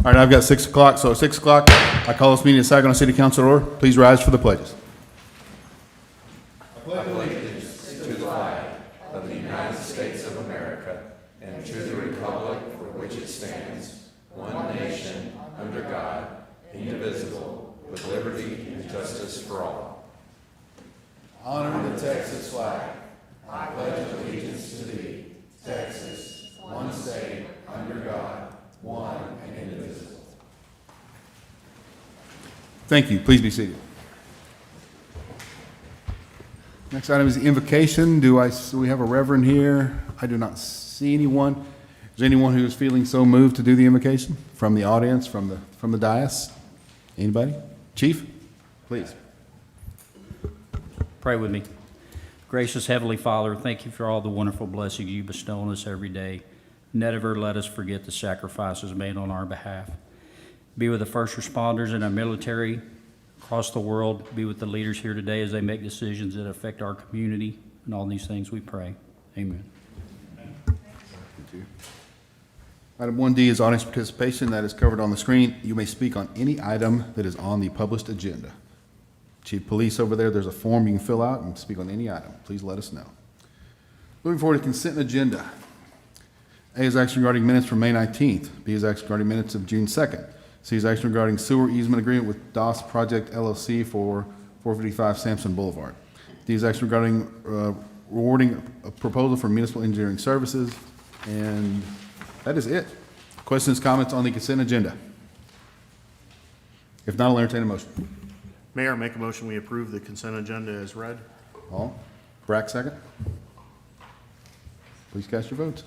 All right, I've got 6 o'clock, so at 6 o'clock, I call this meeting a Saginaw City Council order. Please rise for the pledges. Honor the Texas flag. I pledge allegiance to thee, Texas, one state, under God, one and indivisible. Thank you. Please be seated. Next item is the invocation. Do we have a reverend here? I do not see anyone. Is there anyone who is feeling so moved to do the invocation from the audience, from the dais? Anybody? Chief, please. Pray with me. Gracious Heavenly Father, thank you for all the wonderful blessings you bestow on us every day. Never let us forget the sacrifices made on our behalf. Be with the first responders and our military across the world. Be with the leaders here today as they make decisions that affect our community. And all these things we pray. Amen. Thank you. Item 1D is audience participation. That is covered on the screen. You may speak on any item that is on the published agenda. Chief Police over there, there's a form you can fill out and speak on any item. Please let us know. Moving forward to consent agenda. A is action regarding minutes from May 19th. B is action regarding minutes of June 2nd. C is action regarding sewer easement agreement with DOS Project LLC for 455 Sampson Boulevard. D is action regarding rewarding a proposal for municipal engineering services. And that is it. Questions, comments on the consent agenda? If not, I'll entertain a motion. Mayor, make a motion we approve the consent agenda as read. All. Brack, second. Please cast your votes.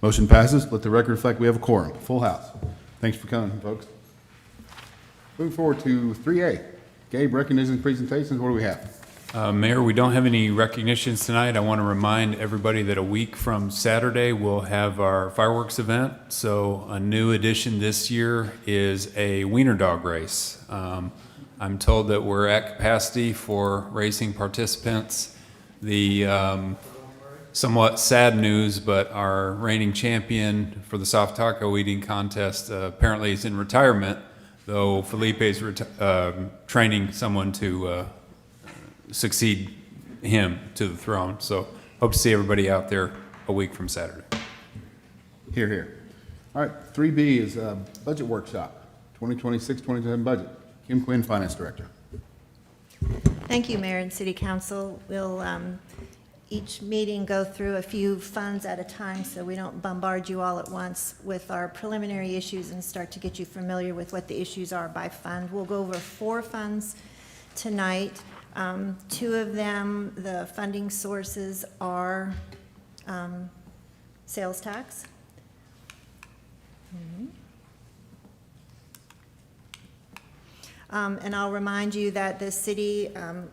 Motion passes. Let the record reflect we have a quorum. Full house. Thanks for coming, folks. Moving forward to 3A. Gabe, recognition presentations. What do we have? Mayor, we don't have any recognitions tonight. I want to remind everybody that a week from Saturday, we'll have our fireworks event. So a new addition this year is a wiener dog race. I'm told that we're at capacity for racing participants. The somewhat sad news, but our reigning champion for the soft taco eating contest apparently is in retirement, though Felipe is training someone to succeed him to the throne. So hope to see everybody out there a week from Saturday. Here, here. All right, 3B is budget workshop, 2026-2027 budget. Kim Quinn, Finance Director. Thank you, Mayor and City Council. We'll each meeting go through a few funds at a time so we don't bombard you all at once with our preliminary issues and start to get you familiar with what the issues are by fund. We'll go over 4 funds tonight. 2 of them, the funding sources are sales tax. And I'll remind you that the city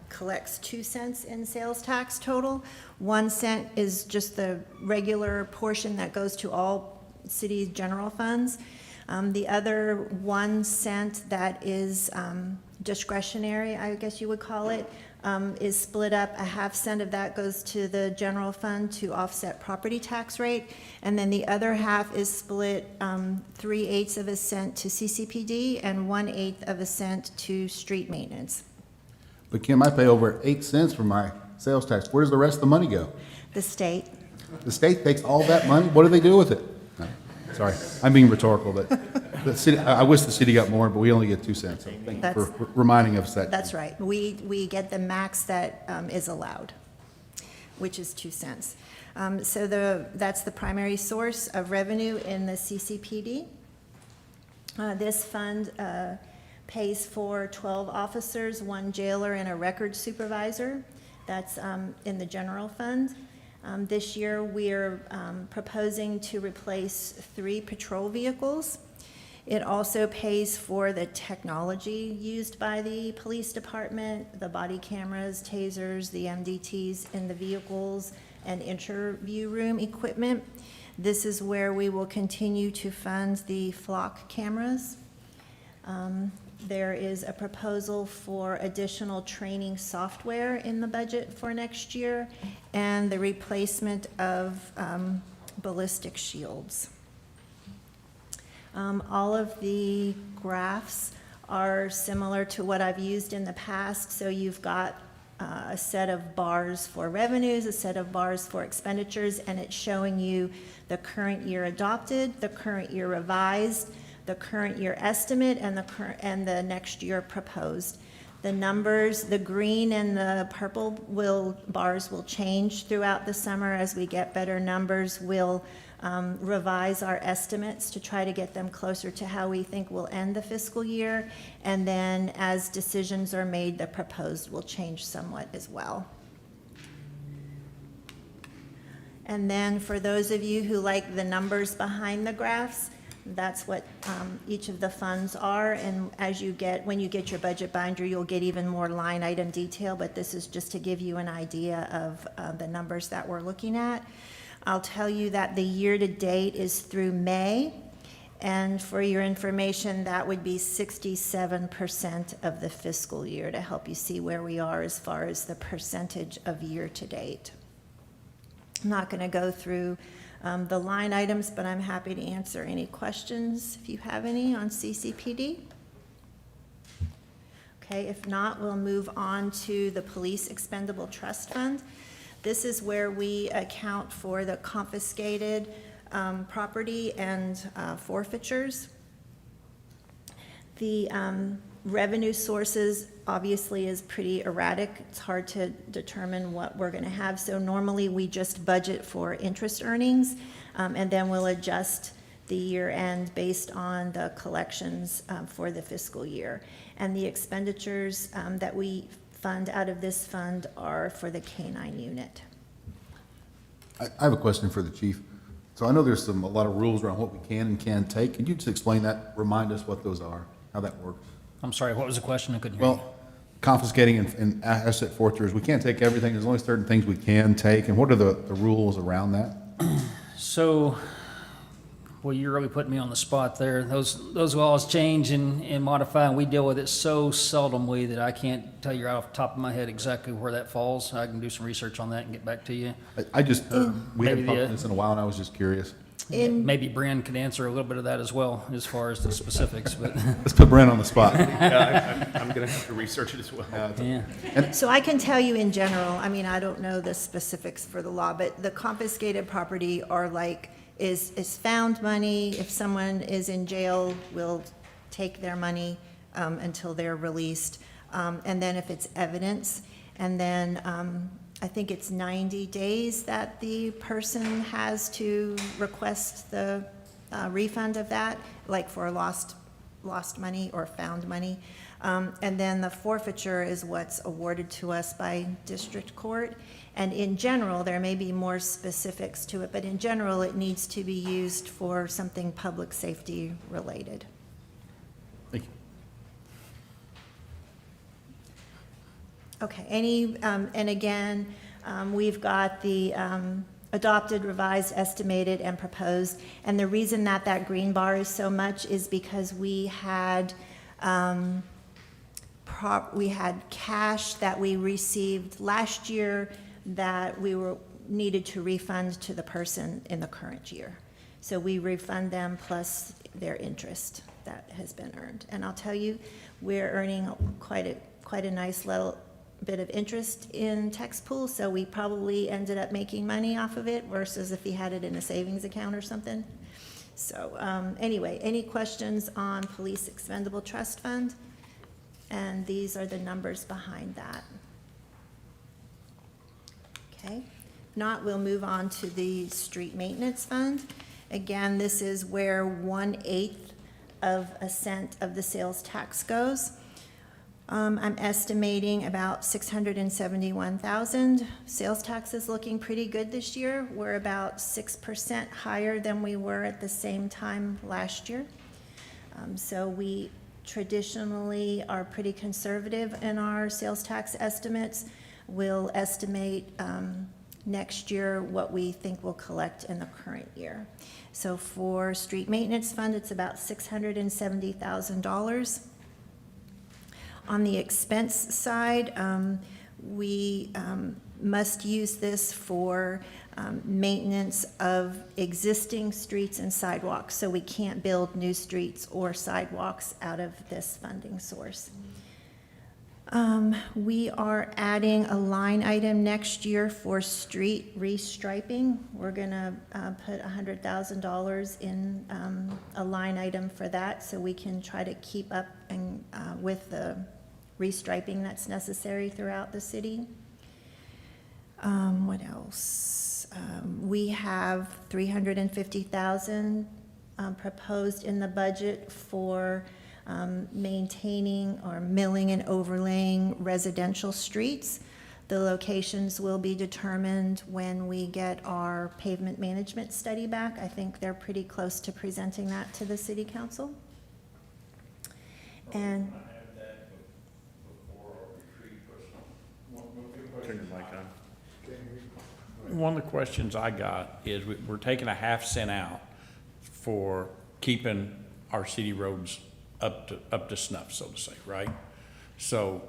collects 2 cents in sales tax total. 1 cent is just the regular portion that goes to all city general funds. The other 1 cent that is discretionary, I guess you would call it, is split up. A half cent of that goes to the general fund to offset property tax rate, and then the other half is split 3/8 of a cent to CCPD and 1/8 of a cent to street maintenance. But Kim, I pay over 8 cents for my sales tax. Where does the rest of the money go? The state. The state takes all that money? What do they do with it? No, sorry, I'm being rhetorical, but the city, I wish the city got more, but we only get 2 cents. So thank you for reminding us that. That's right. We get the max that is allowed, which is 2 cents. So that's the primary source of revenue in the CCPD. This fund pays for 12 officers, 1 jailer, and a record supervisor. That's in the general fund. This year, we're proposing to replace 3 patrol vehicles. It also pays for the technology used by the police department, the body cameras, tasers, the MDTs in the vehicles, and interview room equipment. This is where we will continue to fund the flock cameras. There is a proposal for additional training software in the budget for next year and the replacement of ballistic shields. All of the graphs are similar to what I've used in the past, so you've got a set of bars for revenues, a set of bars for expenditures, and it's showing you the current year adopted, the current year revised, the current year estimate, and the next year proposed. The numbers, the green and the purple bars will change throughout the summer as we get better numbers. We'll revise our estimates to try to get them closer to how we think we'll end the fiscal year. And then as decisions are made, the proposed will change somewhat as well. And then for those of you who like the numbers behind the graphs, that's what each of the funds are. And when you get your budget binder, you'll get even more line item detail, but this is just to give you an idea of the numbers that we're looking at. I'll tell you that the year-to-date is through May, and for your information, that would be 67% of the fiscal year to help you see where we are as far as the percentage of year-to-date. I'm not going to go through the line items, but I'm happy to answer any questions if you have any on CCPD. Okay, if not, we'll move on to the Police Expendable Trust Fund. This is where we account for the confiscated property and forfeitures. The revenue sources obviously is pretty erratic. It's hard to determine what we're going to have. So normally we just budget for interest earnings, and then we'll adjust the year end based on the collections for the fiscal year. And the expenditures that we fund out of this fund are for the K-9 unit. I have a question for the chief. So I know there's a lot of rules around what we can and can't take. Can you just explain that? Remind us what those are, how that works? I'm sorry, what was the question? I couldn't hear you. Well, confiscating and asset forfeitures, we can't take everything. There's only certain things we can take. And what are the rules around that? So, well, you're really putting me on the spot there. Those laws change and modify, and we deal with it so seldomly that I can't tell you right off the top of my head exactly where that falls. I can do some research on that and get back to you. I just, we Maybe haven't talked the- about this in a while, and I was just curious. Maybe Brian could answer a little bit of that as well, as far as the specifics, but, Let's put Brent on the spot. I'm going to have to research it as well. yeah. So I can tell you in general, I mean, I don't know the specifics for the law, but the confiscated property are like, is found money. If someone is in jail, we'll take their money until they're released. And then if it's evidence, and then I think it's 90 days that the person has to request the refund of that, like for lost money or found money. And then the forfeiture is what's awarded to us by district court. And in general, there may be more specifics to it, but in general, it needs to be used for something public safety related. Thank you. Okay, and again, we've got the adopted, revised, estimated, and proposed. And the reason that green bar is so much is because we had cash that we received last year that we needed to refund to the person in the current year. So we refund them plus their interest that has been earned. And I'll tell you, we're earning quite a nice little bit of interest in tax pool, so we probably ended up making money off of it versus if he had it in a savings account or something. So anyway, any questions on Police Expendable Trust Fund? And these are the numbers behind that. Okay, if not, we'll move on to the Street Maintenance Fund. Again, this is where 1/8 of a cent of the sales tax goes. I'm estimating about $671,000. Sales tax is looking pretty good this year. We're about 6% higher than we were at the same time last year. So we traditionally are pretty conservative in our sales tax estimates. We'll estimate next year what we think we'll collect in the current year. So for Street Maintenance Fund, it's about $670,000. On the expense side, we must use this for maintenance of existing streets and sidewalks, so we can't build new streets or sidewalks out of this funding source. We are adding a line item next year for street restriping. We're gonna put $100,000 in a line item for that, so we can try to keep up and with the restriping that's necessary throughout the city. What else? We have $350,000 proposed in the budget for maintaining or milling and overlaying residential streets. The locations will be determined when we get our pavement management study back. I think they're pretty close to presenting that to the city council. And Turn your mic on. One of the questions I got is we're taking a half cent out for keeping our city roads up to snuff, so to say, right? So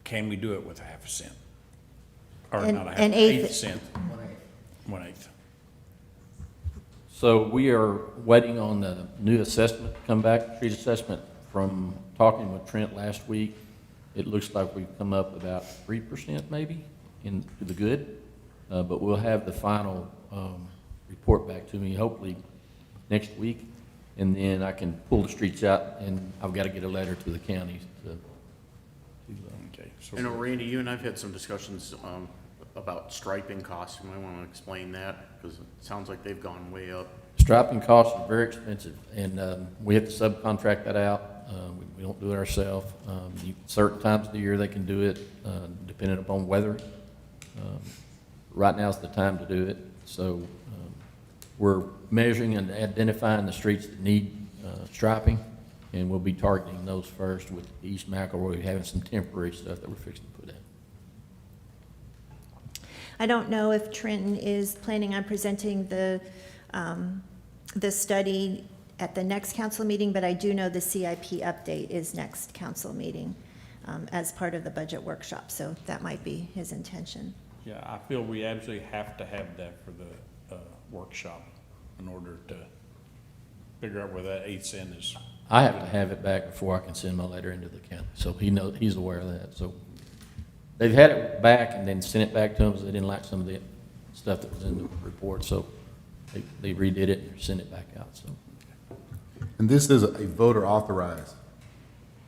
can we do it with a half a cent? Or not a half, An eighth eighth. cent? 1/8. So we are waiting on the new assessment to come back, street assessment. From talking with Trent last week, it looks like we've come up about 3% maybe to the good. But we'll have the final report back to me hopefully next week. And then I can pull the streets out, and I've got to get a letter to the counties to Okay, so I know, Randy, you and I've had some discussions about striping costs. You might want to explain that, because it sounds like they've gone way up. striping costs are very expensive, and we have to subcontract that out. We don't do it ourselves. Certain times of the year they can do it, depending upon weather. Right now's the time to do it. So we're measuring and identifying the streets that need striping, and we'll be targeting those first with East McElroy having some temporary stuff that we're fixing to put in. I don't know if Trenton is planning on presenting the study at the next council meeting, but I do know the CIP update is next council meeting as part of the budget workshop, so that might be his intention. yeah, I feel we absolutely have to have that for the workshop in order to figure out where that 8 cent is. I have to have it back before I can send my letter into the county, so he's aware of that. So they've had it back and then sent it back to them, because they didn't like some of the stuff that was in the report, so they redid it and sent it back out, so. And this is a voter authorized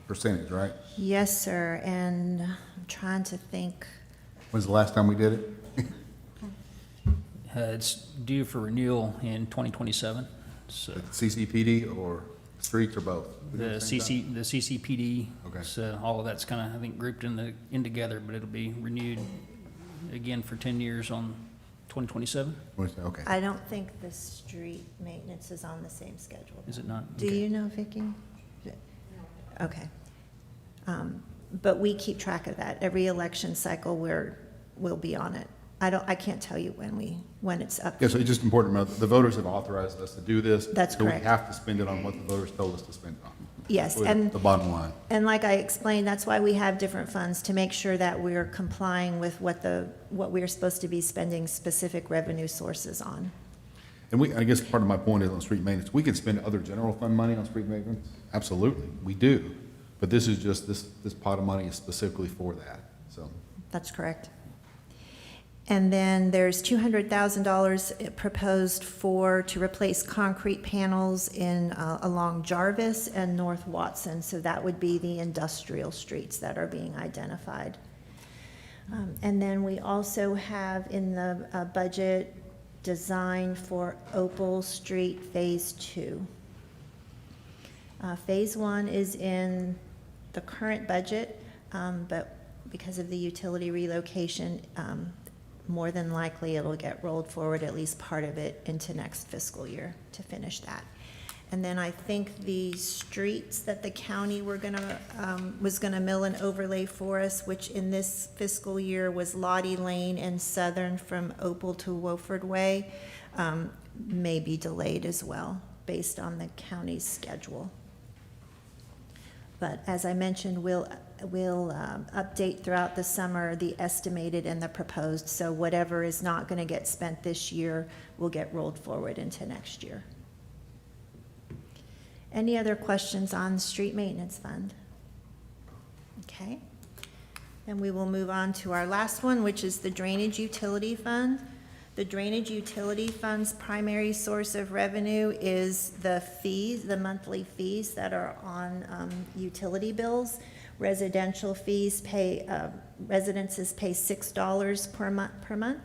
percentage, right? Yes, sir, and I'm trying to think. When's the last time we did it? It's due for renewal in 2027, so CCPD or streets or both? the CCPD. Okay. So all of that's kind of, I think, grouped in together, but it'll be renewed again for 10 years on 2027, Okay. I don't think the street maintenance is on the same schedule. is it not? Do Okay. you know, Vicki? Okay. But we keep track of that. Every election cycle, we'll be on it. I can't tell you when it's up. Yeah, so it's just important to know that the voters have authorized us to do this. That's correct. So we have to spend it on what the voters told us to spend it on. Yes, With and the bottom line. And like I explained, that's why we have different funds, to make sure that we're complying with what we're supposed to be spending specific revenue sources on. And I guess part of my point is on street maintenance, we can spend other general fund money on street maintenance. Absolutely, we do. But this is just, this pot of money is specifically for that, so. That's correct. And then there's $200,000 proposed to replace concrete panels along Jarvis and North Watson. So that would be the industrial streets that are being identified. And then we also have in the budget design for Opal Street Phase 2. Phase 1 is in the current budget, but because of the utility relocation, more than likely it'll get rolled forward, at least part of it, into next fiscal year to finish that. And then I think the streets that the county was gonna mill and overlay for us, which in this fiscal year was Lottie Lane and Southern from Opal to Wofford Way, may be delayed as well, based on the county's schedule. But as I mentioned, we'll update throughout the summer the estimated and the proposed. So whatever is not going to get spent this year will get rolled forward into next year. Any other questions on the street maintenance fund? Okay. Then we will move on to our last one, which is the drainage utility fund. The drainage utility fund's primary source of revenue is the fees, the monthly fees that are on utility bills. Residential fees residences pay $6 per month.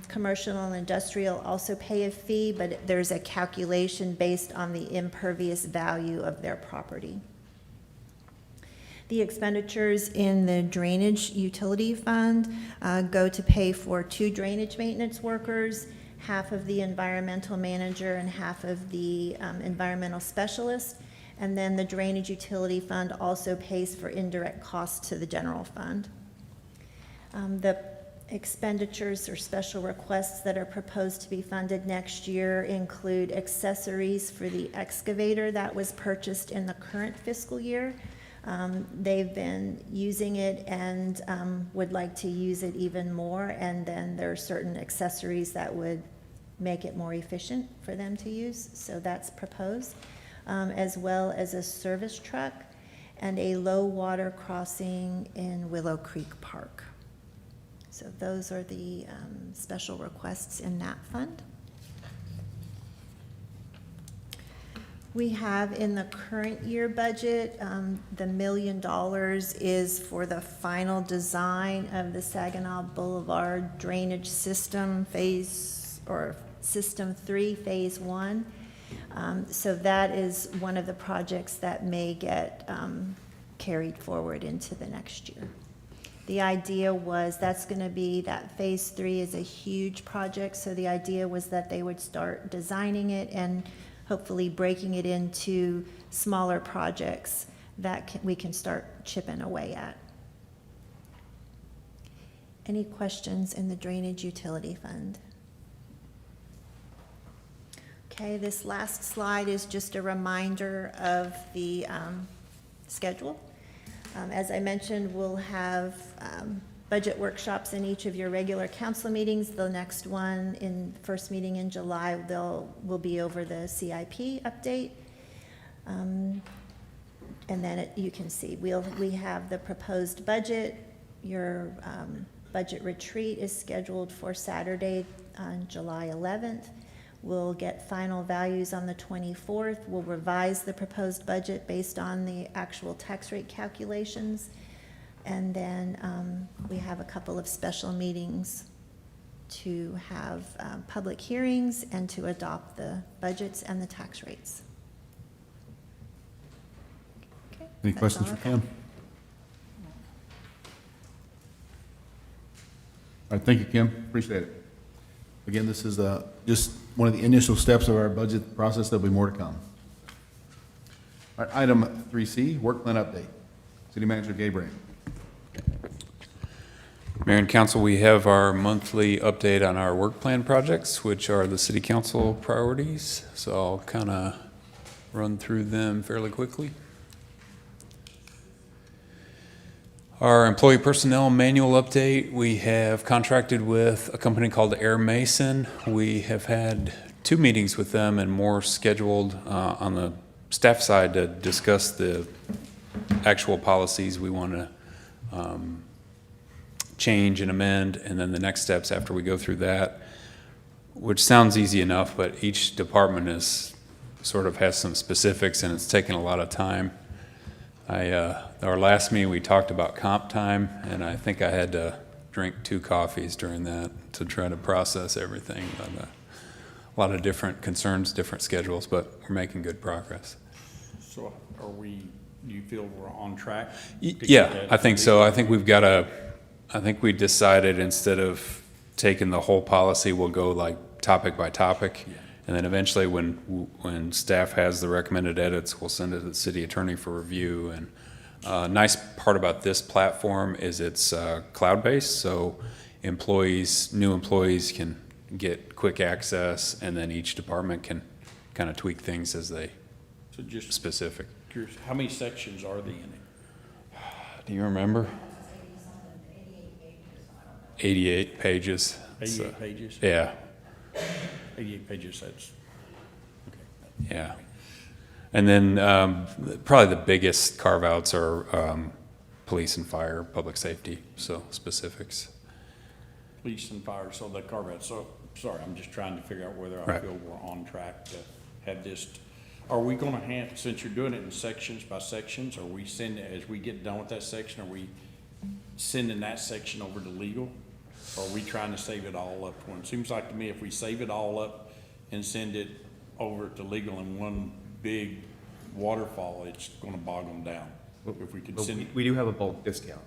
Commercial and industrial also pay a fee, but there's a calculation based on the impervious value of their property. The expenditures in the drainage utility fund go to pay for 2 drainage maintenance workers, half of the environmental manager and half of the environmental specialist. And then the drainage utility fund also pays for indirect costs to the general fund. The expenditures or special requests that are proposed to be funded next year include accessories for the excavator that was purchased in the current fiscal year. They've been using it and would like to use it even more, and then there are certain accessories that would make it more efficient for them to use, so that's proposed, as well as a service truck and a low water crossing in Willow Creek Park. So those are the special requests in that fund. We have in the current year budget, the $1 million is for the final design of the Saginaw Boulevard Drainage System System 3, Phase 1. So that is one of the projects that may get carried forward into the next year. The idea was that Phase 3 is a huge project, so the idea was that they would start designing it and hopefully breaking it into smaller projects that we can start chipping away at. Any questions in the drainage utility fund? Okay, this last slide is just a reminder of the schedule. As I mentioned, we'll have budget workshops in each of your regular council meetings. The next one, first meeting in July, will be over the CIP update. And then you can see, we have the proposed budget. Your budget retreat is scheduled for Saturday on July 11th. We'll get final values on the 24th. We'll revise the proposed budget based on the actual tax rate calculations. And then we have a couple of special meetings to have public hearings and to adopt the budgets and the tax rates. Okay, Any that's questions all for I've got. Kim? All right, thank you, Kim. Appreciate it. Again, this is just one of the initial steps of our budget process. There'll be more to come. All right, item 3C, work plan update. City Manager Gabe Ray. Mayor and council, we have our monthly update on our work plan projects, which are the city council priorities. So I'll kind of run through them fairly quickly. Our employee personnel manual update, we have contracted with a company called Air Mason. We have had 2 meetings with them and more scheduled on the staff side to discuss the actual policies we want to change and amend, and then the next steps after we go through that, which sounds easy enough, but each department has some specifics, and it's taken a lot of time. Our last meeting, we talked about comp time, and I think I had to drink 2 coffees during that to try to process everything. But, a lot of different concerns, different schedules, but we're making good progress. So do you feel we're on track? to get Yeah, that I think so. I think we decided instead of taking the whole policy, we'll go like topic by topic. Yeah. And then eventually when staff has the recommended edits, we'll send it to the city attorney for review. And nice part about this platform is it's cloud-based, so new employees can get quick access, and then each department can kind of tweak things as they So just specific. curious, how many sections are there in it? Do you remember? 88 pages. So, 88 pages? yeah, 88 pages, that's, yeah. And then probably the biggest carve-outs are police and fire, public safety, so specifics. police and fire, so the carve-out. So, sorry, I'm just trying to figure out whether I Right. feel we're on track to have this. Are we gonna have, since you're doing it in sections by sections, are we sending, as we get done with that section, are we sending that section over to legal? Or are we trying to save it all up to one? Seems like to me if we save it all up and send it over to legal in one big waterfall, it's gonna bog them down. If we could But send it. we do have a bulk discount.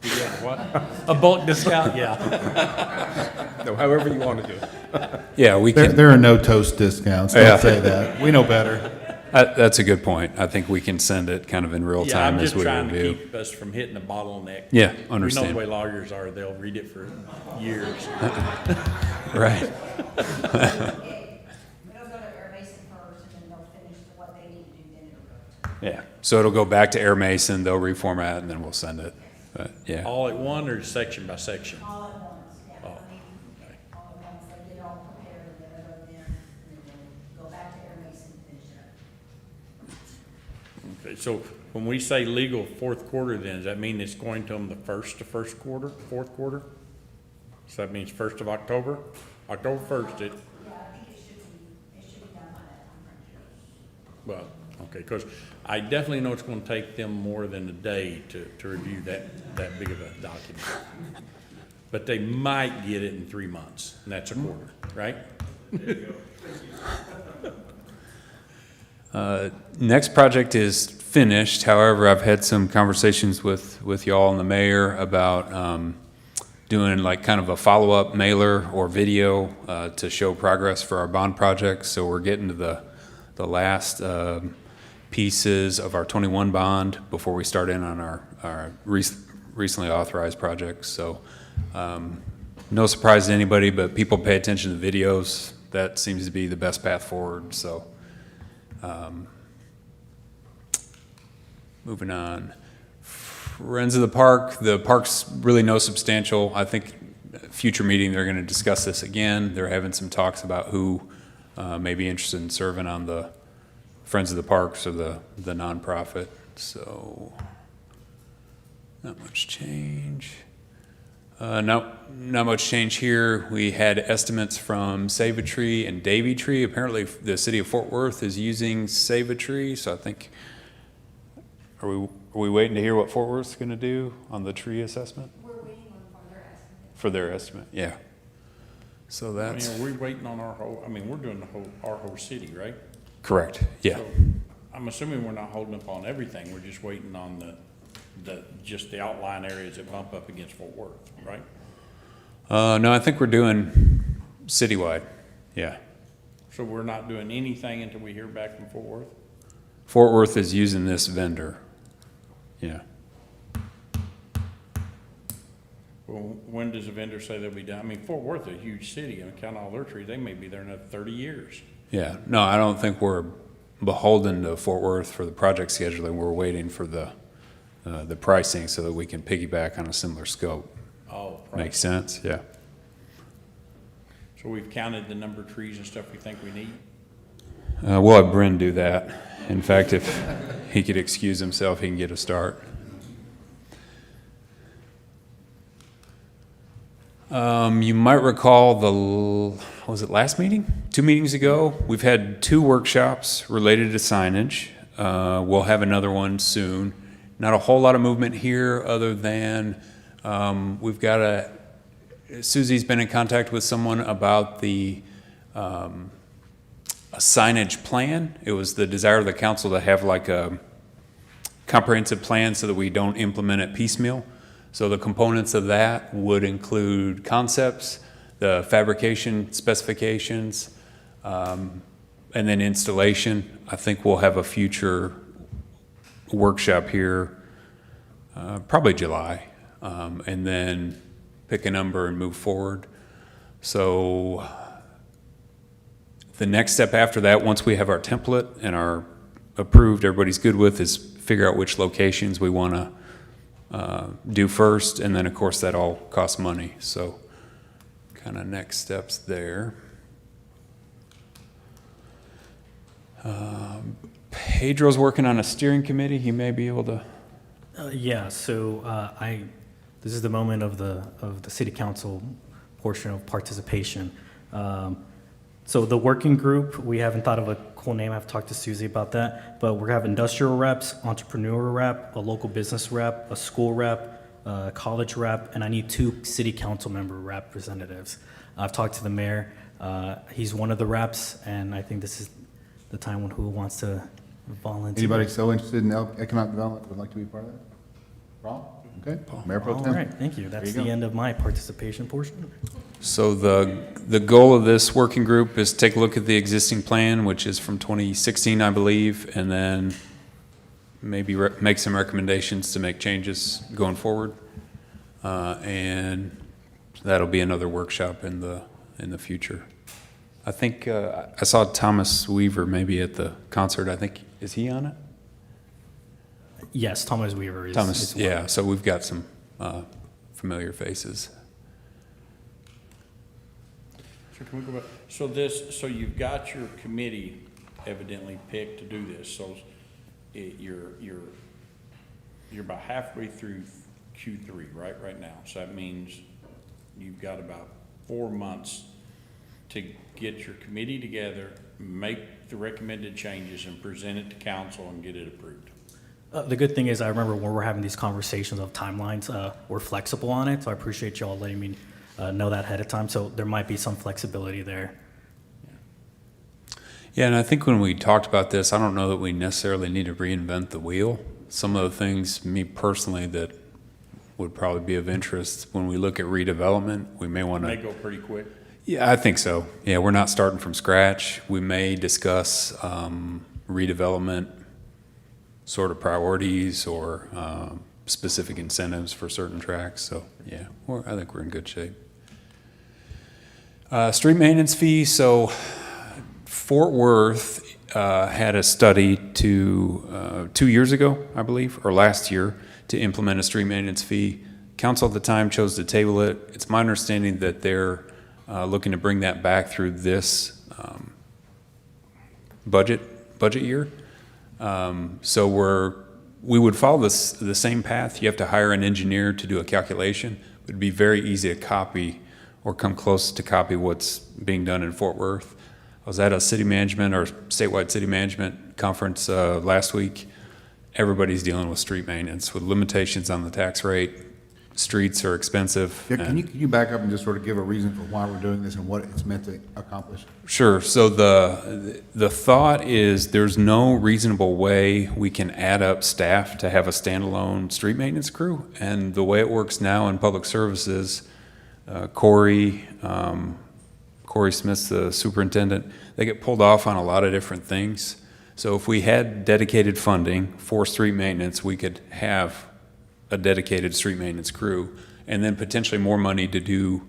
Yeah, what? A bulk discount, yeah. So however you want to do it. Yeah, we There, can. there are no toast discounts. Yeah. Don't say that. We know better. That's a good point. I think we can send it kind of in real Yeah, time I'm as just we trying to review. keep us from hitting the bottleneck. Yeah, We know understand. the way lawyers are, they'll read it for years. Right. It'll go to Air Mason first, and then they'll finish what they need to do, then it'll go to. Yeah. So it'll go back to Air Mason, they'll reformat, and then we'll send it. But, yeah. All at one or section by section? All at once, yeah, Oh, I mean, okay. all at once, they get it all prepared, and then it'll go in, and then they'll go back to Air Mason and finish it up. Okay, so when we say legal fourth quarter, then, does that mean it's going to them the first quarter, fourth quarter? So that means 1st of October? October 1st, it, Yeah, I think it should be done by that time, I'm pretty sure. well, okay, because I definitely know it's gonna take them more than a day to review that big of a document. But they might get it in 3 months, and that's a quarter, right? Next project is finished. However, I've had some conversations with y'all and the mayor about doing like kind of a follow-up mailer or video to show progress for our bond projects. So we're getting to the last pieces of our 21 bond before we start in on our recently authorized projects. So no surprise to anybody, but people pay attention to the videos. That seems to be the best path forward. So moving on. Friends of the park's really no substantial. I think future meeting, they're gonna discuss this again. They're having some talks about who may be interested in serving on the Friends of the Parks or the nonprofit. So not much change. Not much change here. We had estimates from Save a Tree and Davy Tree. Apparently, the city of Fort Worth is using Save a Tree, so I think, are we waiting to hear what Fort Worth's gonna do on the tree assessment? We're waiting on their estimate. For their estimate, yeah. So I mean, that's are we waiting on we're doing our whole city, right? correct, yeah. So, I'm assuming we're not holding up on everything, we're just waiting on just the outline areas that bump up against Fort Worth, right? No, I think we're doing citywide, yeah. So we're not doing anything until we hear back from Fort Worth? Fort Worth is using this vendor, yeah. Well, when does the vendor say they'll be done? I mean, Fort Worth is a huge city, and count all their trees, they may be there another 30 years. Yeah, no, I don't think we're beholden to Fort Worth for the project scheduling. We're waiting for the pricing so that we can piggyback on a similar scope. Oh, right. Makes sense, yeah. So we've counted the number of trees and stuff we think we need? We'll have Bryn do that. In fact, if he could excuse himself, he can get a start. You might recall was it last meeting? 2 meetings ago? We've had 2 workshops related to signage. We'll have another one soon. Not a whole lot of movement here other than we've got Susie's been in contact with someone about a signage plan. It was the desire of the council to have like a comprehensive plan so that we don't implement it piecemeal. So the components of that would include concepts, the fabrication specifications, and then installation. I think we'll have a future workshop here, probably July, and then pick a number and move forward. So the next step after that, once we have our template and are approved, everybody's good with, is figure out which locations we want to do first, and then, of course, that all costs money. So kind of next steps there. Pedro's working on a steering committee. He may be able to. Yeah, so this is the moment of the city council portion of participation. So the working group, we haven't thought of a cool name. I've talked to Susie about that, but we're gonna have industrial reps, entrepreneur rep, a local business rep, a school rep, a college rep, and I need 2 city council member representatives. I've talked to the mayor. He's one of the reps, and I think this is the time when who wants to volunteer. Anybody so interested in economic development would like to be part of that? Ron? Okay, Mayor Pro All Tem. right, thank you. That's you the go. end of my participation portion. So the goal of this working group is take a look at the existing plan, which is from 2016, I believe, and then maybe make some recommendations to make changes going forward. And that'll be another workshop in the future. I think I saw Thomas Weaver maybe at the concert. I think, is he on it? Yes, Thomas Weaver is. Thomas, is one. yeah. So we've got some familiar faces. So can we go back? So you've got your committee evidently picked to do this, so you're about halfway through Q3, right now. So that means you've got about 4 months to get your committee together, make the recommended changes, and present it to council and get it approved. The good thing is, I remember when we're having these conversations of timelines, we're flexible on it, so I appreciate y'all letting me know that ahead of time, so there might be some flexibility there. Yeah, and I think when we talked about this, I don't know that we necessarily need to reinvent the wheel. Some of the things, me personally, that would probably be of interest when we look at redevelopment, we may want May to. go pretty quick. Yeah, I think so. Yeah, we're not starting from scratch. We may discuss redevelopment sort of priorities or specific incentives for certain tracks. So, yeah, I think we're in good shape. Street maintenance fee. So, Fort Worth had a study 2 years ago, I believe, or last year, to implement a street maintenance fee. Council at the time chose to table it. It's my understanding that they're looking to bring that back through this budget year. So we would follow the same path. You have to hire an engineer to do a calculation. It would be very easy to copy or come close to copy what's being done in Fort Worth. I was at a city management or statewide city management conference last week. Everybody's dealing with street maintenance with limitations on the tax rate. Streets are expensive. Yeah, can you back up and just sort of give a reason for why we're doing this and what it's meant to accomplish? Sure. So the thought is there's no reasonable way we can add up staff to have a standalone street maintenance crew. And the way it works now in public services, Corey Smith's the superintendent, they get pulled off on a lot of different things. So if we had dedicated funding for street maintenance, we could have a dedicated street maintenance crew, and then potentially more money to do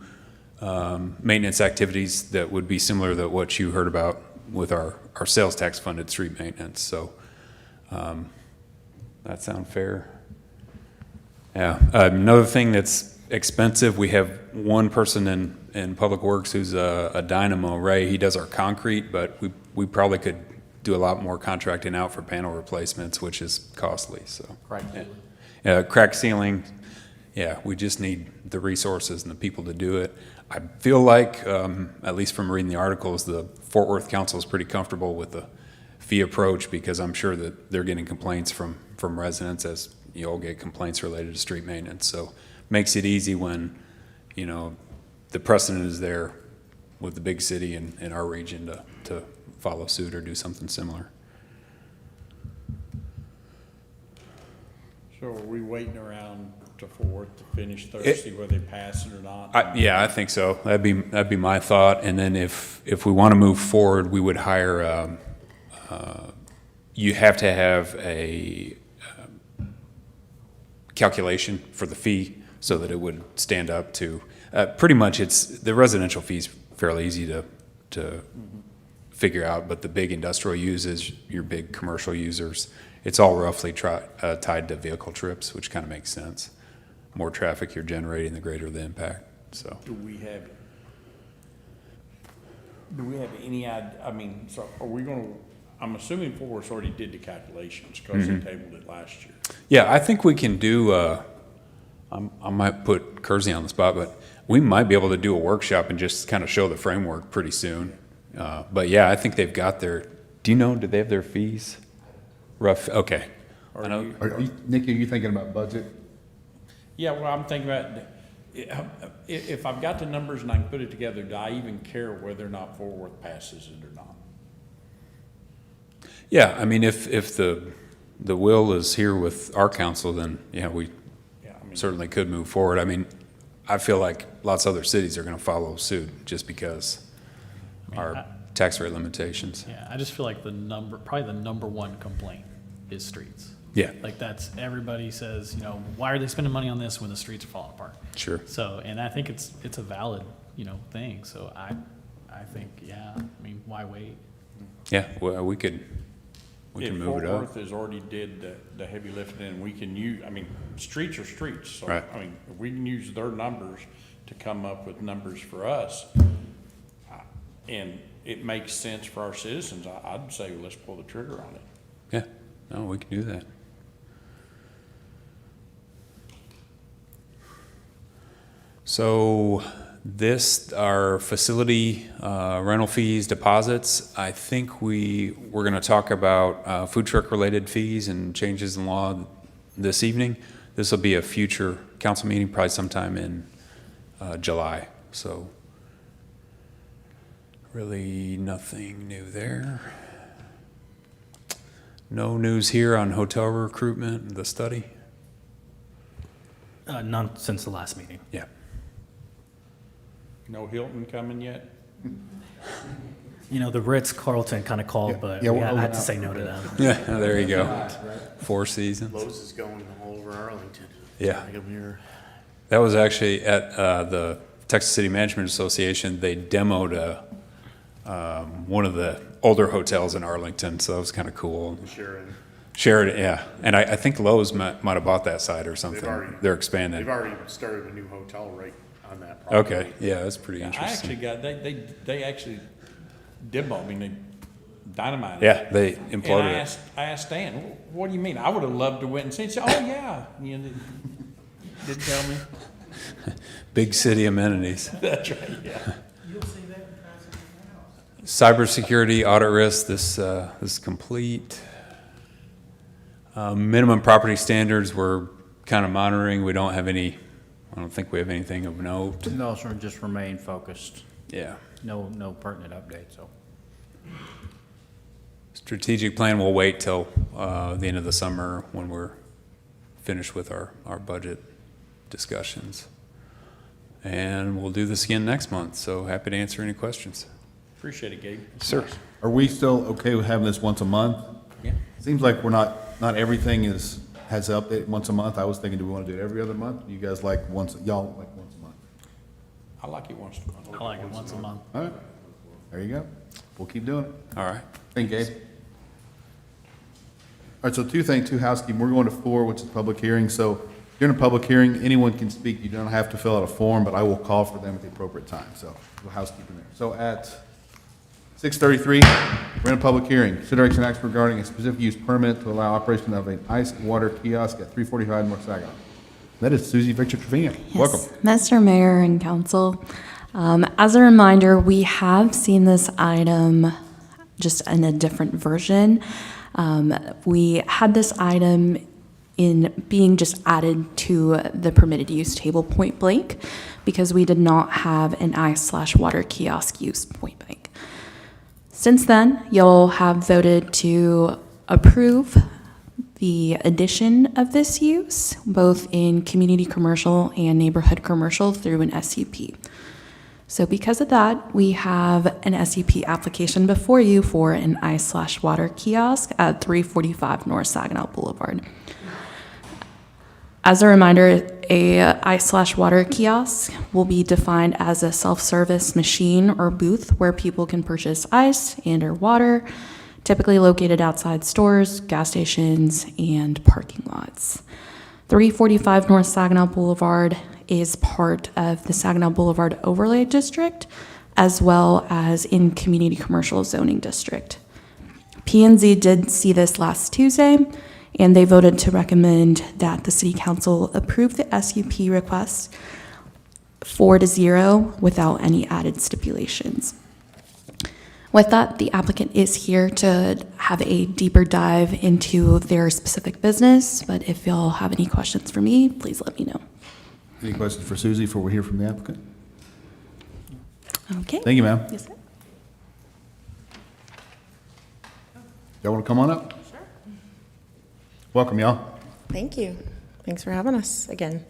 maintenance activities that would be similar to what you heard about with our sales tax funded street maintenance. So that sound fair? Yeah. Another thing that's expensive, we have one person in Public Works who's a dynamo, Ray. He does our concrete, but we probably could do a lot more contracting out for panel replacements, which is costly. So crack ceiling, yeah, we just need the resources and the people to do it. I feel like, at least from reading the articles, the Fort Worth Council is pretty comfortable with the fee approach because I'm sure that they're getting complaints from residents as you all get complaints related to street maintenance. So makes it easy when, the precedent is there with the big city in our region to follow suit or do something similar. So are we waiting around to Fort Worth to finish Thursday, whether they pass it or not? I think so. That'd be my thought. And then if we want to move forward, we would hire. You have to have a calculation for the fee so that it would stand up to. Pretty much, it's the residential fee's fairly easy to figure out, but the big industrial uses, your big commercial users, it's all roughly tied to vehicle trips, which kind of makes sense. More traffic you're generating, the greater the impact, so. Do we have any I mean, so are we gonna, I'm assuming Forest already did the calculations, because they tabled it last year. Yeah, I think we can do, I might put Kersey on the spot, but we might be able to do a workshop and just kind of show the framework pretty soon. But yeah, I think they've got their, do they have their fees? Rough, okay. I know, Nikki, are you thinking about budget? Yeah, well, I'm thinking about, if I've got the numbers and I can put it together, do I even care whether or not Fort Worth passes it or not? yeah, I mean, if the will is here with our council, then, yeah, we Yeah, I mean, certainly could move forward. I mean, I feel like lots of other cities are gonna follow suit just because our tax rate limitations. Yeah, I just feel like probably the number one complaint is streets. Yeah, Like that's, everybody says, you know, why are they spending money on this when the streets are falling apart? sure. So, and I think it's a valid, thing. So I think, yeah, I mean, why wait? Yeah, well, we can move if it Fort up. Worth has already did the heavy lifting, and we can use, I mean, streets are streets, so, Right. I mean, if we can use their numbers to come up with numbers for us, and it makes sense for our citizens, I'd say let's pull the trigger on it. Yeah, no, we can do that. So our facility rental fees, deposits, I think we're going to talk about food truck related fees and changes in law this evening. This will be a future council meeting, probably sometime in July. So really nothing new there. No news here on hotel recruitment, the study? None since the last meeting. Yeah. No Hilton coming yet? The Ritz-Carlton kind of called, but Yeah, I we're had to out. say no to them. Yeah, there you go. Four Seasons. Lowe's is going all over Arlington. Yeah. Like I'm here. That was actually at the Texas City Management Association. They demoed one of the older hotels in Arlington, so that was kind of cool. Sharon. Sheridan, yeah. And I think Lowe's might have bought that site or something. already- They're expanding. They've already started a new hotel right on that property. Okay, yeah, that's pretty I actually interesting. got, they actually they dynamited. Yeah, they And imploded it. I asked Stan, what do you mean? I would have loved to went and seen it. He said, oh, yeah. Didn't tell me. Big city amenities. That's right, yeah. Cybersecurity audit risk, this is complete. Minimum property standards, we're kind of monitoring. I don't think we have anything of note. No, sir, just remain focused. Yeah. No pertinent updates, so. Strategic plan, we'll wait till the end of the summer when we're finished with our budget discussions. And we'll do this again next month, so happy to answer any questions. Appreciate it, Gabe. Sir. Are we still okay with having this once a month? Yeah. Seems like we're not everything has an update once a month. I was thinking, do we want to do it every other month? You guys like y'all like once a month? I like it once a month. I like it once a month. All right, there you go. We'll keep doing it. All right. Thank you, Gabe. All right, so two housekeeping. We're going to 4, which is public hearing. So during a public hearing, anyone can speak. You don't have to fill out a form, but I will call for them at the appropriate time. So housekeeping there. So at 6:33, we're in a public hearing. Consideration action regarding a specific use permit to allow operation of an ice water kiosk at 345 North Saginaw. That is Susie Victor Trevino. Welcome. Mr. Mayor and Council, as a reminder, we have seen this item just in a different version. We had this item in being just added to the permitted use table point blank because we did not have an ice/water kiosk use point blank. Since then, you'll have voted to approve the addition of this use, both in community commercial and neighborhood commercial through an SUP. So because of that, we have an SUP application before you for an ice/water kiosk at 345 North Saginaw Boulevard. As a reminder, a ice/water kiosk will be defined as a self-service machine or booth where people can purchase ice and or water typically located outside stores, gas stations, and parking lots. 345 North Saginaw Boulevard is part of the Saginaw Boulevard Overlay District, as well as in Community Commercial Zoning District. P&Z did see this last Tuesday, and they voted to recommend that the City Council approve the SUP request 4-0 without any added stipulations. With that, the applicant is here to have a deeper dive into their specific business, but if y'all have any questions for me, please let me know. Any questions for Susie before we hear from the applicant? Okay. Thank you, ma'am. Yes, sir. Y'all want to come on up? Sure. Welcome, y'all. Thank you. Thanks for having us again.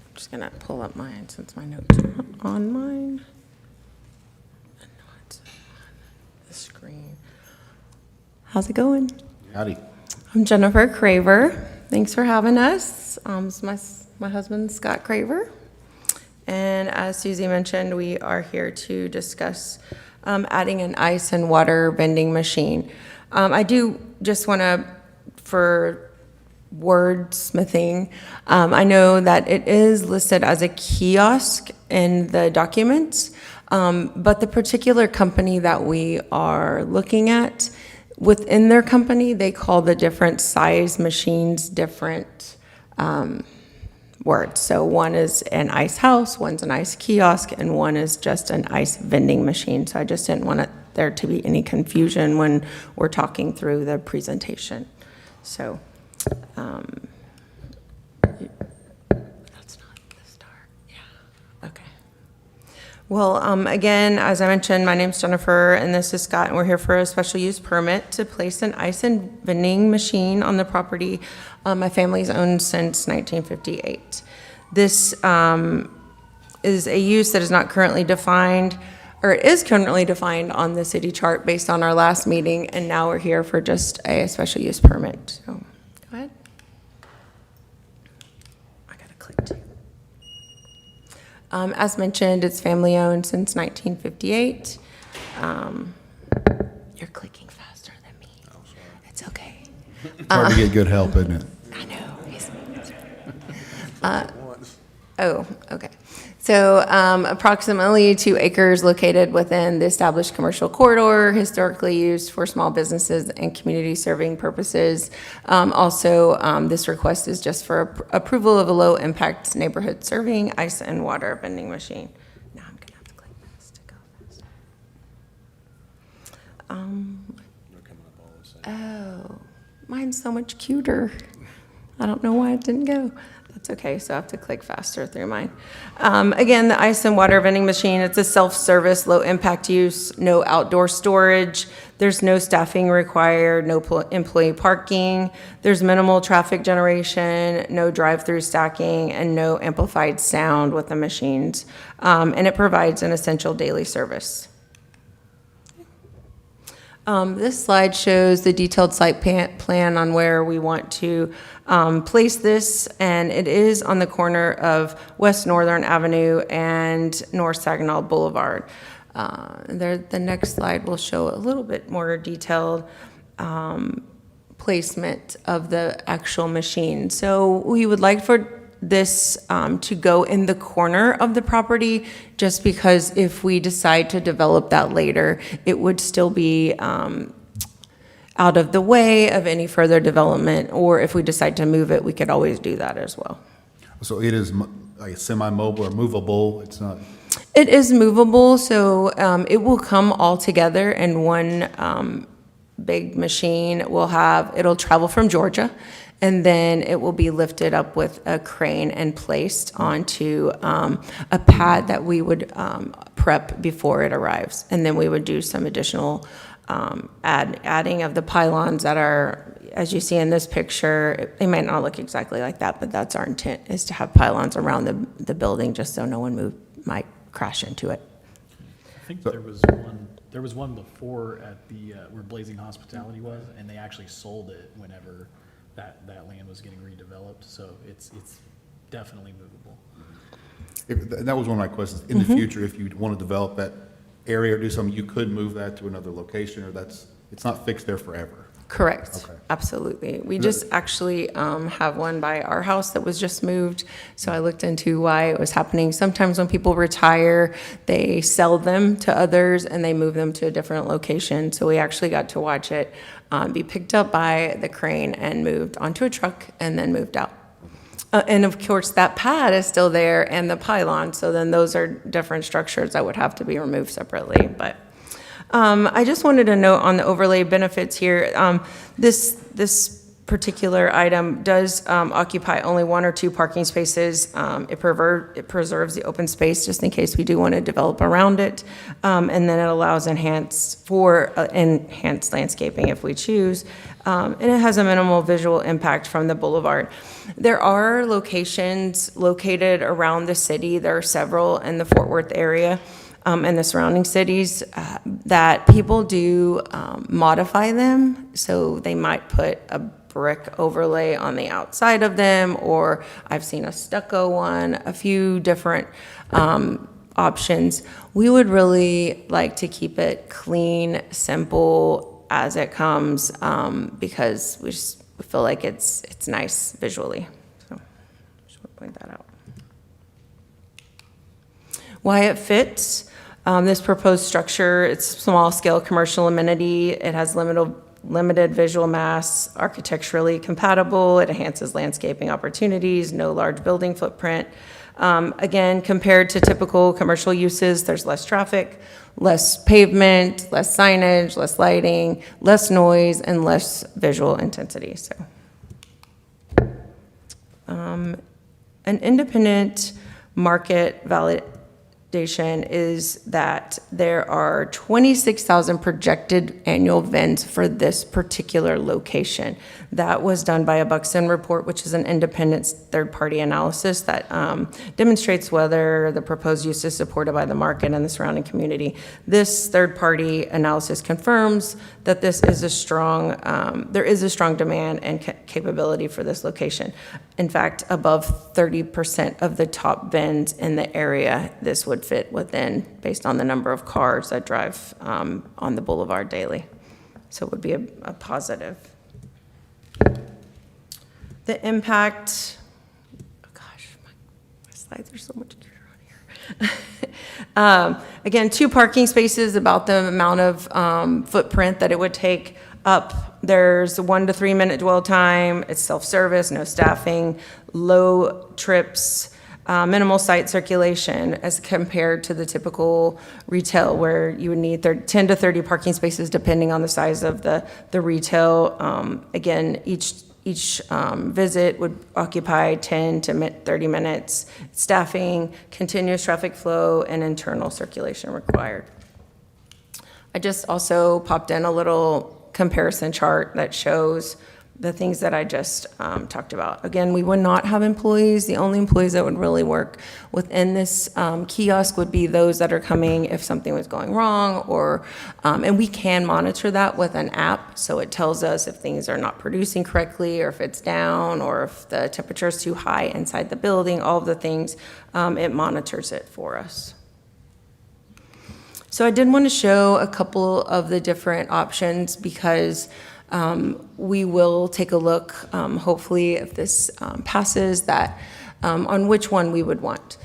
I'm just gonna pull up mine since my notes are on mine. And not on the screen. How's it going? Howdy. I'm Jennifer Craver. Thanks for having us. It's my husband, Scott Craver. And as Susie mentioned, we are here to discuss adding an ice and water vending machine. I do just want to, for wordsmithing, I know that it is listed as a kiosk in the documents, but the particular company that we are looking at, within their company, they call the different size machines different words. So one is an ice house, one's an ice kiosk, and one is just an ice vending machine. So I just didn't want there to be any confusion when we're talking through the presentation. So that's not the start. Yeah. Okay. Well, again, as I mentioned, my name's Jennifer, and this is Scott, and we're here for a special use permit to place an ice and vending machine on the property my family's owned since 1958. This is a use that is not currently defined, or it is currently defined on the city chart based on our last meeting, and now we're here for just a special use permit. So, go ahead. I gotta click too. As mentioned, it's family-owned since 1958. You're clicking faster than me. It's okay. It's hard to get good help, isn't it? I know. Oh, okay. So approximately 2 acres located within the established commercial corridor, historically used for small businesses and community serving purposes. Also, this request is just for approval of a low-impact neighborhood serving ice and water vending machine. Now I'm gonna have to click this to go faster. Oh, mine's so much cuter. I don't know why it didn't go. That's okay, so I have to click faster through mine. Again, the ice and water vending machine, it's a self-service, low-impact use, no outdoor storage. There's no staffing required, no employee parking. There's minimal traffic generation, no drive-through stacking, and no amplified sound with the machines. And it provides an essential daily service. This slide shows the detailed site plan on where we want to place this, and it is on the corner of West Northern Avenue and North Saginaw Boulevard. The next slide will show a little bit more detailed placement of the actual machine. So we would like for this to go in the corner of the property, just because if we decide to develop that later, it would still be out of the way of any further development, or if we decide to move it, we could always do that as well. So it is like semi-mobile or movable, it's not? It is movable, so it will come all together in one big machine. It'll travel from Georgia, and then it will be lifted up with a crane and placed onto a pad that we would prep before it arrives. And then we would do some additional adding of the pylons that are, as you see in this picture, they might not look exactly like that, but that's our intent, is to have pylons around the building just so no one might crash into it. I think there was one before at the, where Blazing Hospitality was, and they actually sold it whenever that land was getting redeveloped, so it's definitely movable. That was one of my questions. In the future, if you want to develop that area or do something, you could move that to another location, or it's not fixed there forever? Correct. Okay. Absolutely. We just actually have one by our house that was just moved. So I looked into why it was happening. Sometimes when people retire, they sell them to others and they move them to a different location. So we actually got to watch it be picked up by the crane and moved onto a truck and then moved out. And of course, that pad is still there and the pylon. So then those are different structures that would have to be removed separately. But I just wanted to note on the overlay benefits here, this particular item does occupy only 1 or 2 parking spaces. It preserves the open space just in case we do want to develop around it. And then it allows enhanced landscaping if we choose. And it has a minimal visual impact from the boulevard. There are locations located around the city. There are several in the Fort Worth area. And the surrounding cities, that people do modify them. So they might put a brick overlay on the outside of them, or I've seen a stucco one, a few different options. We would really like to keep it clean, simple as it comes, because we feel like it's nice visually. So just want to point that out. Why it fits. This proposed structure, it's small-scale commercial amenity. It has limited visual mass, architecturally compatible. It enhances landscaping opportunities, no large building footprint. Again, compared to typical commercial uses, there's less traffic, less pavement, less signage, less lighting, less noise, and less visual intensity. So, an independent market validation is that there are 26,000 projected annual vends for this particular location. That was done by a Buxton report, which is an independent third-party analysis that demonstrates whether the proposed use is supported by the market and the surrounding community. This third-party analysis confirms that this is a strong, there is a strong demand and capability for this location. In fact, above 30% of the top vends in the area, this would fit within, based on the number of cars that drive on the boulevard daily. So it would be a positive. The impact, oh gosh, my slides are so much clearer on here. Again, 2 parking spaces, about the amount of footprint that it would take up. There's 1 to 3 minute dwell time. It's self-service, no staffing, low trips, minimal site circulation as compared to the typical retail where you would need 10 to 30 parking spaces depending on the size of the retail. Again, each visit would occupy 10 to 30 minutes. Staffing, continuous traffic flow, and internal circulation required. I just also popped in a little comparison chart that shows the things that I just talked about. Again, we would not have employees. The only employees that would really work within this kiosk would be those that are coming if something was going wrong, or and we can monitor that with an app. So it tells us if things are not producing correctly, or if it's down, or if the temperature is too high inside the building. All of the things, it monitors it for us. So I did want to show a couple of the different options because we will take a look, hopefully if this passes, that on which one we would want.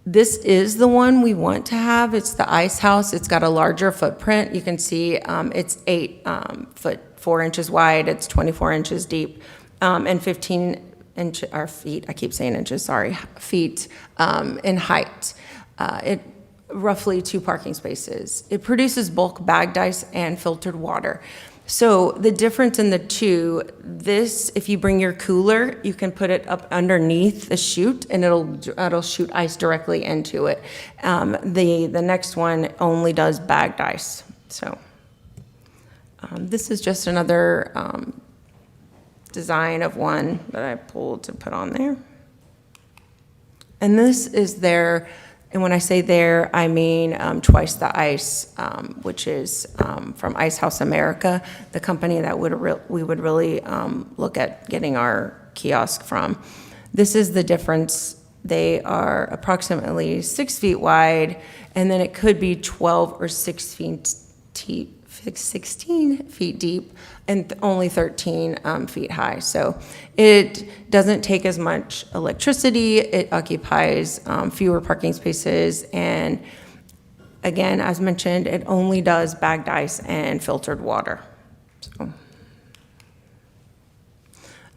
This is the one we want to have. It's the Ice House. It's got a larger footprint. You can see it's 8 foot 4 inches wide. It's 24 inches deep, and 15 feet. I keep saying inches. Sorry, feet in height. It roughly 2 parking spaces. It produces bulk bagged ice and filtered water. So the difference in the two, this, if you bring your cooler, you can put it up underneath the chute and it'll shoot ice directly into it. The next one only does bagged ice. So this is just another design of one that I pulled to put on there. And this is their, and when I say there, I mean Twice the Ice, which is from Ice House America, the company that we would really look at getting our kiosk from. This is the difference They are approximately 6 feet wide, and then it could be 12 or 16 feet deep and only 13 feet high. So it doesn't take as much electricity, it occupies fewer parking spaces, and again, as mentioned, it only does bagged ice and filtered water. So,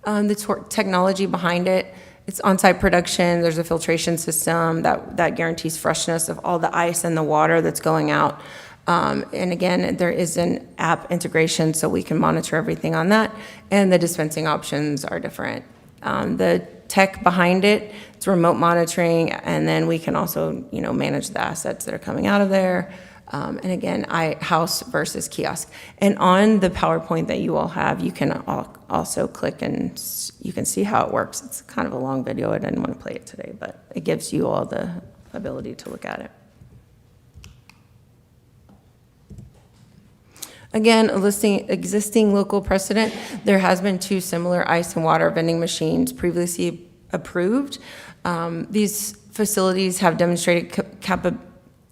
the technology behind it, it's on-site production. There's a filtration system that guarantees freshness of all the ice and the water that's going out. And again, there is an app integration, so we can monitor everything on that. And the dispensing options are different. The tech behind it, it's remote monitoring, and then we can also, manage the assets that are coming out of there. And again, house versus kiosk. And on the PowerPoint that you all have, you can also click and you can see how it works. It's kind of a long video. I didn't want to play it today, but it gives you all the ability to look at it. Again, listing existing local precedent, there has been 2 similar ice and water vending machines previously approved. These facilities have demonstrated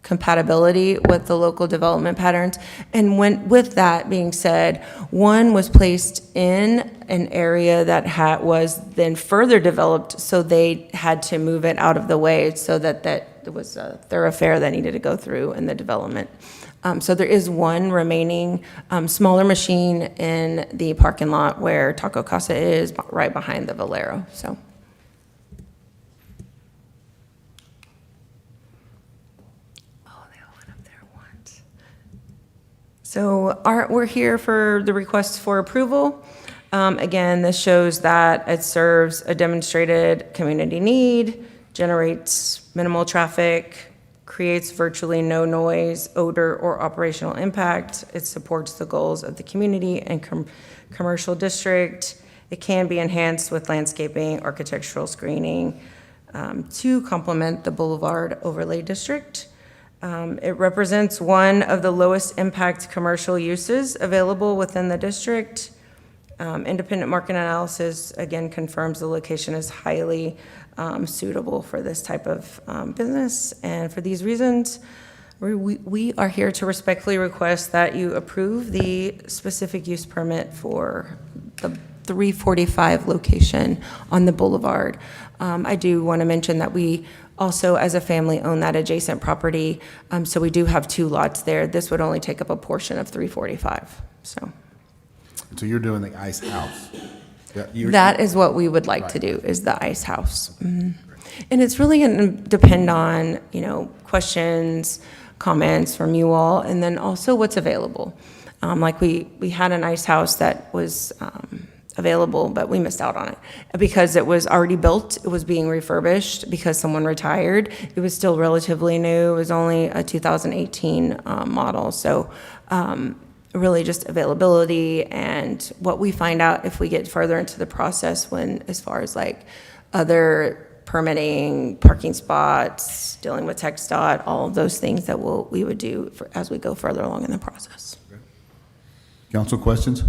compatibility with the local development patterns. And with that being said, one was placed in an area that was then further developed, so they had to move it out of the way so that there was a thoroughfare that needed to go through in the development. So there is one remaining smaller machine in the parking lot where Taco Casa is, right behind the Valero. So. Oh, they all went up there once. So we're here for the request for approval. Again, this shows that it serves a demonstrated community need, generates minimal traffic, creates virtually no noise, odor, or operational impact. It supports the goals of the community and commercial district. It can be enhanced with landscaping, architectural screening to complement the Boulevard Overlay District. It represents one of the lowest impact commercial uses available within the district. Independent market analysis, again, confirms the location is highly suitable for this type of business. And for these reasons, we are here to respectfully request that you approve the specific use permit for the 345 location on the Boulevard. I do want to mention that we also, as a family, own that adjacent property. So we do have 2 lots there. This would only take up a portion of 345, so. So you're doing the ice house? That is what we would like to do, is the ice house. Mhm. And it's really going to depend on, questions, comments from you all, and then also what's available. Like we had an ice house that was available, but we missed out on it because it was already built. It was being refurbished because someone retired. It was still relatively new. It was only a 2018 model. So really just availability and what we find out if we get further into the process as far as like other permitting, parking spots, dealing with TxDOT, all of those things that we would do as we go further along in the process. Council questions?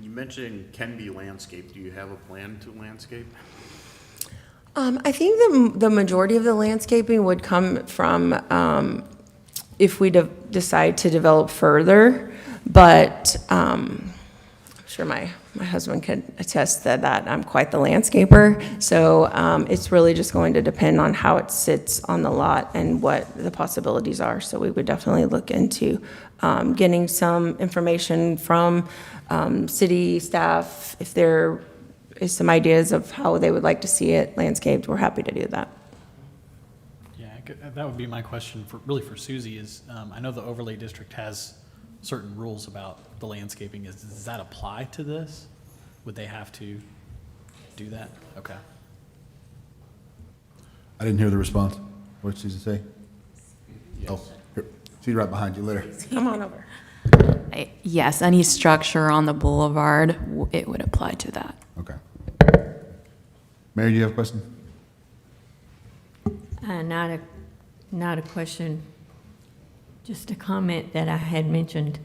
You mentioned can be landscaped. Do you have a plan to landscape? I think the majority of the landscaping would come from if we decide to develop further, but I'm sure my husband could attest that I'm quite the landscaper. So it's really just going to depend on how it sits on the lot and what the possibilities are. So we would definitely look into getting some information from city staff. If there is some ideas of how they would like to see it landscaped, we're happy to do that. That would be my question for Susie is, I know the overlay district has certain rules about the landscaping. Does that apply to this? Would they have to do that? Okay. I didn't hear the response. What did Susan say? Yes. Oh, here. She's right behind you. Let her. Come on over. Yes, any structure on the boulevard, it would apply to that. Okay. Mary, do you have a question? Not a question, just a comment that I had mentioned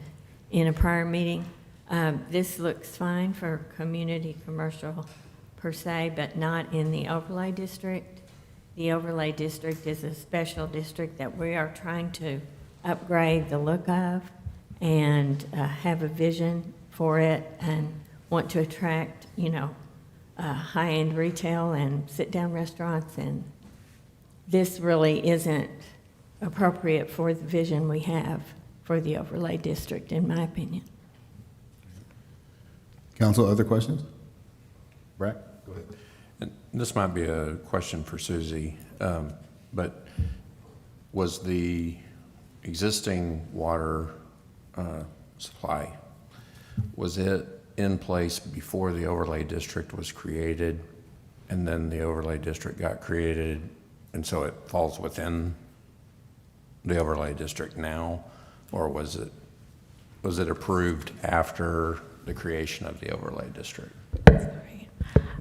in a prior meeting. This looks fine for community commercial per se, but not in the overlay district. the overlay district is a special district that we are trying to upgrade the look of and have a vision for it and want to attract, high-end retail and sit-down restaurants. And this really isn't appropriate for the vision we have for the overlay district, in my opinion. Council, other questions? Brad, go ahead. And this might be a question for Susie, but was the existing water supply, was it in place before the overlay district was created, and then the overlay district got created, and so it falls within the overlay district now, or was it approved after the creation of the overlay district?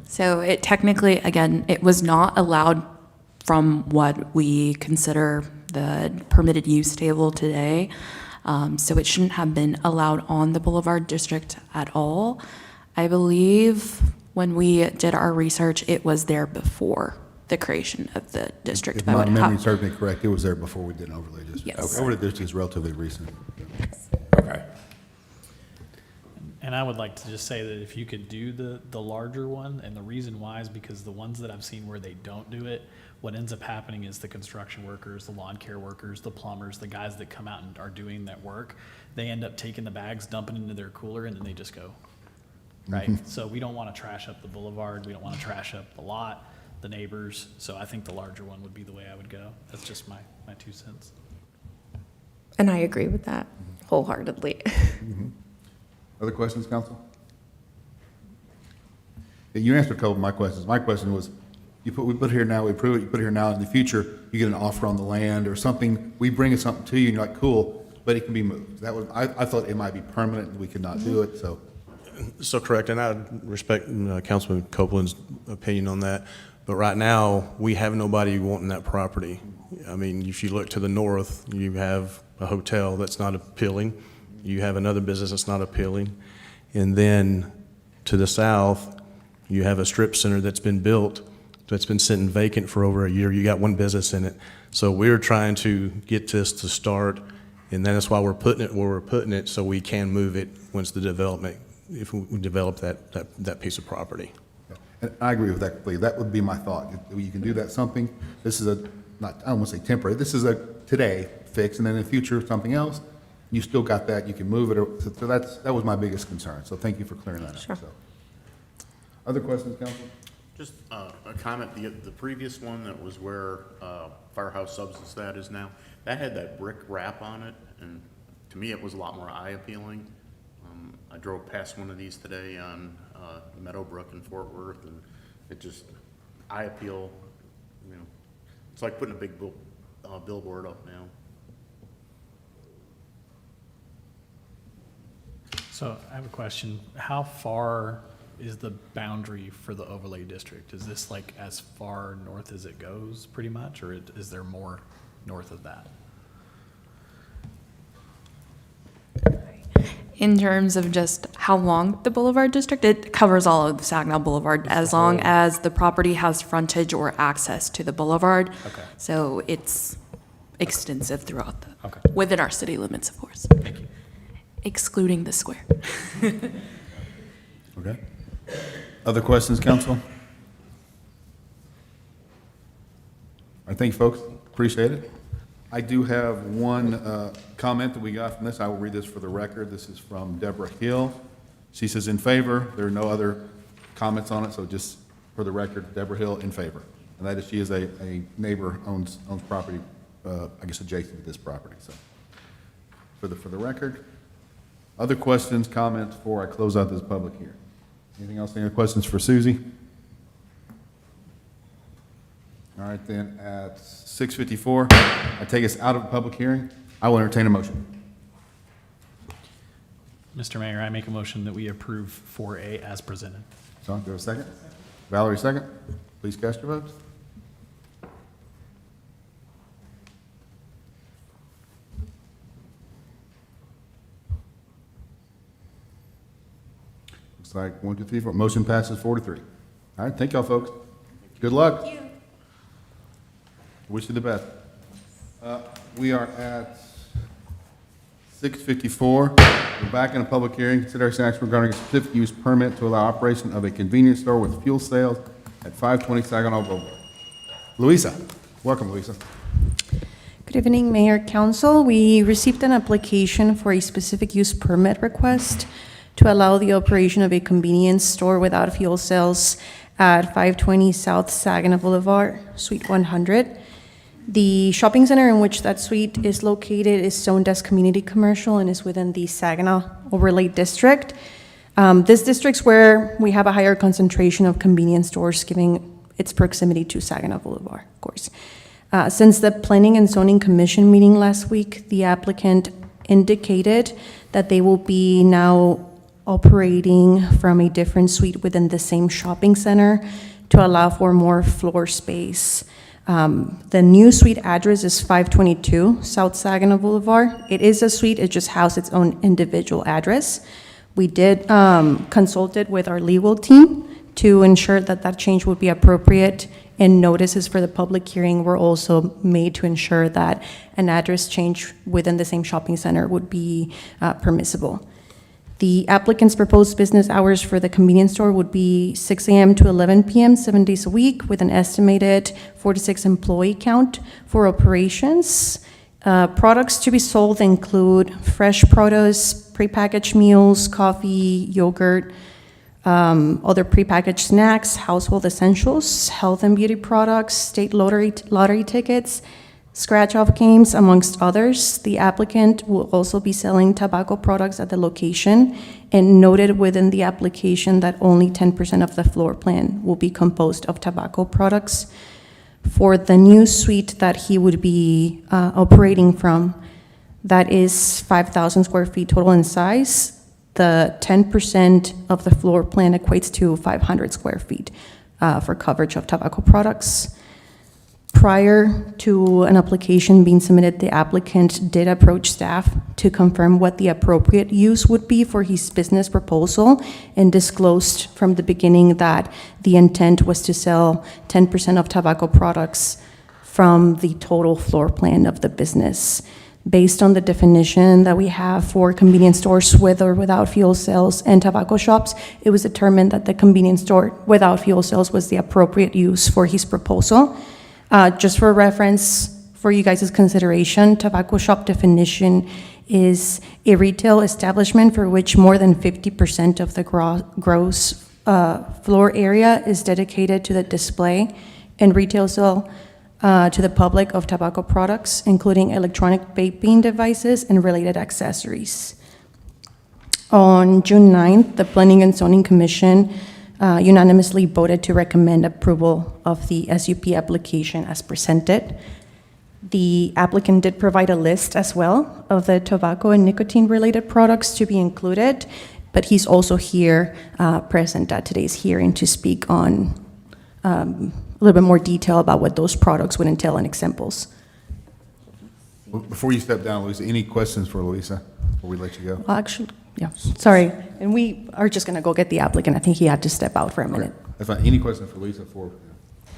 So it technically, again, it was not allowed from what we consider the permitted use table today. So it shouldn't have been allowed on the Boulevard District at all. I believe when we did our research, it was there before the creation of the district. If That my would memory have- serves me correct, it was there before we did an overlay district. Yes. Overlay district is relatively recent. Okay. And I would like to just say that if you could do the larger one, and the reason why is because the ones that I've seen where they don't do it, what ends up happening is the construction workers, the lawn care workers, the plumbers, the guys that come out and are doing that work, they end up taking the bags, dumping into their cooler, and then they just go, right? So we don't want to trash up the boulevard, we don't want to trash up the lot, the neighbors, so I think the larger one would be the way I would go. That's just my 2 cents. And I agree with that wholeheartedly. Other questions, council? Yeah, you answered a couple of my questions. My question was, we put it here now, we approve it, you put it here now, in the future, you get an offer on the land or something, we bring something to you, and you're like, cool, but it can be moved. That was, I thought it might be permanent, and we could not do it, so. So correct, and I respect Councilman Copeland's opinion on that. But right now, we have nobody wanting that property. I mean, if you look to the north, you have a hotel that's not appealing. You have another business that's not appealing. And then to the south, you have a strip center that's been built, that's been sitting vacant for over a year. You got one business in it. So we're trying to get this to start, and that's why we're putting it where we're putting it, so we can move it once the development, if we develop that piece of property. And I agree with that completely. That would be my thought. You can do that something, this is I don't want to say temporary, this is a today fix, and then in the future, something else. You still got that, you can move it, so that was my biggest concern, so thank you for clearing that up. Sure. So. Other questions, council? Just a comment, the previous one that was where Firehouse Substance that is now, that had that brick wrap on it, and to me, it was a lot more eye appealing. I drove past one of these today on Meadowbrook in Fort Worth, and it just, eye appeal, it's like putting a big billboard up now. So I have a question. How far is the boundary for the overlay district? Is this like as far north as it goes, pretty much, or is there more north of that? In terms of just how long the Boulevard District, it covers all of Saginaw Boulevard as long as the property has frontage or access to the boulevard. Okay. So it's extensive throughout Okay. within our city limits, of course. Thank you. Excluding the square. Okay. Other questions, council? All right, thank you, folks. Appreciate it. I do have one comment that we got from this. I will read this for the record. This is from Deborah Hill. She says, in favor. There are no other comments on it, so just for the record, Deborah Hill in favor. And that is, she is a neighbor, owns property, I guess adjacent to this property, so. For the record. Other questions, comments before I close out this public hearing? Anything else? Any other questions for Susie? All right, then, at 6:54, I take us out of the public hearing. I will entertain a motion. Mr. Mayor, I make a motion that we approve 4A as presented. Sean, do I have a second? Valerie, second. Please cast your votes. Looks like 1, 2, 3, 4. Motion passes 4-3. All right, thank y'all, folks. Good luck. Wish you the best. We are at 6:54. We're back in a public hearing. Consideration action regarding a specific use permit to allow operation of a convenience store with fuel sales at 520 Saginaw Boulevard. Louisa, welcome, Louisa. Good evening, Mayor, Council. We received an application for a specific use permit request to allow the operation of a convenience store without fuel sales at 520 South Saginaw Boulevard, Suite 100. The shopping center in which that suite is located is zoned as community commercial and is within the Saginaw Overlay District. This district's where we have a higher concentration of convenience stores, given its proximity to Saginaw Boulevard, of course. Since the Planning and Zoning Commission meeting last week, the applicant indicated that they will be now operating from a different suite within the same shopping center to allow for more floor space. The new suite address is 522 South Saginaw Boulevard. It is a suite, it just houses its own individual address. We did consult it with our legal team to ensure that that change would be appropriate, and notices for the public hearing were also made to ensure that an address change within the same shopping center would be permissible. The applicant's proposed business hours for the convenience store would be 6 a.m. to 11 p.m., 7 days a week, with an estimated 46 employee count for operations. Products to be sold include fresh produce, prepackaged meals, coffee, yogurt, other prepackaged snacks, household essentials, health and beauty products, state lottery tickets, scratch-off games, amongst others. The applicant will also be selling tobacco products at the location, and noted within the application that only 10% of the floor plan will be composed of tobacco products. For the new suite that he would be operating from, that is 5,000 square feet total in size. The 10% of the floor plan equates to 500 square feet for coverage of tobacco products. Prior to an application being submitted, the applicant did approach staff to confirm what the appropriate use would be for his business proposal, and disclosed from the beginning that the intent was to sell 10% of tobacco products from the total floor plan of the business. Based on the definition that we have for convenience stores with or without fuel sales and tobacco shops, it was determined that the convenience store without fuel sales was the appropriate use for his proposal. Just for reference, for you guys' consideration, tobacco shop definition is a retail establishment for which more than 50% of the gross floor area is dedicated to the display and retail sale to the public of tobacco products, including electronic vaping devices and related accessories. On June 9th, the Planning and Zoning Commission unanimously voted to recommend approval of the SUP application as presented. The applicant did provide a list as well of the tobacco and nicotine-related products to be included, but he's also here present at today's hearing to speak on a little bit more detail about what those products would entail and examples. Before you step down, Louisa, any questions for Louisa before we let you go? Well, actually, yeah, sorry. And we are just going to go get the applicant. I think he had to step out for a minute. That's fine. Any questions for Louisa before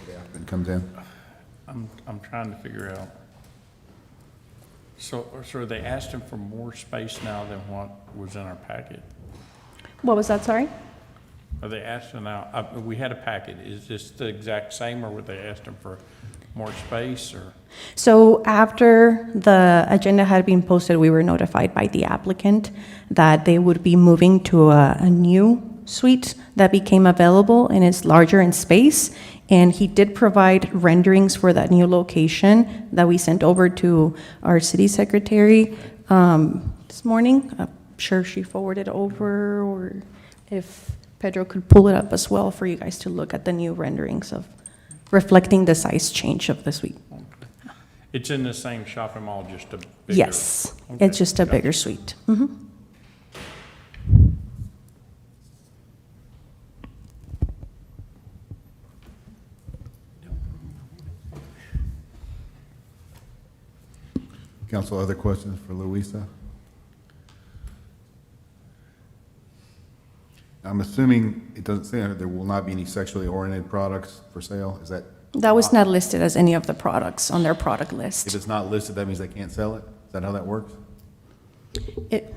the applicant comes in? I'm trying to figure out. So are they asking for more space now than what was in our packet? What was that, sorry? Are they asking now, we had a packet, is this the exact same, or were they asking for more space, or? So after the agenda had been posted, we were notified by the applicant that they would be moving to a new suite that became available and is larger in space. And he did provide renderings for that new location that we sent over to our city secretary this morning. I'm sure she forwarded over, or if Pedro could pull it up as well for you guys to look at the new renderings of reflecting the size change of the suite. It's in the same shopping mall, just a bigger? Yes, Okay, it's just a gotcha. bigger suite. Mhm. Council, other questions for Louisa? I'm assuming it doesn't say there will not be any sexually oriented products for sale. Is that That was not listed as any of the products on their product If list. it's not listed, that means they can't sell it? Is that how that works? It,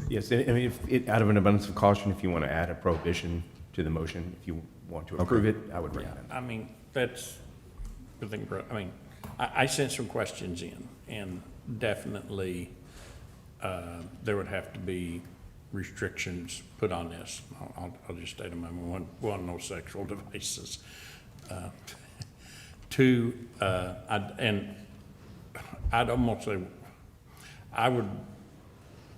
Yes, I mean, out of an abundance of caution, if you want to add a prohibition to the motion, if you want to approve it, I would recommend. I mean, that's, good thing, I mean, I sent some questions in, and definitely, there would have to be restrictions put on this. I'll just state them, one, no sexual devices. Two, I'd almost say,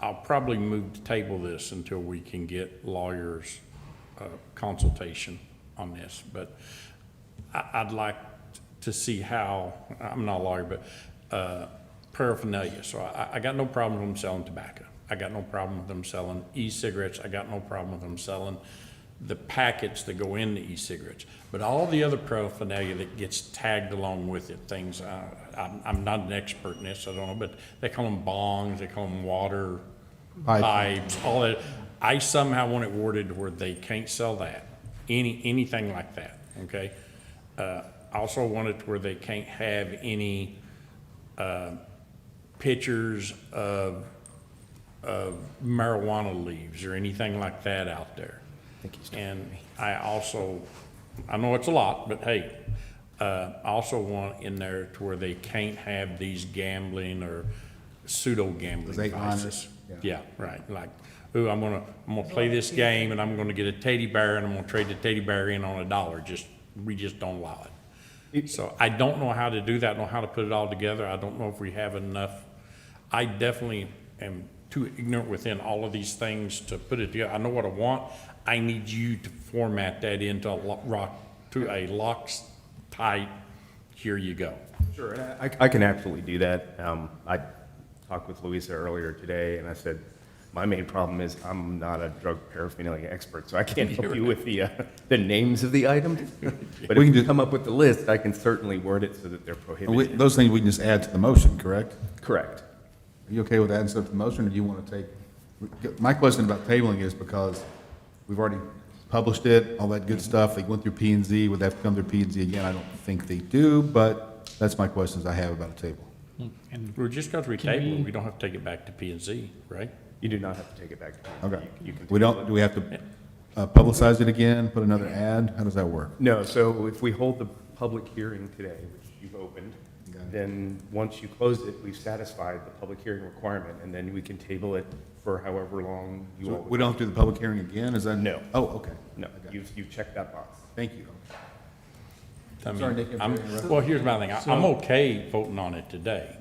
I'll probably move to table this until we can get lawyers' consultation on this, but I'd like to see how, I'm not a lawyer, but paraphernalia. So I got no problem with them selling tobacco. I got no problem with them selling e-cigarettes. I got no problem with them selling the packets that go in the e-cigarettes. But all the other paraphernalia that gets tagged along with it, things, I'm not an expert in this, I don't know, but they call them bongs, they call them water pipes, all that. I somehow want it worded where they can't sell that, anything like that, okay? I also want it where they can't have any pictures of marijuana leaves or anything like that out there. And I also, I know it's a lot, but hey, I also want in there to where they can't have these gambling or pseudo gambling Those 8 devices. liners, Yeah, right, like, ooh, I'm gonna play this game and I'm gonna get a teddy bear and I'm gonna trade the teddy bear in on $1, we just don't allow it. So I don't know how to do that, I don't know how to put it all together, I don't know if we have enough. I definitely am too ignorant within all of these things to put it together. I know what I want, I need you to format that into a Loctite, here you go. Sure, and I can absolutely do that. I talked with Louisa earlier today, and I said, my main problem is I'm not a drug paraphernalia expert, so I can't help you with the names of the items. But if you come up with the list, I can certainly word it so that they're prohibited. Those things we can just add to the motion, correct? Correct. Are you okay with adding stuff to the motion, or do you want to take, my question about tabling is because we've already published it, all that good stuff, they went through P and Z, would they have to come through P and Z again? I don't think they do, but that's my questions I have about a table. And we're just because we table it, we don't have to take it back to P and Z, right? You do not have to take it back. Okay. You can We table don't, it. do we have to publicize it again, put another ad? How does that work? No, so if we hold the public hearing today, which you've opened, then once you close it, we've satisfied the public hearing requirement, and then we can table it for however long you So all. we don't have to do the public hearing again, is that? No. Oh, okay. No, you've checked that box. Thank you. I mean, Sorry, Nick, I'm very interrupted. well, here's my thing, I'm okay voting on it today,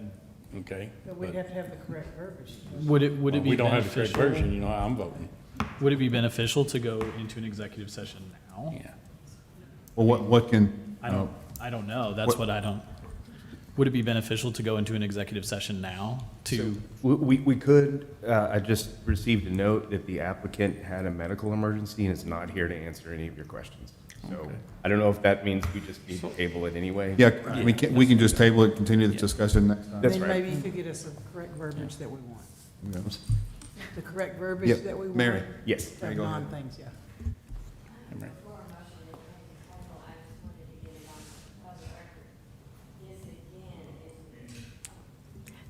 okay? But we'd have to have the correct verbiage. Would it be We don't have the correct beneficial? version, you know how I'm voting. Would it be beneficial to go into an executive session now? Yeah. Well, what can? I don't know. That's what I don't. Would it be beneficial to go into an executive session now to? We could, I just received a note that the applicant had a medical emergency and is not here to answer any of your questions. So I don't know if that means we just need to table it anyway. Yeah, we can just table it, continue the discussion next time. That's Then right. maybe you could get us the correct verbiage that we want. Yeah. The correct verbiage Yeah, that we want. Mary. Yes. Of Mary, go ahead. non-things, yeah.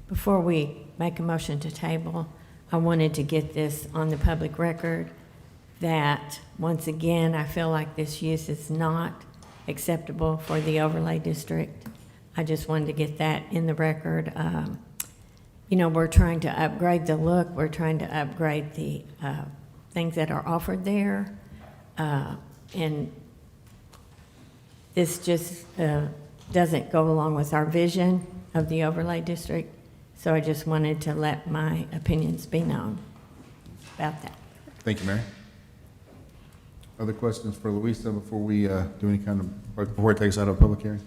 Before we make a motion to table, I wanted to get this on the public record that, once again, I feel like this use is not acceptable for the overlay district. I just wanted to get that in the record. You know, we're trying to upgrade the look, we're trying to upgrade the things that are offered there. And this just doesn't go along with our vision of the overlay district. So I just wanted to let my opinions be known about that. Thank you, Mary. Other questions for Louisa before we do any kind of, before it takes out of a public hearing?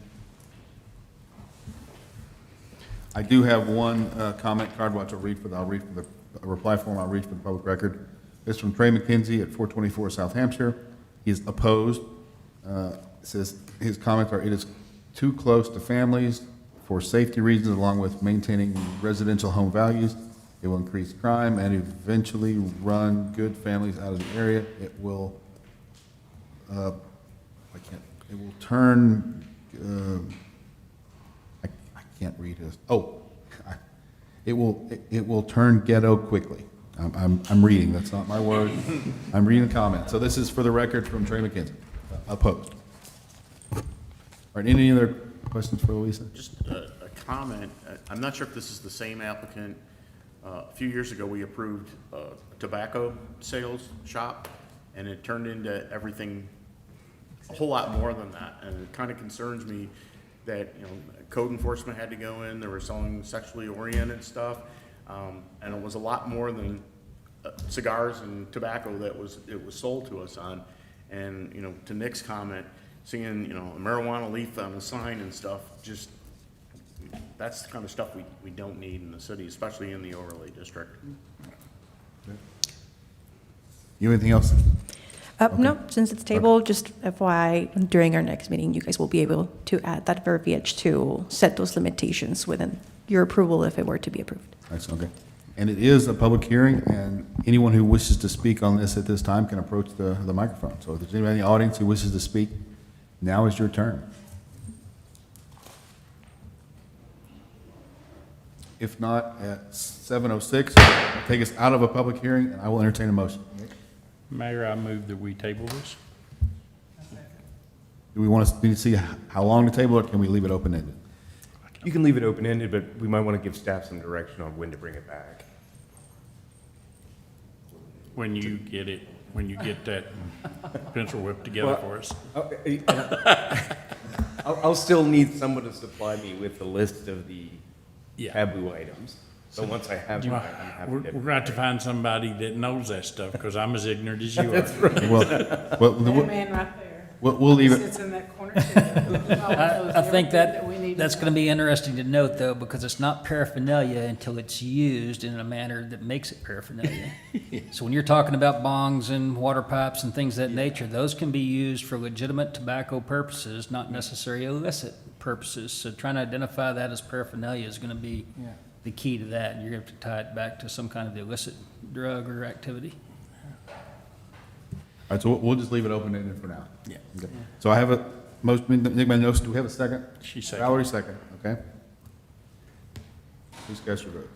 I do have one comment card, which I'll read for the reply form, I'll read for the public record. It's from Trey McKenzie at 424 South Hampshire. He is opposed. Says his comments are, it is too close to families for safety reasons, along with maintaining residential home values. It will increase crime and eventually run good families out of the area. It will, it will turn I can't read his, it will turn ghetto quickly. I'm reading, that's not my word. I'm reading the comment. So this is for the record from Trey McKenzie. Opposed. All right, any other questions for Louisa? Just a comment. I'm not sure if this is the same applicant. A few years ago, we approved a tobacco sales shop, and it turned into everything, a whole lot more than that. And it kind of concerns me that, code enforcement had to go in, they were selling sexually oriented stuff, and it was a lot more than cigars and tobacco that it was sold to us on. And, to Nick's comment, seeing, a marijuana leaf on a sign and stuff, just, that's the kind of stuff we don't need in the city, especially in the overlay district. You anything else? No, since it's tabled, just FYI, during our next meeting, you guys will be able to add that verbiage to set those limitations within your approval if it were to be approved. Excellent, okay. And it is a public hearing, and anyone who wishes to speak on this at this time can approach the microphone. So if there's anybody in the audience who wishes to speak, now is your turn. If not, at 7:06, I'll take us out of a public hearing, and I will entertain a motion. Mayor, I move that we table this. Do we want to see how long to table it, or can we leave it open-ended? You can leave it open-ended, but we might want to give staff some direction on when to bring it back. When you get that pencil whip together for us. I'll still need someone to supply me with the list of the Yeah. taboo items. So once I have that, I'm happy We're to. going to have to find somebody that knows that stuff, because I'm as ignorant as you are. That's right. Well, That man right there. we'll leave it. Sits in that corner too. I think We need that's going to be interesting to note, though, because it's not paraphernalia until it's used in a manner that makes it paraphernalia. So when you're talking about bongs and water pipes and things of that nature, those can be used for legitimate tobacco purposes, not necessarily illicit purposes. So trying to identify that as paraphernalia is going to be the key to that, and you're going to have to tie it back to some kind of illicit drug or activity. All right, so we'll just leave it open-ended for now. Yeah. Okay. So I have a motion, Nick Manos, do we have a second? She seconded. Valerie second, okay. Please cast your vote.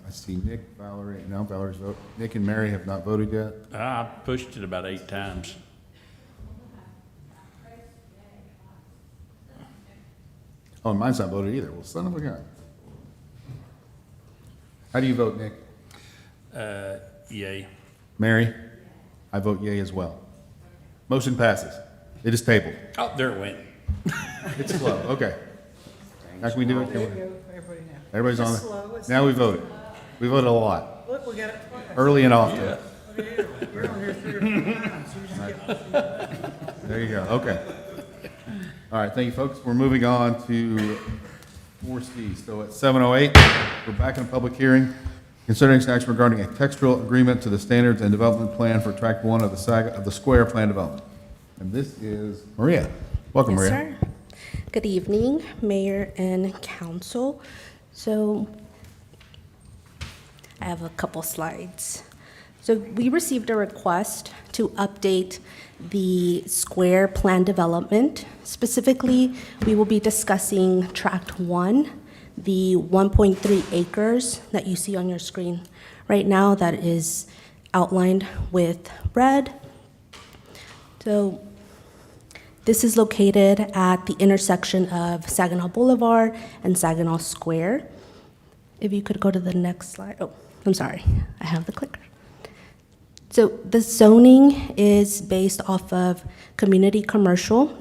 I see Nick, Valerie, no, Valerie's vote. Nick and Mary have not voted yet. I pushed it about 8 times. Oh, and mine's not voted either. Well, son of a gun. How do you vote, Nick? Yay. Mary? I vote yea as well. Motion passes. It is tabled. Oh, there it went. It's slow, okay. How can we do it? There you go, everybody now. Everybody's on It's it. slow, it's Now we voted. We voted a lot, Look, we got it twice. early and often. Look at you. You're on here 3 or 4 times. You just get- There you go, okay. All right, thank you, folks. We're moving on to 4C. So at 7:08, we're back in a public hearing, considering action regarding a textual agreement to the standards and development plan for Tract 1 of the Square Plan Development. And this is Maria. Welcome, Yes, Maria. sir. Good evening, Mayor and Council. So I have a couple slides. So we received a request to update the Square Plan Development. Specifically, we will be discussing Tract 1, the 1.3 acres that you see on your screen right now that is outlined with red. So this is located at the intersection of Saginaw Boulevard and Saginaw Square. If you could go to the next slide. Oh, I'm sorry, I have the clicker. So the zoning is based off of community commercial.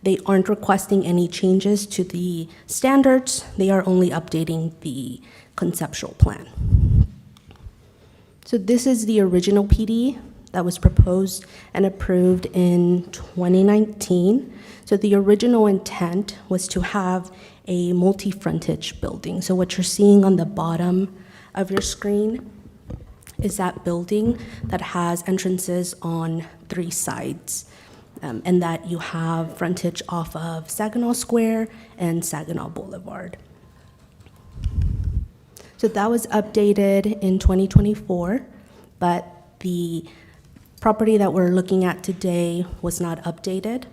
They aren't requesting any changes to the standards. They are only updating the conceptual plan. So this is the original PD that was proposed and approved in 2019. So the original intent was to have a multi-frontage building. So what you're seeing on the bottom of your screen is that building that has entrances on 3 sides, and that you have frontage off of Saginaw Square and Saginaw Boulevard. So that was updated in 2024, but the property that we're looking at today was not updated.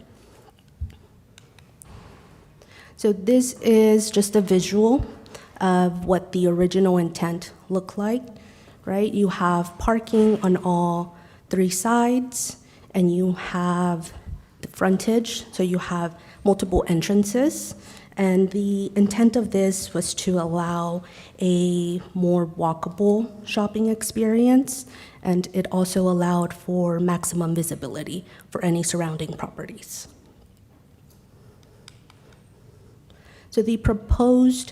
So this is just a visual of what the original intent looked like, right? You have parking on all three sides, and you have the frontage, so you have multiple entrances. And the intent of this was to allow a more walkable shopping experience, and it also allowed for maximum visibility for any surrounding properties. So the proposed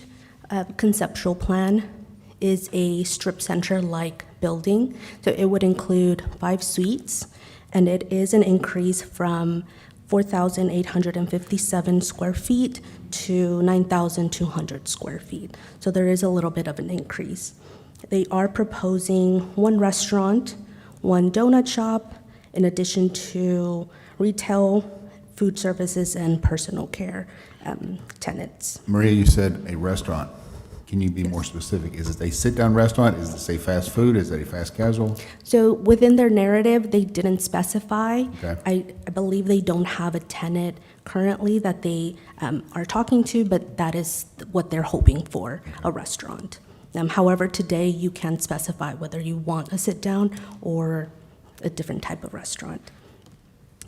conceptual plan is a strip center-like building. So it would include 5 suites, and it is an increase from 4,857 square feet to 9,200 square feet. So there is a little bit of an increase. They are proposing 1 restaurant, 1 donut shop, in addition to retail, food services, and personal care tenants. Maria, you said a restaurant. Can you be more specific? Is it a sit-down restaurant? Is it, say, fast food? Is it a fast casual? So within their narrative, they didn't specify. Okay. I believe they don't have a tenant currently that they are talking to, but that is what they're hoping for, a restaurant. However, today you can specify whether you want a sit-down or a different type of restaurant.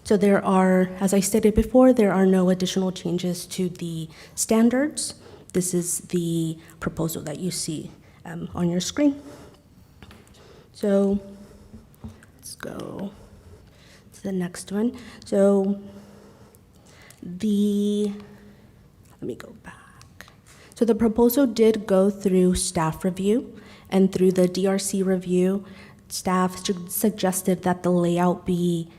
So there are, as I stated before, there are no additional changes to the standards. This is the proposal that you see on your screen. So let's go to the next one. So let me go back. So the proposal did go through staff review, and through the DRC review, staff suggested that the layout be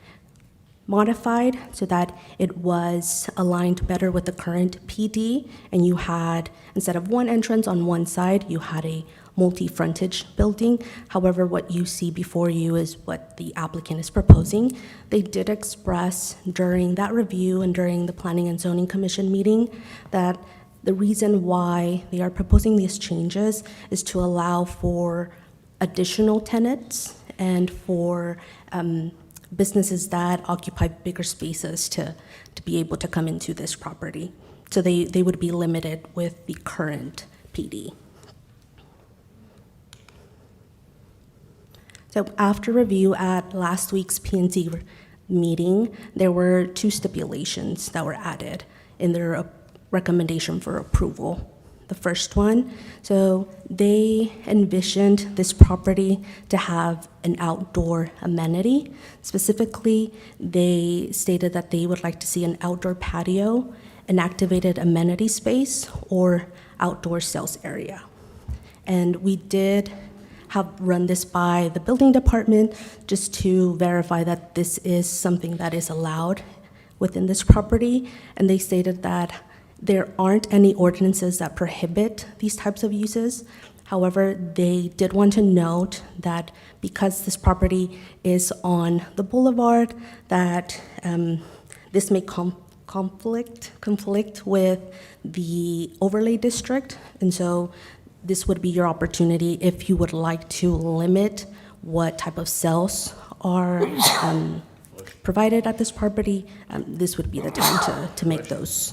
modified so that it was aligned better with the current PD, and you had, instead of 1 entrance on one side, you had a multi-frontage building. However, what you see before you is what the applicant is proposing. They did express during that review and during the Planning and Zoning Commission meeting that the reason why they are proposing these changes is to allow for additional tenants and for businesses that occupy bigger spaces to be able to come into this property. So they would be limited with the current PD. So after review at last week's P&Z meeting, there were 2 stipulations that were added in their recommendation for approval. The first one, so they envisioned this property to have an outdoor amenity. Specifically, they stated that they would like to see an outdoor patio, an activated amenity space, or outdoor sales area. And we did have run this by the building department just to verify that this is something that is allowed within this property. And they stated that there aren't any ordinances that prohibit these types of uses. However, they did want to note that because this property is on the boulevard, that this may conflict with the overlay district. And so this would be your opportunity if you would like to limit what type of sales are provided at this property. This would be the time to make those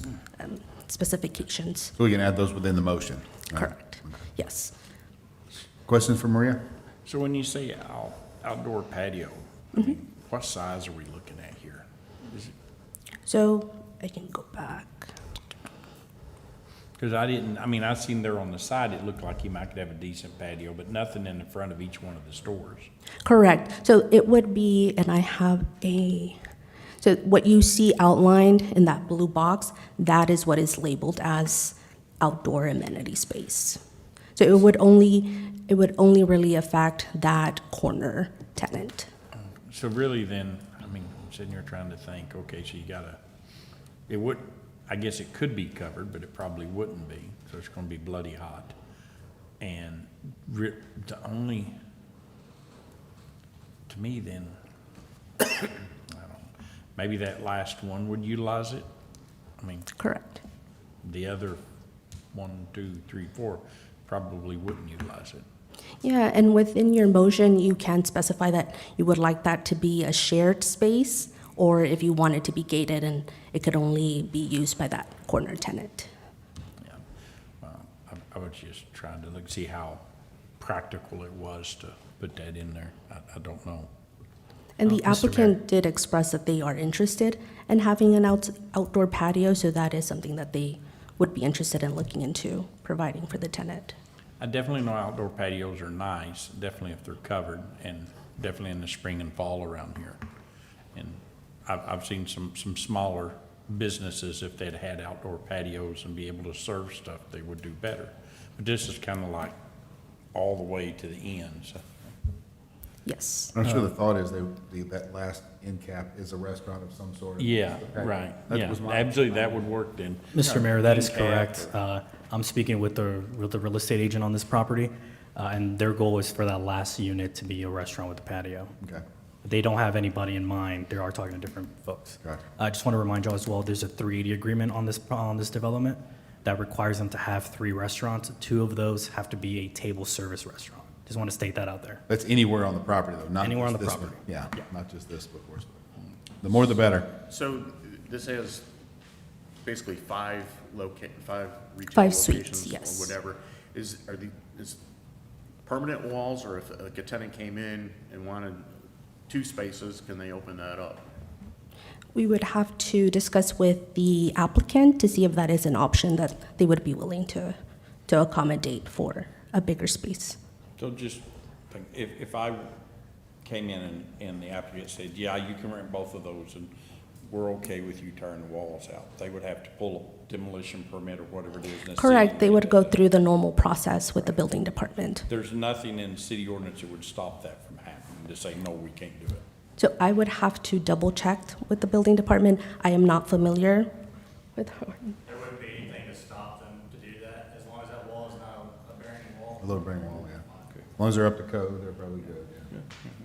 specifications. So we can add those within the motion. Right? Correct. Yes. Questions for Maria? So when you say outdoor patio, I mean, what size are we looking at here? Is it, So I can go back. because I seen there on the side, it looked like you might could have a decent patio, but nothing in the front of each one of the stores. Correct. So it would be, and I have so what you see outlined in that blue box, that is what is labeled as outdoor amenity space. So it would only really affect that corner tenant. So really then, I'm sitting here trying to think, okay, so I guess it could be covered, but it probably wouldn't be, so it's gonna be bloody hot. And to me then, I don't know, maybe that last one would utilize it? Correct. The other 1, 2, 3, 4, probably wouldn't utilize it. Yeah, and within your motion, you can specify that you would like that to be a shared space, or if you want it to be gated and it could only be used by that corner tenant. I was just trying to look, see how practical it was to put that in there. I don't know. And the Mr. Mayor. applicant did express that they are interested in having an outdoor patio, so that is something that they would be interested in looking into providing for the tenant. I definitely know outdoor patios are nice, definitely if they're covered, and definitely in the spring and fall around here. And I've seen some smaller businesses, if they'd had outdoor patios and be able to serve stuff, they would do better. But this is kind of like all the way to the end, so. Yes. I'm sure the thought is that last end cap is a restaurant of some sort. Yeah, right, That yeah, was my- absolutely, that would work then. Mr. Mayor, that is End cap correct. or- I'm speaking with the real estate agent on this property, and their goal is for that last unit to be a restaurant with a patio. Okay. They don't have anybody in mind. They are talking to different folks. Gotcha. I just want to remind y'all as well, there's a 380 agreement on this development that requires them to have 3 restaurants. 2 of those have to be a table service restaurant. Just want to state that out there. That's anywhere on the property, though, not Anywhere on just the this property. one. Yeah, Yeah. not just this, but of course. The more the better. So this has basically 5 retail 5 suites, locations yes. or whatever. Is permanent walls, or if like a tenant came in and wanted 2 spaces, can they open that up? We would have to discuss with the applicant to see if that is an option that they would be willing to accommodate for a bigger space. So just think, if I came in and the applicant said, yeah, you can rent both of those, and we're okay with you tearing the walls out, they would have to pull a demolition permit or whatever it is. in the Correct, city. they would go through the normal process with the building department. There's nothing in the city ordinance that would stop that from happening, to say, no, we can't do it. So I would have to double check with the building department. I am not familiar with her. There wouldn't be anything to stop them to do that, as long as that wall is not a bearing wall. A little brain wall, yeah. As long as they're up to code, they're probably good, yeah.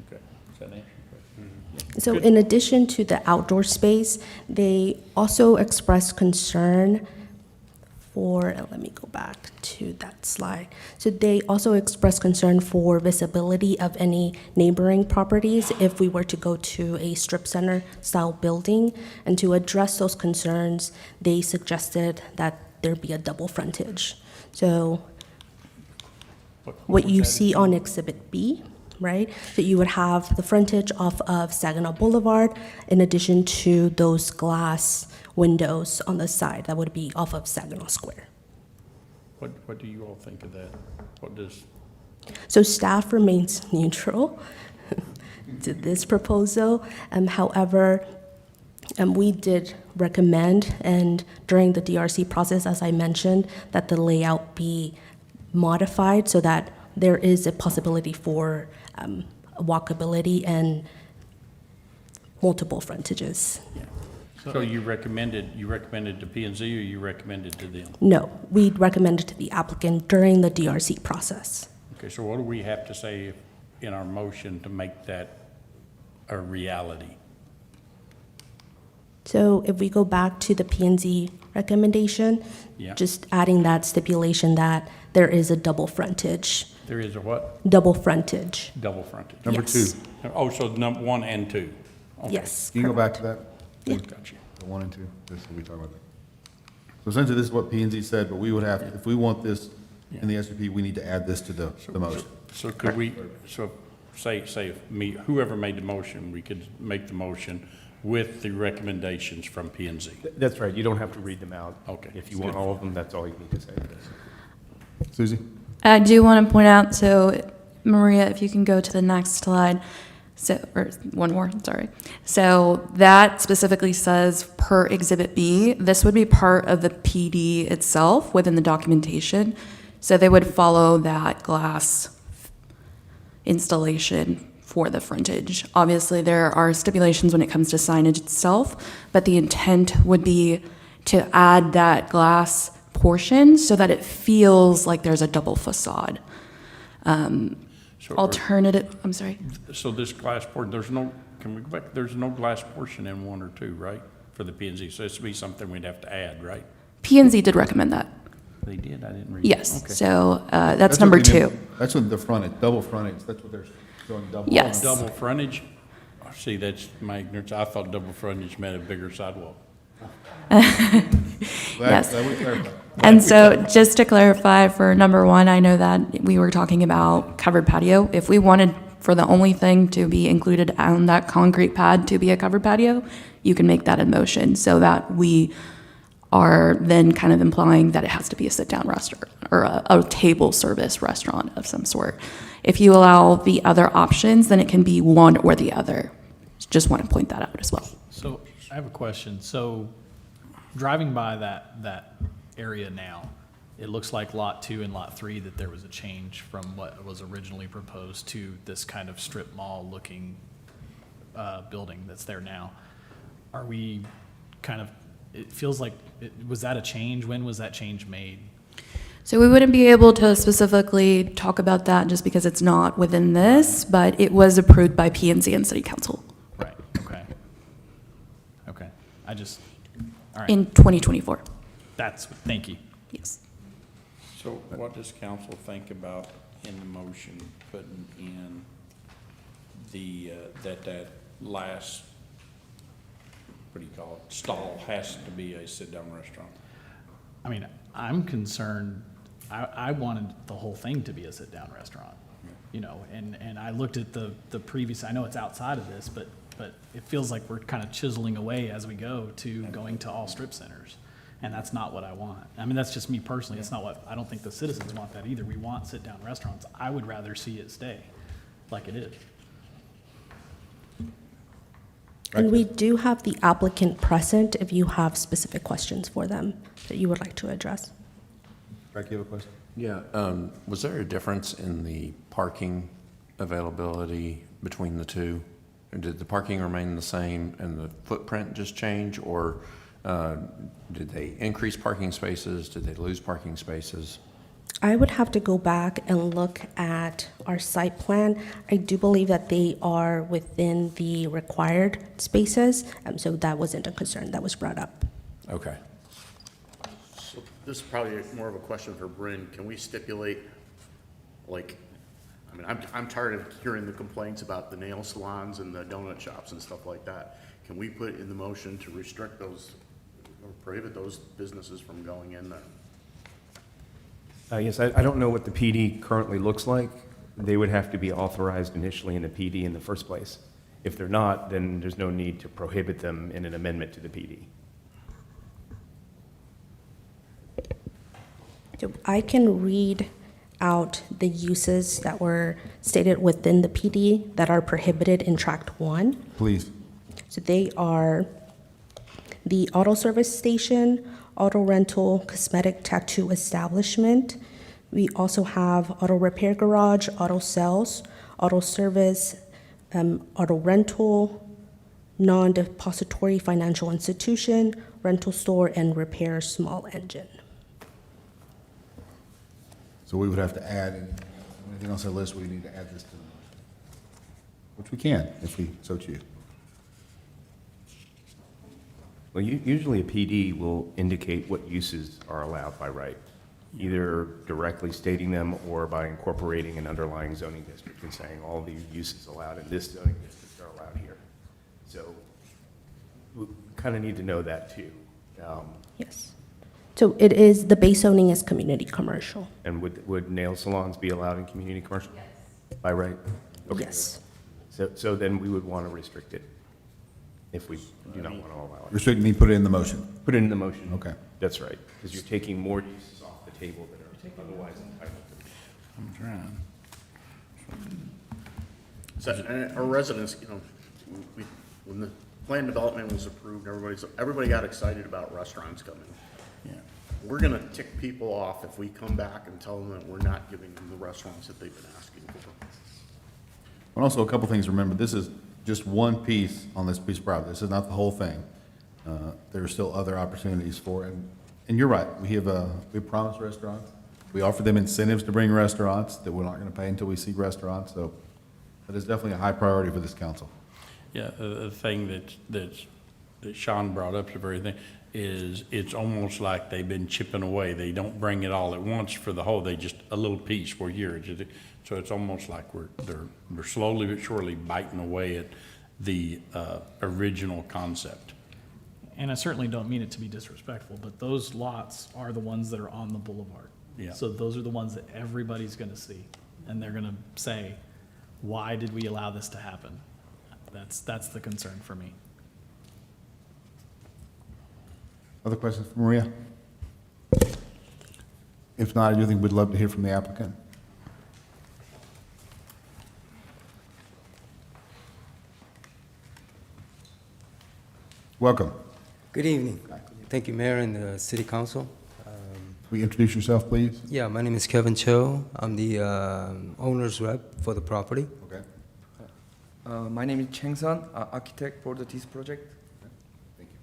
Okay, does that answer your question? So in addition to the outdoor space, they also expressed concern for, let me go back to that slide. So they also expressed concern for visibility of any neighboring properties if we were to go to a strip center style building. And to address those concerns, they suggested that there be a double frontage. So what you see on Exhibit B, right? So you would have the frontage off of Saginaw Boulevard in addition to those glass windows on the side that would be off of Saginaw Square. What do you all think of that? What does, So staff remains neutral to this proposal. However, we did recommend, and during the DRC process, as I mentioned, that the layout be modified so that there is a possibility for walkability and multiple frontages. so you recommended to P and Z, or you recommended to them? No, we recommended to the applicant during the DRC process. Okay, so what do we have to say in our motion to make that a reality? So if we go back to the P&Z recommendation, Yeah. just adding that stipulation that there is a double frontage. There is a what? Double frontage. Double frontage? Number Yes. 2. Oh, so number 1 and 2? Okay. Yes. Can you go back to that? Yeah. Got you. The 1 and 2, just so we talk about that. So essentially, this is what P and Z said, but we would have, if we want this in the SUP, we need to add this to the motion. So could we, so say if me, whoever made the motion, we could make the motion with the recommendations from P and Z? That's right, you don't have to read them out. Okay. If you want all of them, that's all you need to say. Susie? I do want to point out, so Maria, if you can go to the next slide, so, or one more, sorry. So that specifically says per Exhibit B, this would be part of the PD itself within the documentation. So they would follow that glass installation for the frontage. Obviously, there are stipulations when it comes to signage itself, but the intent would be to add that glass portion so that it feels like there's a double facade. So- Alternative, I'm sorry. So this glass portion, there's no, can we go back, there's no glass portion in 1 or 2, right? For the P and Z, so this would be something we'd have to add, right? P&Z did recommend that. they did, I didn't read it. Yes, Okay. so that's what number they mean- 2. That's what the frontage, double frontage, that's what they're showing double. Yes. Double frontage? Oh, see, that's my ignorance. I thought double frontage meant a bigger sidewalk. Yes. That would clarify. And so just to clarify for number 1, I know that we were talking about covered patio. If we wanted for the only thing to be included on that concrete pad to be a covered patio, you can make that in motion so that we are then kind of implying that it has to be a sit-down restaurant or a table service restaurant of some sort. If you allow the other options, then it can be one or the other. Just want to point that out as well. So I have a question. So driving by that area now, it looks like Lot 2 and Lot 3 that there was a change from what was originally proposed to this kind of strip mall looking building that's there now. Are we kind of, it feels like, was that a change? When was that change made? So we wouldn't be able to specifically talk about that just because it's not within this, but it was approved by P&Z and City Council Right, okay. Okay, I just, all right. in 2024. Thank you. Yes. So what does council think about in the motion, putting in the, that last, what do you call it, stall has to be a sit-down restaurant? I mean, I'm concerned, I wanted the whole thing to be a sit-down restaurant, you know, and I looked at the previous, I know it's outside of this, but it feels like we're kind of chiseling away as we go to going to all strip centers. And that's not what I want. I mean, that's just me personally. It's not what, I don't think the citizens want that either. We want sit-down restaurants. I would rather see it stay like it is. And we do have the applicant present if you have specific questions for them that you would like to address. Greg, you have a question? Yeah, was there a difference in the parking availability between the two? Did the parking remain the same and the footprint just change, or did they increase parking spaces? Did they lose parking spaces? I would have to go back and look at our site plan. I do believe that they are within the required spaces, so that wasn't a concern that was brought up. Okay. So this is probably more of a question for Bryn. Can we stipulate, like, I mean, I'm tired of hearing the complaints about the nail salons and the donut shops and stuff like that. Can we put in the motion to restrict those or prohibit those businesses from going in there? Yes, I don't know what the PD currently looks like. They would have to be authorized initially in the PD in the first place. If they're not, then there's no need to prohibit them in an amendment to the PD. So I can read out the uses that were stated within the PD that are prohibited in Tract 1. Please. So they are the auto service station, auto rental, cosmetic tattoo establishment. We also have auto repair garage, auto sales, auto service, auto rental, non-depository financial institution, rental store, and repair small engine. So we would have to add, anything else on the list, we need to add this to the motion. Which we can, if we so choose. Well, usually a PD will indicate what uses are allowed by right, either directly stating them or by incorporating an underlying zoning district and saying all the uses allowed in this zoning district are allowed here. So we kind of need to know that too. Yes. So it is, the base zoning is community commercial. And would nail salons be allowed in community commercial? Yes. By right? Okay. Yes. So then we would want to restrict it if we do not want to allow it. Restrict me, put it in the motion. Put it in the motion. Okay. That's right, because you're taking more uses off the table that are otherwise entitled to. I'm trying. So, and our residents, you know, when the plan development was approved, everybody got excited about restaurants coming. Yeah. We're gonna tick people off if we come back and tell them that we're not giving them the restaurants that they've been asking for. And also, a couple things to remember, this is just one piece on this piece of property. This is not the whole thing. There are still other opportunities for it. And you're right, we promise restaurants. We offer them incentives to bring restaurants that we're not gonna pay until we see restaurants, so that is definitely a high priority for this council. Yeah, the thing that Sean brought up is the very thing. is it's almost like they've been chipping away. They don't bring it all at once for the whole, they just, a little piece for here. So it's almost like they're slowly but surely biting away at the original concept. And I certainly don't mean it to be disrespectful, but those lots are the ones that are on the boulevard. Yeah. So those are the ones that everybody's gonna see, and they're gonna say, why did we allow this to happen? That's the concern for me. Other questions for Maria? If not, I do think we'd love to hear from the applicant. Welcome. Good evening. Thank you, Mayor and the City Council. Will you introduce yourself, please? Yeah, my name is Kevin Cho. I'm the owner's rep for the property. Okay. My name is Cheng Sun, architect for this project. Thank you.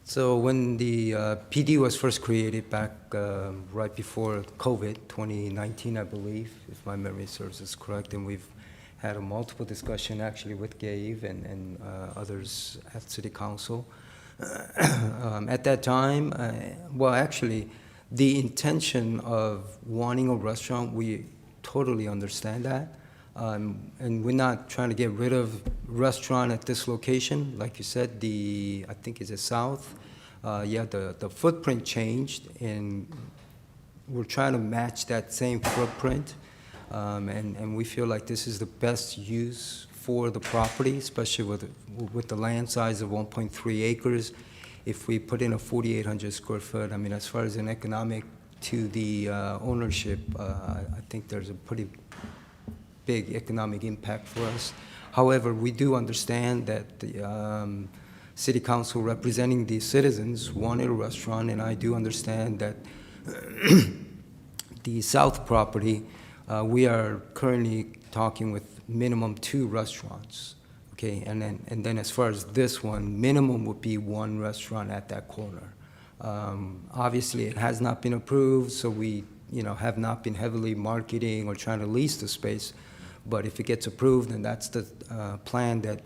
So when the PD was first created back right before COVID, 2019, I believe, if my memory serves us correct, and we've had a multiple discussion actually with Gabe and others at City Council. At that time, well, actually, the intention of wanting a restaurant, we totally understand that. And we're not trying to get rid of restaurant at this location. Like you said, I think it's the south. Yeah, the footprint changed, and we're trying to match that same footprint. And we feel like this is the best use for the property, especially with the land size of 1.3 acres. If we put in a 4,800 square foot, I mean, as far as an economic to the ownership, I think there's a pretty big economic impact for us. However, we do understand that the City Council representing the citizens wanted a restaurant, and I do understand that the south property, we are currently talking with minimum 2 restaurants, okay? And then as far as this one, minimum would be 1 restaurant at that corner. Obviously, it has not been approved, so we, have not been heavily marketing or trying to lease the space. But if it gets approved, and that's the plan that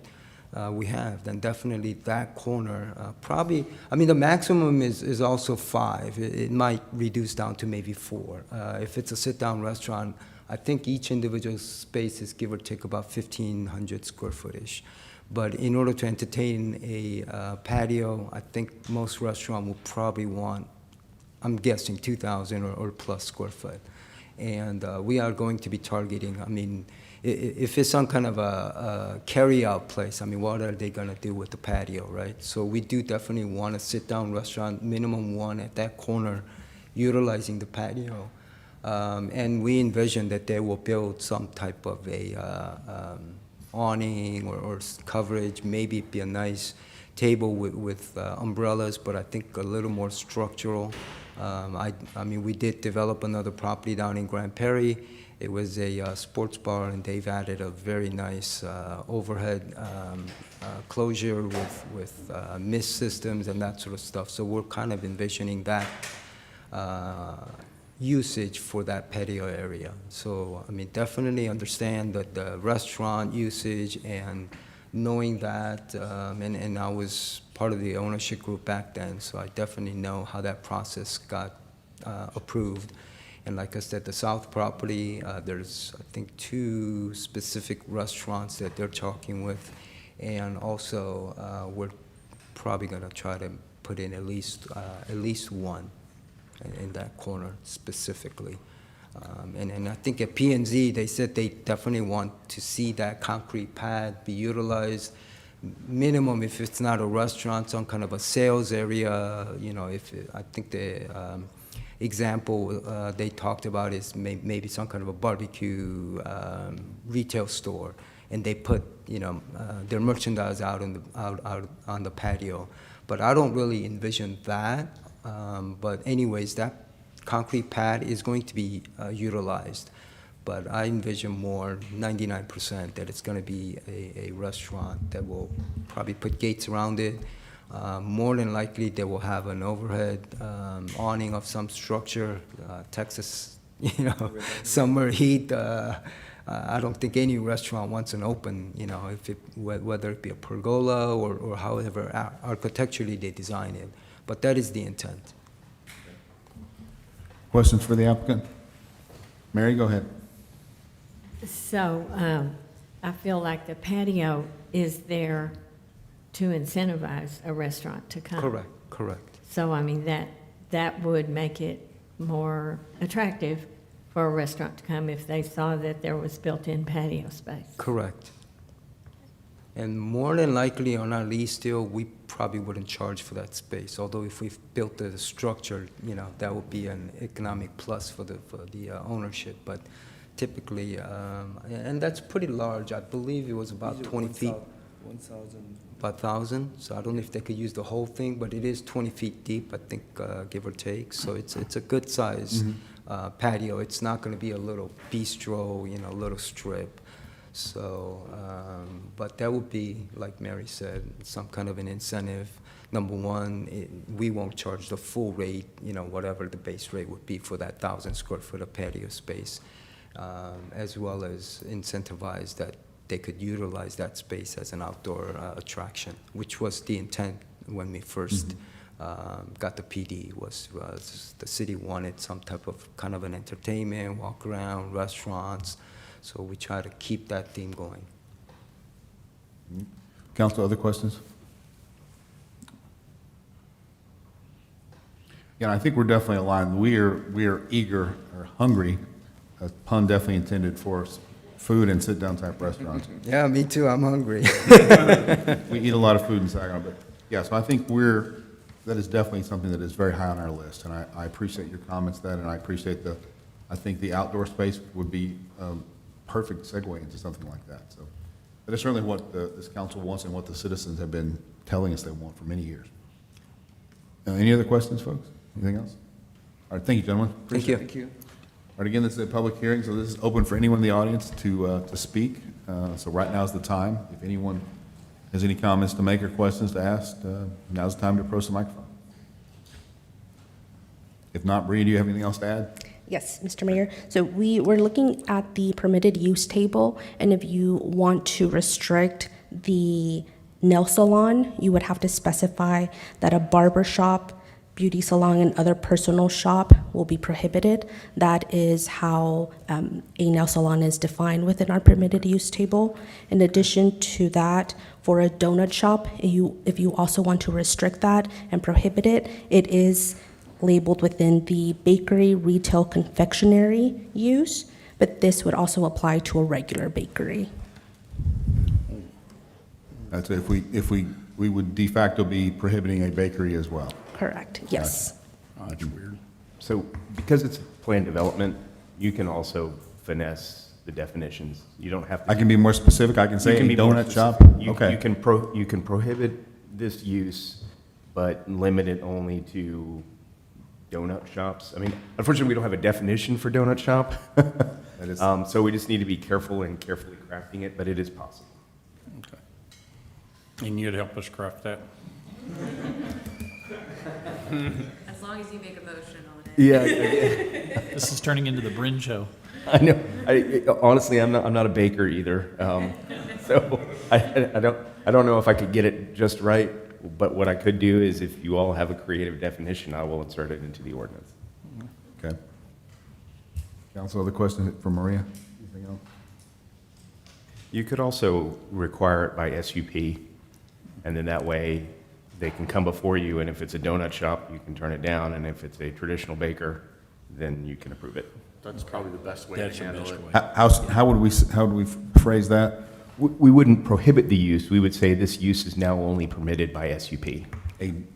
we have, then definitely that corner, probably, I mean, the maximum is also 5. It might reduce down to maybe 4. If it's a sit-down restaurant, I think each individual space is give or take about 1,500 square footage. But in order to entertain a patio, I think most restaurant will probably want, I'm guessing, 2,000 or plus square foot. And we are going to be targeting, I mean, if it's some kind of a carry-out place, I mean, what are they going to do with the patio, right? So we do definitely want a sit-down restaurant, minimum 1 at that corner, utilizing the patio. And we envision that they will build some type of a awning or coverage. Maybe it'd be a nice table with umbrellas, but I think a little more structural. I mean, we did develop another property down in Grand Prairie. It was a sports bar, and they've added a very nice overhead closure with mist systems and that sort of stuff. So we're kind of envisioning that usage for that patio area. So, I mean, definitely understand that the restaurant usage and knowing that, and I was part of the ownership group back then, so I definitely know how that process got approved. And like I said, the south property, there's, I think, 2 specific restaurants that they're talking with, and also we're probably gonna try to put in at least 1 in that corner specifically. And I think at P&Z, they said they definitely want to see that concrete pad be utilized. Minimum, if it's not a restaurant, some kind of a sales area, I think the example they talked about is maybe some kind of a barbecue retail store, and they put, their merchandise out on the patio. But I don't really envision that. But anyways, that concrete pad is going to be utilized. But I envision more, 99%, that it's going to be a restaurant that will probably put gates around it. More than likely, they will have an overhead awning of some structure. Texas, summer heat. I don't think any restaurant wants an open, whether it be a pergola or however architecturally they design it. But that is the intent. Questions for the applicant? Mary, go ahead. So I feel like the patio is there to incentivize a restaurant to come. Correct, correct. So, I mean, that would make it more attractive for a restaurant to come if they saw that there was built-in patio space. Correct. And more than likely on our lease deal, we probably wouldn't charge for that space. Although if we've built the structure, you know, that would be an economic plus for the ownership. But typically, and that's pretty large. I believe it was about 20 feet. 1,000. About 1,000. So I don't know if they could use the whole thing, but it is 20 feet deep, I think, give or take. So it's a good size patio. It's not going to be a little bistro, you know, a little strip. So, but that would be, like Mary said, some kind of an incentive. Number one, we won't charge the full rate, you know, whatever the base rate would be for that 1,000 square foot of patio space, as well as incentivize that they could utilize that space as an outdoor attraction, which was the intent when we first got the PD, was the city wanted some type of kind of an entertainment, walk around, restaurants. So we try to keep that theme going. Council, other questions? Yeah, I think we're definitely aligned. We are eager or hungry, a pun definitely intended for food and sit-down type restaurants. Yeah, me too. I'm hungry. We eat a lot of food in Saginaw, but yeah, so I think that is definitely something that is very high on our list, and I appreciate your comments that, and I appreciate I think the outdoor space would be perfect segue into something like that. So, but it's certainly what this council wants and what the citizens have been telling us they want for many years. Any other questions, folks? Anything else? All right, thank you, gentlemen. Thank you. Thank you. All right, again, this is a public hearing, so this is open for anyone in the audience to speak. So right now is the time. If anyone has any comments to make or questions to ask, now's the time to approach the microphone. If not, Bree, do you have anything else to add? Yes, Mr. Mayor. So we were looking at the permitted use table, and if you want to restrict the nail salon, you would have to specify that a barber shop, beauty salon, and other personal shop will be prohibited. That is how a nail salon is defined within our permitted use table. In addition to that, for a donut shop, if you also want to restrict that and prohibit it, it is labeled within the bakery, retail, confectionery use, but this would also apply to a regular bakery. That's if we would de facto be prohibiting a bakery as well. Correct, yes. Oh, that's weird. So because it's planned development, you can also finesse the definitions. You don't have to. I can be more specific. I can say You can a be more donut shop. specific. Okay. You can prohibit this use, but limit it only to donut shops. I mean, unfortunately, we don't have a definition for donut shop. That is- So we just need to be careful in carefully crafting it, but it is possible. Okay. And you'd help us craft that? As long as you make a motion on it. Yeah. This is turning into the Bryn Show. I know. Honestly, I'm not a baker either. So I don't know if I could get it just right. But what I could do is, if you all have a creative definition, I will insert it into the ordinance. Okay. Council, other questions for Maria? Anything else? You could also require it by SUP, and then that way they can come before you, and if it's a donut shop, you can turn it down, and if it's a traditional baker, then you can approve it. That's probably the best way That's to the handle best it. way. How would we phrase that? We wouldn't prohibit the use. We would say this use is now only permitted by SUP. And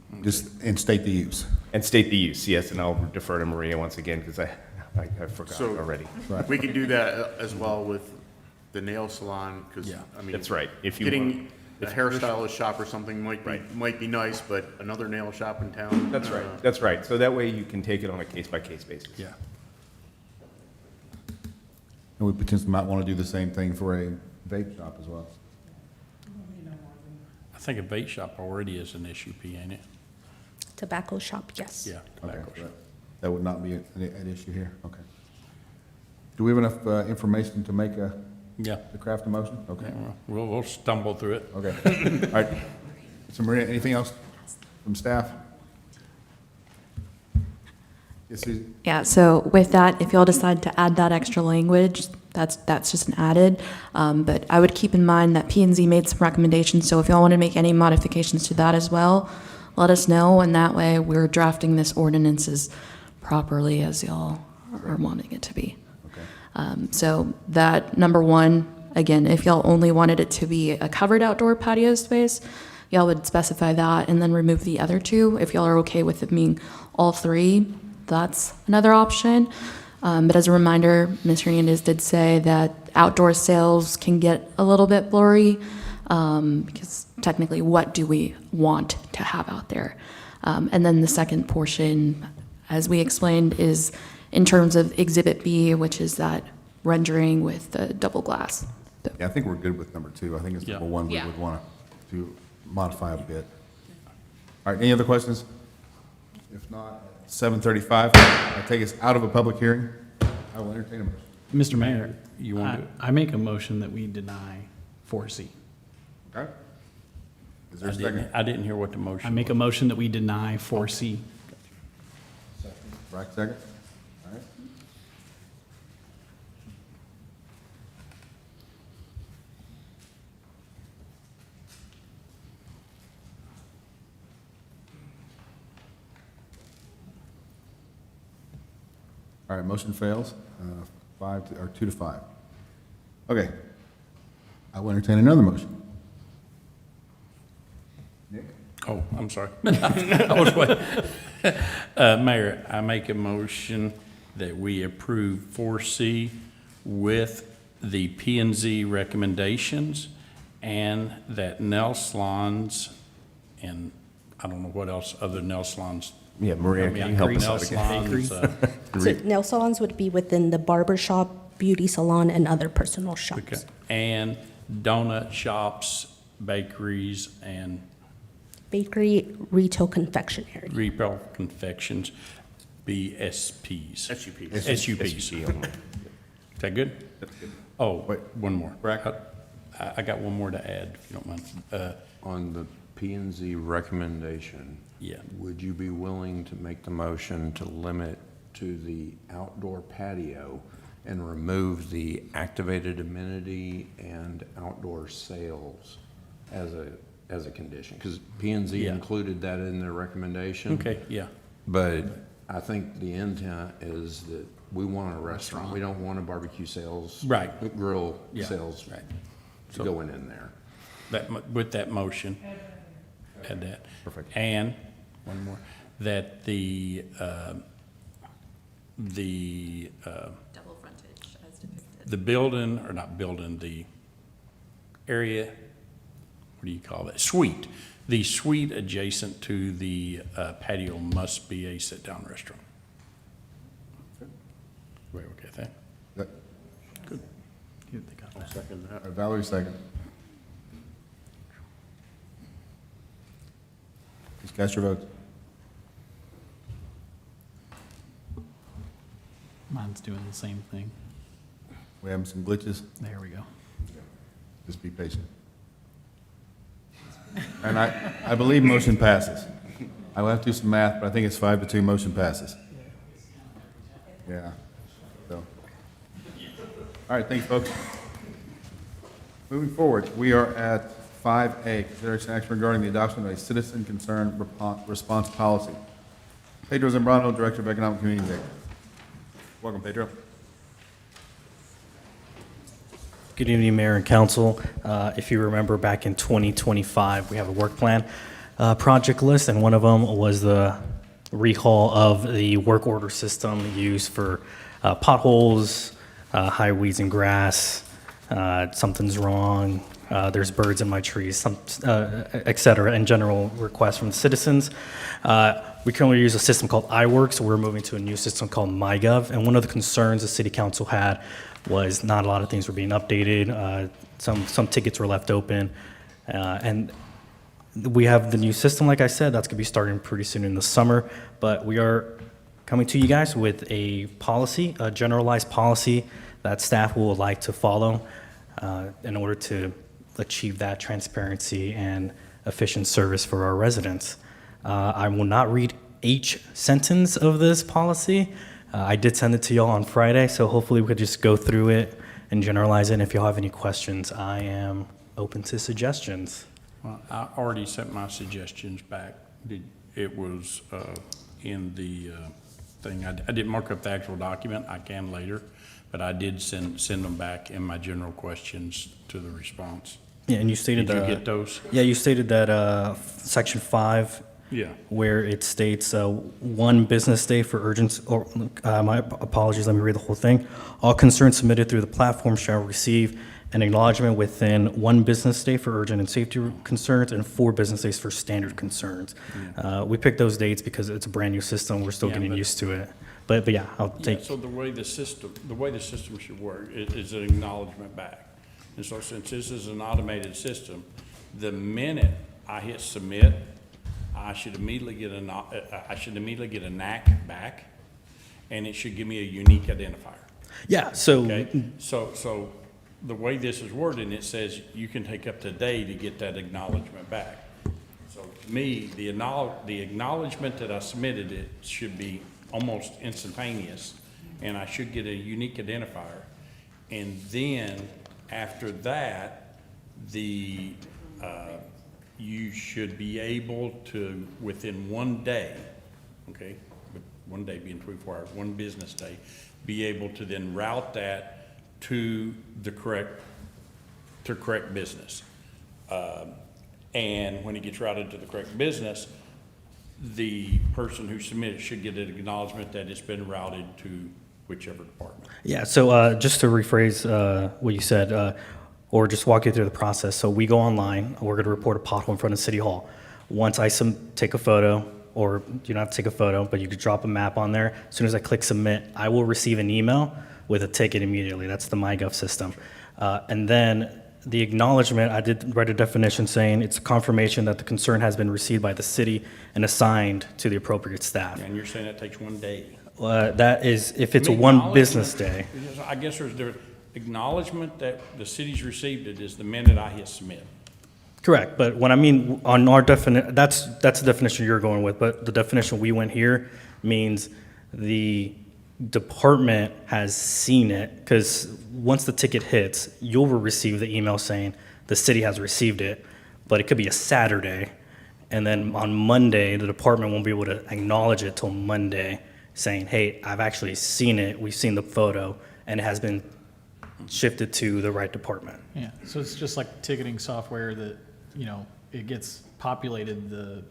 state the use. And state the use, yes, and I'll defer to Maria once again, because I forgot So already. we could do that as well with the nail salon, because, I mean. That's right. If you Getting want- a hairstylist shop or something might be nice, but another nail shop in town. That's right, that's right. So that way you can take it on a case-by-case basis. Yeah. And we potentially might want to do the same thing for a vape shop as well. I think a bait shop already is an SUP, ain't it? Tobacco shop, yes. Yeah, Okay, tobacco shop. that would not be an issue here, okay. Do we have enough information to make Yeah. to craft a motion? Okay, Yeah, we'll stumble through it. okay. All right. So Maria, anything else from staff? Yes, Susie? Yeah, so with that, if y'all decide to add that extra language, that's just an added. But I would keep in mind that P and Z made some recommendations, so if y'all want to make any modifications to that as well, let us know, and that way we're drafting this ordinance as properly as y'all are wanting it to be. So that, number one, again, if y'all only wanted it to be a covered outdoor patio space, y'all would specify that and then remove the other two. If y'all are okay with it being all three, that's another option. But as a reminder, Ms. Hernandez did say that outdoor sales can get a little bit blurry, because technically, what do we want to have out there? And then the second portion, as we explained, is in terms of Exhibit B, which is that rendering with the double glass. Yeah, I think we're good with number 2. I think it's number 1 we Yeah. would want to modify a bit. All right, any other questions? If not, 7:35, I take us out of a public hearing. I will entertain a motion. Mr. Mayor, you want to? I make a motion that we deny 4C. Okay? Is there a second? I didn't hear what the motion I make a motion that we deny 4C. Brack, second? All right. All right, motion fails, 2 to 5. Okay. I will entertain another motion. Nick? Oh, I'm sorry. I was waiting. Mayor, I make a motion that we approve 4C with the P and Z recommendations, and that nail salons, and I don't know what else other nail salons. Yeah, Maria, can you help us nail out again? salons, So nail salons would be within the barber shop, beauty salon, and other personal shops. okay, and donut shops, bakeries, and Bakery, retail, confectionery. retail confections, BSPs. SUPs. SUPs. Is that good? Oh, wait, one more. I got one more to add, if you don't mind. On the P and Z recommendation. Yeah. Would you be willing to make the motion to limit to the outdoor patio and remove the activated amenity and outdoor sales as a condition? Because P and Z Yeah. included that in their recommendation. Okay, yeah. But I think the intent is that we want a restaurant. We don't want a barbecue sales. Right. Grill Yeah. sales Right. to go in there. With that motion, add that. Perfect. And, one more, that the Double frontage as depicted. the building, or not building, the area, what do you call that? Suite. The suite adjacent to the patio must be a sit-down restaurant. Wait, okay, thank. That- Good. Good, they got that. Second that. all right, Valerie, second. Please cast your votes. Mine's doing the same thing. We having some glitches. There we go. Just be patient. And I believe motion passes. I will have to do some math, but I think it's 5-2, motion passes. Yeah. So, all right, thanks, folks. Moving forward, we are at 5A, consideration action regarding the adoption of a citizen concern response policy. Pedro Zambrano, Director of Economic Community. Welcome, Pedro. Good evening, Mayor and Council. If you remember, back in 2025, we have a work plan project list, and one of them was the rehaul of the work order system used for potholes, high weeds and grass, something's wrong, there's birds in my trees, et cetera, and general requests from the citizens. We currently use a system called iWorks, so we're moving to a new system called MyGov, and one of the concerns the City Council had was not a lot of things were being updated, some tickets were left open, and we have the new system, like I said, that's going to be starting pretty soon in the summer, but we are coming to you guys with a policy, a generalized policy that staff will like to follow in order to achieve that transparency and efficient service for our residents. I will not read H sentence of this policy. I did send it to y'all on Friday, so hopefully we could just go through it and generalize it. And if y'all have any questions, I am open to suggestions. Well, I already sent my suggestions back. It was in the thing. I didn't mark up the actual document. I can later, but I did send them back in my general questions to the response. Yeah, and you stated Did you that. get those? Yeah, you stated that section 5. Yeah. Where it states 1 business day for urgent, or my apologies, let me read the whole thing. All concerns submitted through the platform shall receive an acknowledgement within 1 business day for urgent and safety concerns and 4 business days for standard concerns. We picked those dates because it's a brand new system. We're still getting used to it. But yeah, I'll take. So the way the system should work is an acknowledgement back. And so since this is an automated system, the minute I hit submit, I should immediately get a NAC back, and it should give me a unique identifier. Yeah, so. Okay? So the way this is worded, it says you can take up to a day to get that acknowledgement back. So to me, the acknowledgement that I submitted, it should be almost instantaneous, and I should get a unique identifier. And then after that, you should be able to, within 1 day, okay, 1 day being 24 hours, 1 business day, be able to then route that to the correct business. And when it gets routed to the correct business, the person who submitted should get an acknowledgement that it's been routed to whichever department. Yeah, so just to rephrase what you said, or just walk you through the process. So we go online, we're gonna report a pothole in front of City Hall. Once I take a photo, or you don't have to take a photo, but you could drop a map on there. As soon as I click submit, I will receive an email with a ticket immediately. That's the MyGov system. And then the acknowledgement, I did write a definition saying it's a confirmation that the concern has been received by the city and assigned to the appropriate staff. And you're saying that takes 1 day? That is, if it's a 1 business day. I guess there's acknowledgement that the city's received it is the minute I hit submit. Correct, but when I mean on our definition, that's the definition you're going with, but the definition we went here means the department has seen it, because once the ticket hits, you'll receive the email saying the city has received it, but it could be a Saturday, and then on Monday, the department won't be able to acknowledge it till Monday, saying, hey, I've actually seen it, we've seen the photo, and it has been shifted to the right department. Yeah, so it's just like ticketing software that, it gets populated, the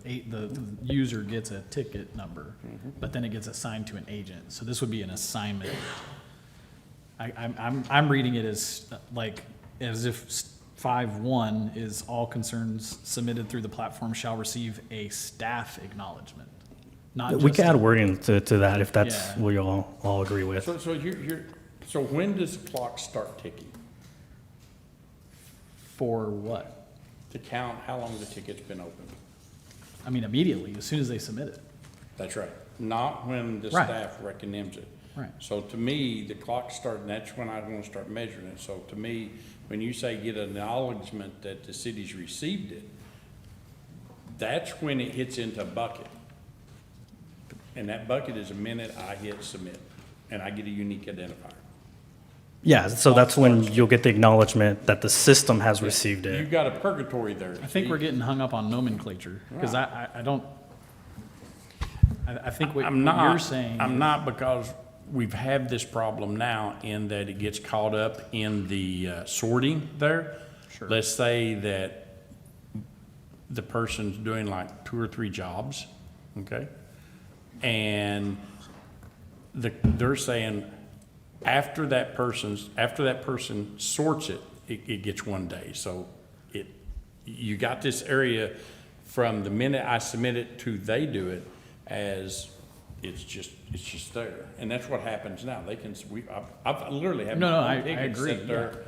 user gets a ticket number, but then it gets assigned to an agent. So this would be an assignment. I'm reading it as if 5.1 is all concerns submitted through the platform shall receive a staff acknowledgement. We can add wording to that if that's what you all agree with. So when does the clock start ticking? For what? To count how long the ticket's been open. I mean, immediately, as soon as they submit it. That's right. Not when the staff recommends it. Right. So to me, the clock starts, and that's when I want to start measuring it. So to me, when you say get an acknowledgement that the city's received it, that's when it hits into a bucket. And that bucket is the minute I hit submit, and I get a unique identifier. Yeah, so that's when you'll get the acknowledgement that the system has received it. You've got a purgatory there. I think we're getting hung up on nomenclature, because I think what you're saying. I'm not, because we've had this problem now in that it gets caught up in the sorting there. Sure. Let's say that the person's doing like 2 or 3 jobs, okay? And they're saying after that person sorts it, it gets 1 day. So you got this area from the minute I submit it to they do it, as it's just there, and that's what happens now. I've literally had I tickets agree, sit there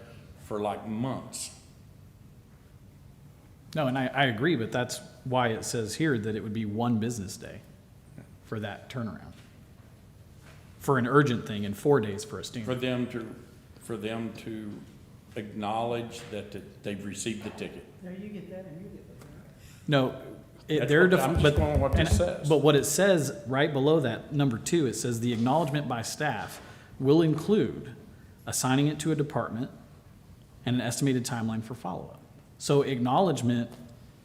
for like months. No, and I agree, but that's why it says here that it would be 1 business day for that turnaround. For an urgent thing, and 4 days for a standard. For them to acknowledge that they've received the ticket. No, you get that immediately. No, I'm just going with what this says. But what it says right below that, number 2, it says the acknowledgement by staff will include assigning it to a department and an estimated timeline for follow-up. So acknowledgement,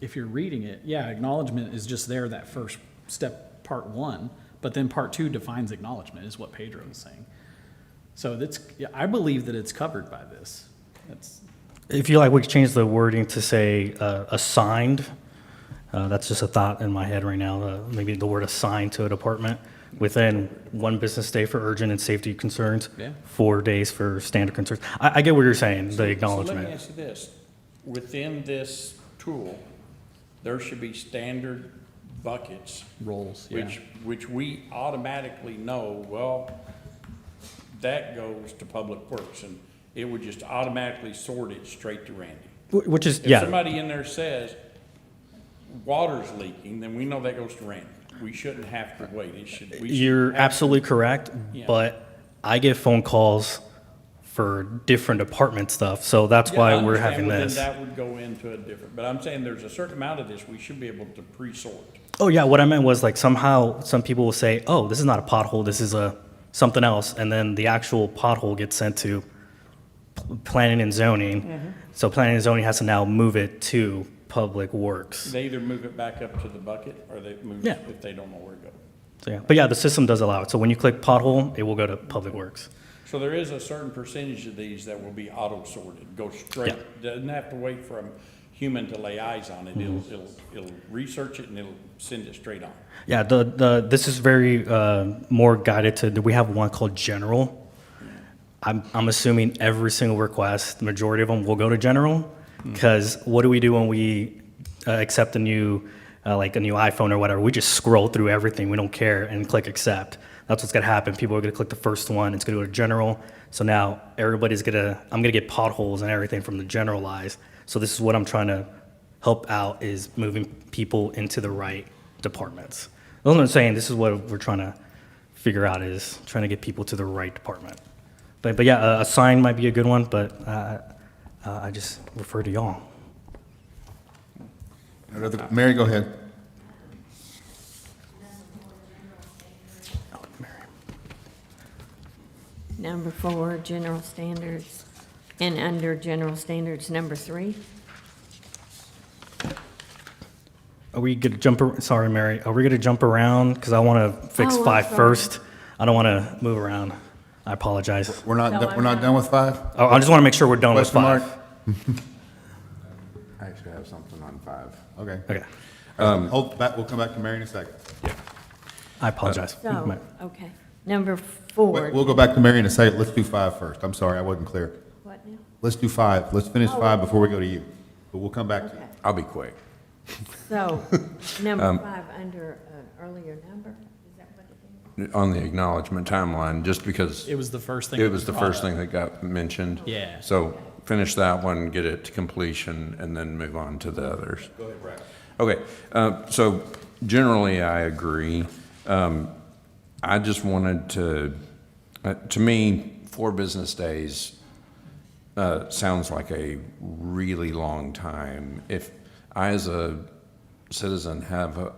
if you're reading it, yeah, acknowledgement is just there, that first step, part 1, but then part 2 defines acknowledgement, is what Pedro is saying. So that's, yeah, I believe that it's covered by this. That's, If you like, we could change the wording to say assigned. That's just a thought in my head right now. Maybe the word assigned to a department within 1 business day for urgent and safety concerns, Yeah. 4 days for standard concerns. I get what you're saying, the So let acknowledgement. me ask you this. Within this tool, there should be standard buckets. Roles, yeah. Which we automatically know, well, that goes to Public Works, and it would just automatically sort it straight to Randy. Which is, If yeah. somebody in there says, water's leaking, then we know that goes to Randy. We shouldn't have to wait. You're absolutely correct, Yeah. but I get phone calls for different department stuff, so that's Yeah, why I we're understand, having but then this. that would go into a different, but I'm saying there's a certain amount of this we should be able to pre-sort. Oh yeah, what I meant was like somehow some people will say, "Oh, this is not a pothole. This is a something else," and then the actual pothole gets sent to planning and zoning. Mm-hmm. So planning and zoning has to now move it to Public Works. They either move it back up to the bucket, or they move Yeah. it if they don't know where to go. So yeah, but yeah, the system does allow it. So when you click pothole, it will go to Public Works. So there is a certain percentage of these that will be auto-sorted, go straight, doesn't have to wait for a human to lay eyes on it. It'll research it and it'll send it straight on. Yeah, this is very more guided to. We have one called General. I'm assuming every single request, the majority of them will go to General, because what do we do when we accept a new, like a new iPhone or whatever? We just scroll through everything. We don't care and click accept. That's what's gonna happen. People are gonna click the first one. It's gonna go to General. So now I'm gonna get potholes and everything from the generalized. So this is what I'm trying to help out, is moving people into the right departments. That's what I'm saying. This is what we're trying to figure out, is trying to get people to the right department. But yeah, a sign might be a good one, but I just refer to y'all. Mary, go ahead. Number 4, general standards, and under general standards, number 3. Are we gonna sorry, Mary, are we gonna jump around? Because I want to fix Oh, I'm 5 sorry. first. I don't want to move around. I apologize. We're not done with 5? Oh, I just want to make sure we're done with Question 5. mark? I actually have something on 5. Okay. Okay. Hold back, we'll come back to Mary in a second. I apologize. So, okay. Number 4. We'll go back to Mary in a second. Let's do 5 first. I'm sorry, I wasn't clear. What now? Let's do 5. Let's finish 5 before we go to you. But we'll come back to you. Okay. I'll be quick. So, number 5, under an earlier number, is that what it is? On the acknowledgement timeline, just because. It was the first thing It that was was the brought first up. thing that got mentioned. Yeah. So finish that one, get it to completion, and then move on to the others. Go ahead, Brad. Okay, so generally I agree. I just wanted to me, 4 business days sounds like a really long time. If I, as a citizen, have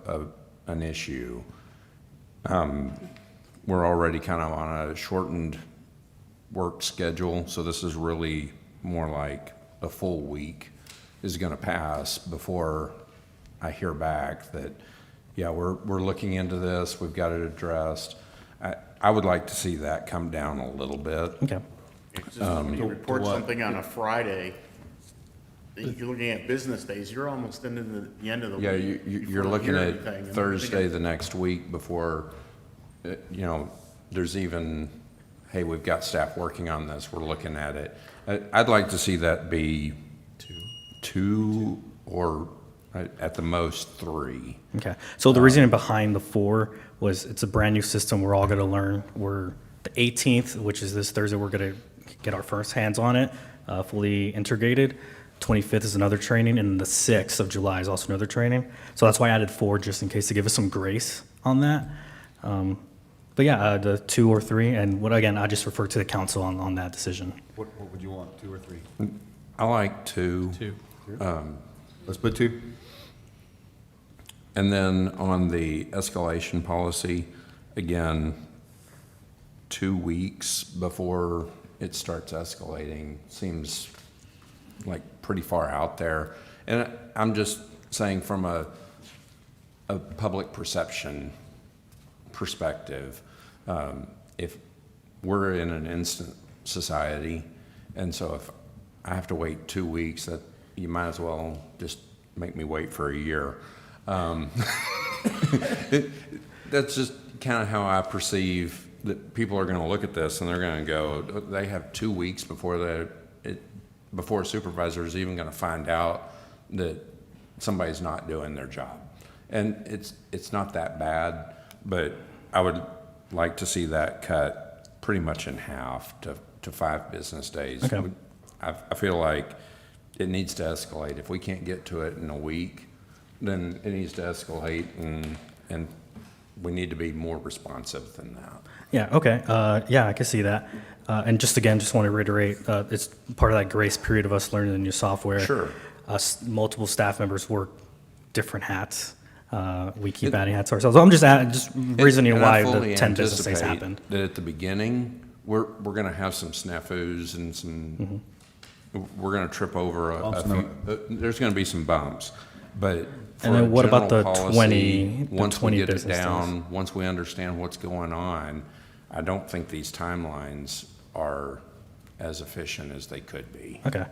an issue, we're already kind of on a shortened work schedule, so this is really more like a full week is going to pass before I hear back that, yeah, we're looking into this, we've got it addressed. I would like to see that come down a little bit. Okay. It's just when you report something on a Friday, you're looking at business days, you're almost into the end of the week. Yeah, you're before you looking hear at anything, and Thursday the next week before, there's even, hey, we've got staff working on this, we're looking at it. I'd like to see that be 2 or at the most 3. Okay. So the reasoning behind the 4 was it's a brand new system we're all going to learn. We're the 18th, which is this Thursday, we're going to get our first hands on it, fully integrated. 25th is another training, and the 6th of July is also another training. So that's why I added 4, just in case, to give us some grace on that. But yeah, the 2 or 3, and again, I just refer to the council on that decision. What would you want, 2 or 3? I like 2. 2. Let's put 2. And then on the escalation policy, again, 2 weeks before it starts escalating seems like pretty far out there. And I'm just saying from a public perception perspective, if we're in an instant society, and so if I have to wait 2 weeks, that you might as well just make me wait for a year. That's just kind of how I perceive that people are going to look at this, and they're going to go, they have 2 weeks before before a supervisor is even going to find out that somebody's not doing their job. And it's not that bad, but I would like to see that cut pretty much in half to 5 business days. Okay. I feel like it needs to escalate. If we can't get to it in a week, then it needs to escalate, and we need to be more responsive than that. Yeah, okay. Yeah, I can see that. And just again, just want to reiterate, it's part of that grace period of us learning the new software. Sure. Multiple staff members work different hats. We keep adding hats ourselves. So I'm just reasoning And I why fully the 10 business days anticipate happened. that at the beginning, we're going to have some snafus and some, we're going to trip over Bumps a in few, there's going to be some bumps. But for And then a what about general the policy, 20 once we get it business days? down, once we understand what's going on, I don't think these timelines are as efficient as they could be. Okay.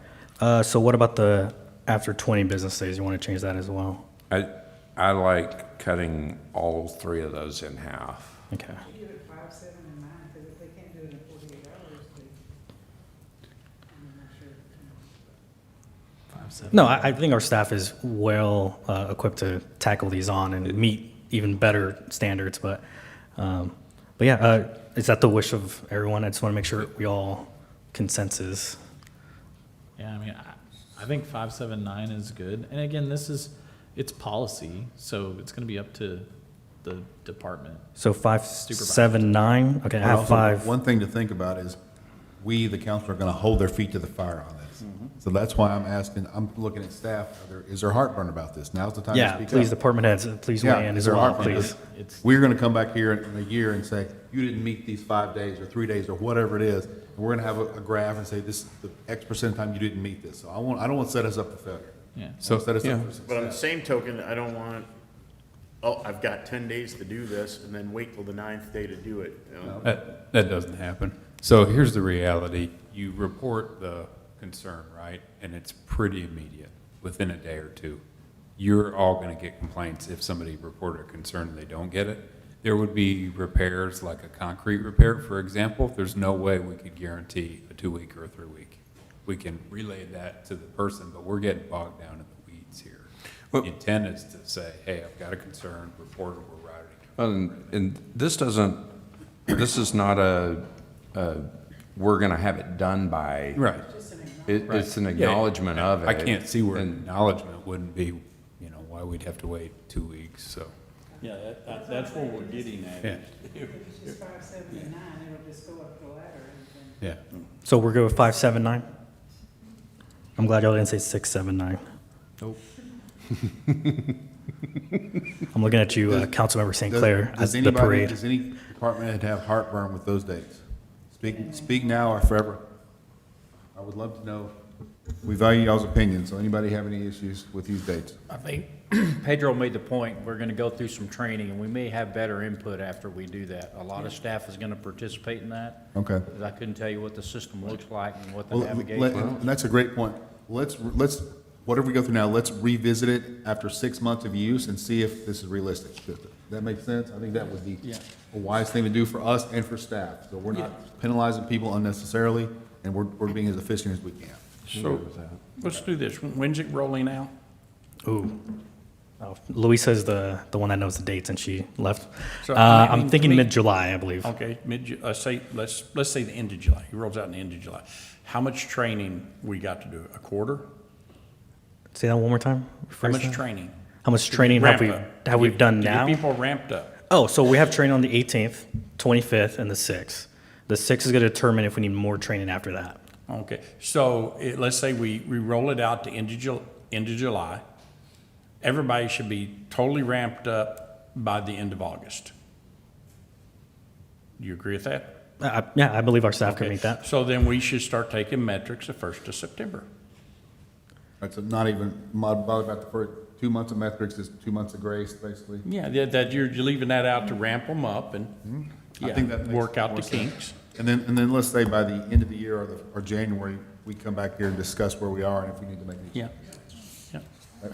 So what about the after 20 business days? You want to change that as well? I like cutting all 3 of those in half. Okay. You do it 5, 7, and 9, because if they can't do it in 48 hours, I'm not sure. 5, 7. No, I think our staff is well equipped to tackle these on and meet even better standards. But yeah, is that the wish of everyone? I just want to make sure we all consensus. Yeah, I mean, I think 5, 7, 9 is good. And again, it's policy, so it's gonna be up to the department. So 5, Supervisor. 7, 9. Okay, I But have also, 5. One thing to think about is, we, the council, are going to hold their feet to the fire on this. So that's why I'm asking, I'm looking at staff, is there heartburn about this? Now's the time to Yeah, speak up. please, department heads, please Yeah, weigh in is as there well, heartburn? please. We're going to come back here in a year and say, you didn't meet these 5 days or 3 days or whatever it is. And we're going to have a graph and say, this is the X percent of time you didn't meet this. So I don't want to set us up for failure. Yeah. So set us yeah. up for success. But on the same token, I don't want, oh, I've got 10 days to do this, and then wait till the 9th day to do it. You know? That doesn't happen. So here's the reality. You report the concern, right? And it's pretty immediate, within a day or 2. You're all going to get complaints if somebody reported a concern and they don't get it. There would be repairs, like a concrete repair, for example. There's no way we could guarantee a 2-week or a 3-week. We can relay that to the person, but we're getting bogged down in the weeds here. The intent is to say, hey, I've got a concern, report it, we're routing. And this is not we're going to have it done by. Right. It's an acknowledgement of it. I can't see where And- acknowledgement wouldn't be, why we'd have to wait 2 weeks, so. Yeah, that's what we're getting at. Yeah. If it's just 5, 7, and 9, it'll just go up the ladder. And then Yeah. So we're good with 5, 7, 9? I'm glad y'all didn't say 6, 7, 9. Nope. I'm looking at you, Councilmember St. Clair, at the parade. Does any department head have heartburn with those dates? Speak now or forever. I would love to know. We value y'all's opinion, so anybody have any issues with these dates? I think Pedro made the point, we're gonna go through some training, and we may have better input after we do that. A lot of staff is gonna participate in that. Okay. 'Cause I couldn't tell you what the system looks like and what the Well, navigation. and that's a great point. Let's, whatever we go through now, let's revisit it after 6 months of use and see if this is realistic. Does that make sense? I think that would be a wise thing to do for us and for staff. So we're not penalizing people unnecessarily, and we're being as efficient as we can. So, let's do this. When's it rolling out? Ooh. Oh, Louisa is the one that knows the dates, and she left. So, I mean, I'm thinking to me- mid-July, I believe. Okay, let's say the end of July. It rolls out in the end of July. How much training we got to do? A quarter? Say that one more time? How Rephrase much that. training? How much training have we done To now? get people ramped up. Oh, so we have training on the 18th, 25th, and the 6th. The 6th is going to determine if we need more training after that. Okay, so let's say we roll it out to end of July, everybody should be totally ramped up by the end of August. Do you agree with that? Yeah, I believe our staff can Okay. meet that. So then we should start taking metrics the 1st of September. That's not even, about the first 2 months of metrics is 2 months of grace, basically. Yeah, that you're leaving that out to ramp them up and, I think that makes work out more the sense. kinks. And then let's say by the end of the year or January, we come back here and discuss where we are and if we need to make any Yeah. changes. Yeah,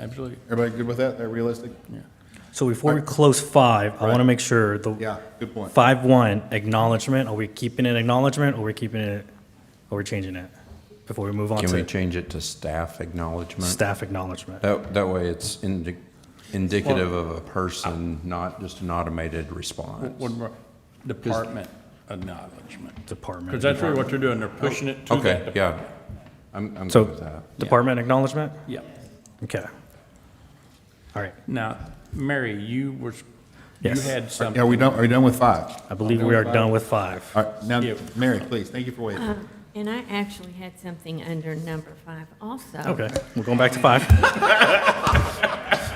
absolutely. Everybody good with that? That realistic? Yeah. So before we close 5, I want to make sure Yeah, good point. 5.1, acknowledgement, are we keeping it acknowledgement, or are we keeping it, or are we changing it? Before we move on Can we to change it to staff acknowledgement? staff acknowledgement. That way it's indicative of a person, not just an automated response. What more? Department acknowledgement. Department. Because that's really what they're doing, they're pushing it to that Okay, department. yeah. I'm So, good with that. department acknowledgement? Yeah. Okay. All right. Now, Mary, you Yes. had something. Are we done with 5? I believe we are done with 5. All right, now, Yeah. Mary, please, thank you for waiting. And I actually had something under number 5 also. Okay, we're going back to 5.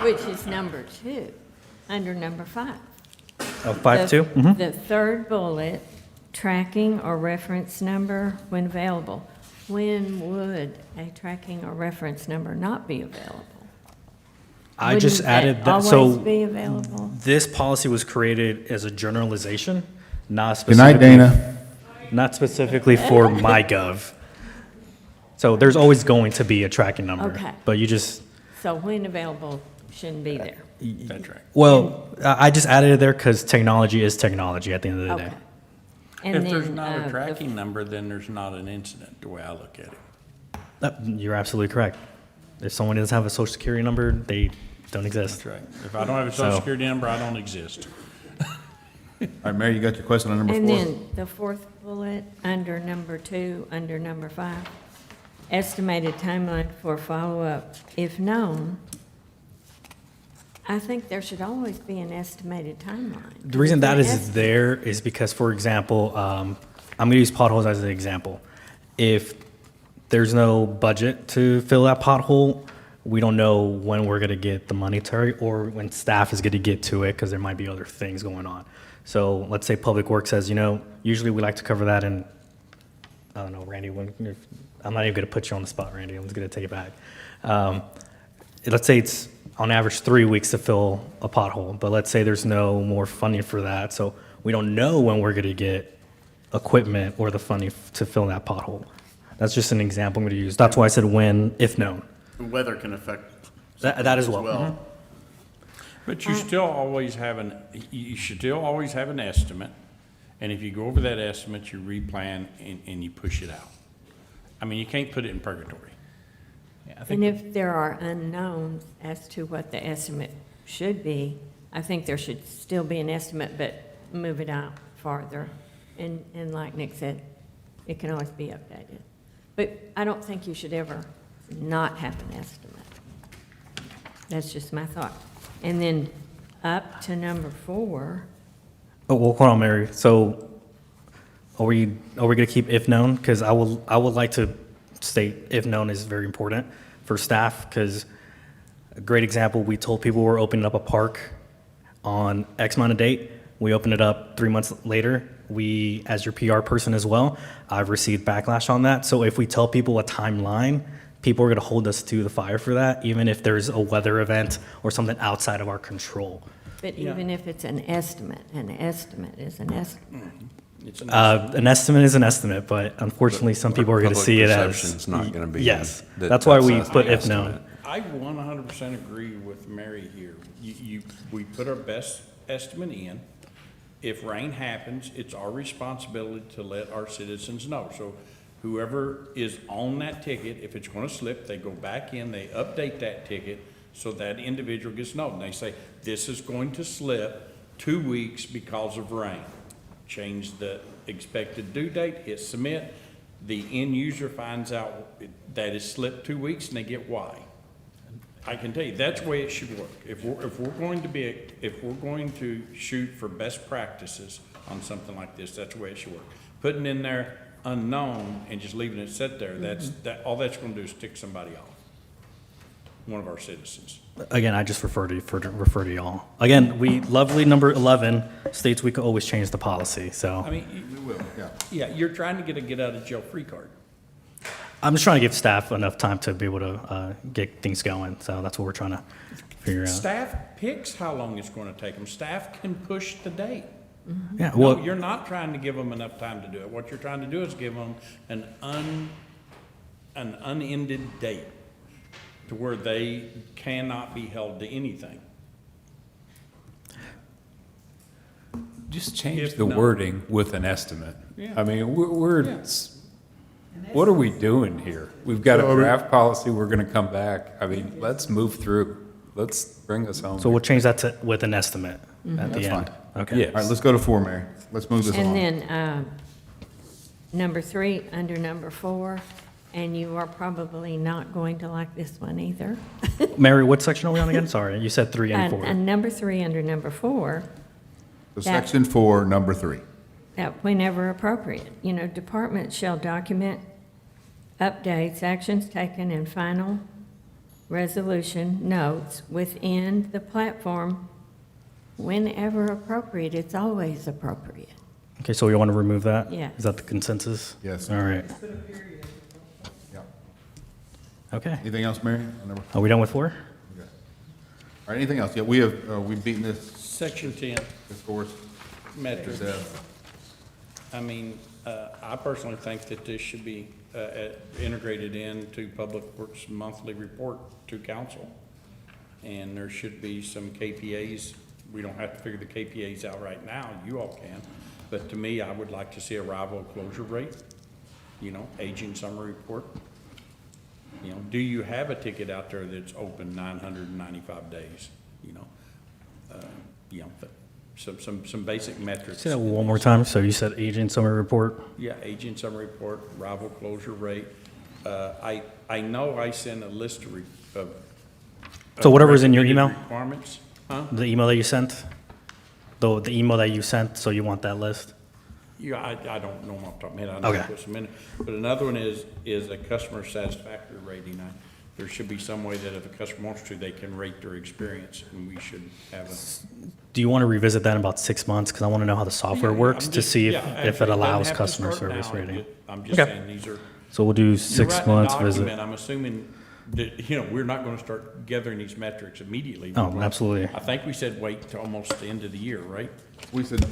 Which is number 2, under number 5. Oh, 5.2? Mhm. The third bullet, tracking or reference number when available. When would a tracking or reference number not be available? I just Wouldn't added that, always so be available? this policy was created as a generalization, not Good night, specifically. Dana. Not specifically for MyGov. So there's always going to be a tracking number. Okay. But you just, So when available shouldn't be there. That's right. well, I just added it there because technology is technology at the end of the Okay. day. And If there's then, not the a tracking number, then there's not an incident, the way I look at it. You're absolutely correct. If someone doesn't have a social security number, they don't exist. That's right. If I don't have a social So- security number, I don't exist. All right, Mary, you got your question on number 4? And then the fourth bullet, under number 2, under number 5, estimated timeline for follow-up, if known. I think there should always be an estimated timeline. The reason that If is there is because, for example, I'm going to use potholes as an example. If there's no budget to fill that pothole, we don't know when we're going to get the monetary or when staff is going to get to it because there might be other things going on. So let's say Public Works says, usually we like to cover that in, I don't know, Randy, I'm not even going to put you on the spot, Randy. I'm just going to take it back. Let's say it's on average 3 weeks to fill a pothole, but let's say there's no more funding for that. So we don't know when we're going to get equipment or the funding to fill that pothole. That's just an example I'm going to use. That's why I said when, if known. The weather can affect. That as well. Mhm. But you still always have you should still always have an estimate, and if you go over that estimate, you replan and you push it out. I mean, you can't put it in purgatory. Yeah, I think And if there are unknowns as to what the estimate should be, I think there should still be an estimate, but move it out farther. And like Nick said, it can always be updated. But I don't think you should ever not have an estimate. That's just my thought. And then up to number 4, Oh, well, hold on, Mary. So are we going to keep if known? Because I would like to state if known is very important for staff because a great example, we told people we're opening up a park on X amount of date. We open it up 3 months later. We, as your PR person as well, I've received backlash on that. So if we tell people a timeline, people are going to hold us to the fire for that, even if there's a weather event or something outside of our control. but even if it's an estimate is an estimate. It's an An estimate is an estimate, but unfortunately, some people are going to Public see it as. perception's not gonna be Yes, that that's why we that's put an if known. estimate. I 100% agree with Mary here. We put our best estimate in. If rain happens, it's our responsibility to let our citizens know. So whoever is on that ticket, if it's gonna slip, they go back in, they update that ticket, so that individual gets known. They say, this is going to slip 2 weeks because of rain. Change the expected due date, hit submit. The end user finds out that it's slipped 2 weeks and they get why. I can tell you, that's the way it should work. If we're going to shoot for best practices on something like this, that's the way it should work. Putting in there unknown and just leaving it sit there, all that's gonna do is tick somebody off. one of our citizens. Again, I just refer to y'all. Again, lovely number 11 states we could always change the policy, so. I mean, We will, yeah. yeah, you're trying to get a get-out-of-jail-free card. I'm just trying to give staff enough time to be able to get things going, so that's what we're trying to figure out. Staff picks how long it's going to take them. Staff can push the date. Yeah, No, well, you're not trying to give them enough time to do it. What you're trying to do is give them an unended date to where they cannot be held to anything. Just change If the not- wording with an estimate. Yeah. I mean, what are we doing here? We've got a draft policy, we're gonna come back. I mean, let's move through. Let's bring us home. so we'll change that to with an estimate at the That's end. fine. Okay. Yes. All right, let's go to 4, Mary. Let's move this And along. then, number 3, under number 4, and you are probably not going to like this one either. Mary, what section are we on again? Sorry, you said 3 and 4. And number 3, under number 4, So section 4, number 3. that whenever appropriate, departments shall document updates, actions taken, and final resolution notes within the platform whenever appropriate. It's always appropriate. Okay, so we want to remove that? Yeah. Is that the consensus? Yes. All right. Yeah. Okay. Anything else, Mary? On number- Are we done with 4? Okay. All right, anything else? Yeah, we've beaten this Section 10, course. metrics. And, I mean, I personally think that this should be integrated into Public Works monthly report to council. And there should be some KPAs. We don't have to figure the KPAs out right now, you all can. But to me, I would like to see arrival closure rate, aging summary report. Do you have a ticket out there that's open 995 days, some basic metrics. Say that one more time. So you said agent summary report? Yeah, agent summary report, arrival closure rate. I know I sent a list of. So whatever's in your email? Requirements, huh? The email that you sent? The email that you sent, so you want that list? Yeah, I don't know off the top of my head, I know Okay. it was a minute. But another one is a customer satisfactory rating. There should be some way that if a customer wants to, they can rate their experience, and we should have a. Do you want to revisit that in about 6 months? Because I want to know how the software Yeah, works I'm to just- see yeah, if actually, it doesn't allows have to customer start service now. rating. I'm just Okay. saying, these are. So we'll do You're 6 writing a months visit. document, I'm assuming that, we're not gonna start gathering these metrics immediately. Oh, absolutely. I think we said wait till almost the end of the year, right? We said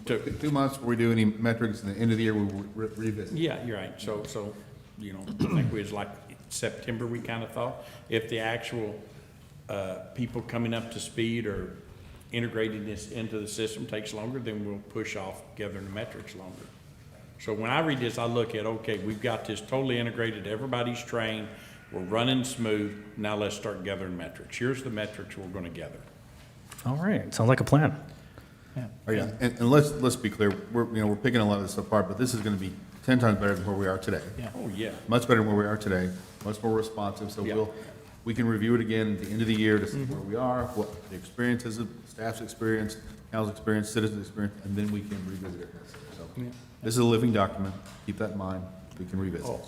2 months before we do any metrics, and the end of the year, we'll revisit. Yeah, you're right. So, I think we was like September, we kind of thought. If the actual, people coming up to speed or integrating this into the system takes longer, then we'll push off gathering the metrics longer. So when I read this, I look at, okay, we've got this totally integrated, everybody's trained, we're running smooth, now let's start gathering metrics. Here's the metrics we're gonna gather. All right, sounds like a plan. Oh, yeah, and let's be clear, we're picking a lot of this apart, but this is gonna be 10 times better than where we are today. Yeah. Oh, yeah. Much better than where we are today, much more responsive, so Yeah. we can review it again at the end of the year to see where we are, what the experience is, staff's experience, council's experience, citizens' experience, and then we can revisit it. So, this is a living document, keep that in mind, we can revisit. Oh.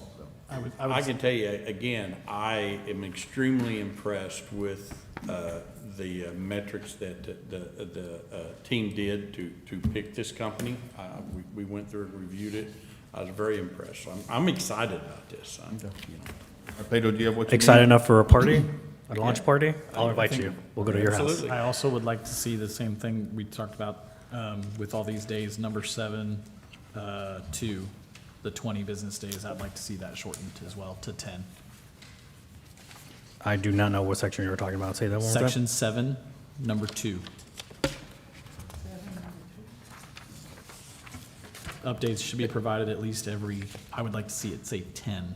So. I can tell you, again, I am extremely impressed with the metrics that the team did to pick this company. We went through and reviewed it. I was very impressed. So I'm excited about this. Pedro, do you have what you need? Excited enough for a party, a launch party? I'll invite you. We'll go to your house. Absolutely. I also would like to see the same thing we talked about with all these days, number 7 to the 20 business days. I'd like to see that shortened as well to 10. I do not know what section you were talking about. Say that one more time. Section 7, number 2. Updates should be provided at least I would like to see it say 10.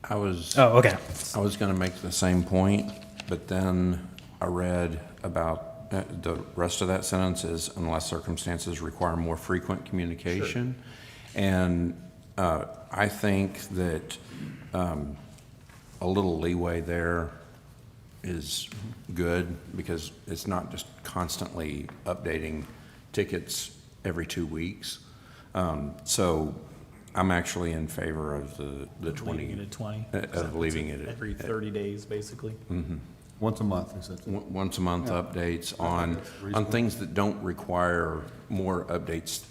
I was. Oh, okay. I was going to make the same point, but then I read about the rest of that sentence is unless circumstances require more frequent communication. And I think that a little leeway there is good because it's not just constantly updating tickets every 2 weeks. So I'm actually in favor of the 20. Leaving it at 20? Of leaving it at. Every 30 days, basically? Mhm. Once a month, is it? Once a month Yeah. updates I on, think that's reasonable. on things that don't require more updates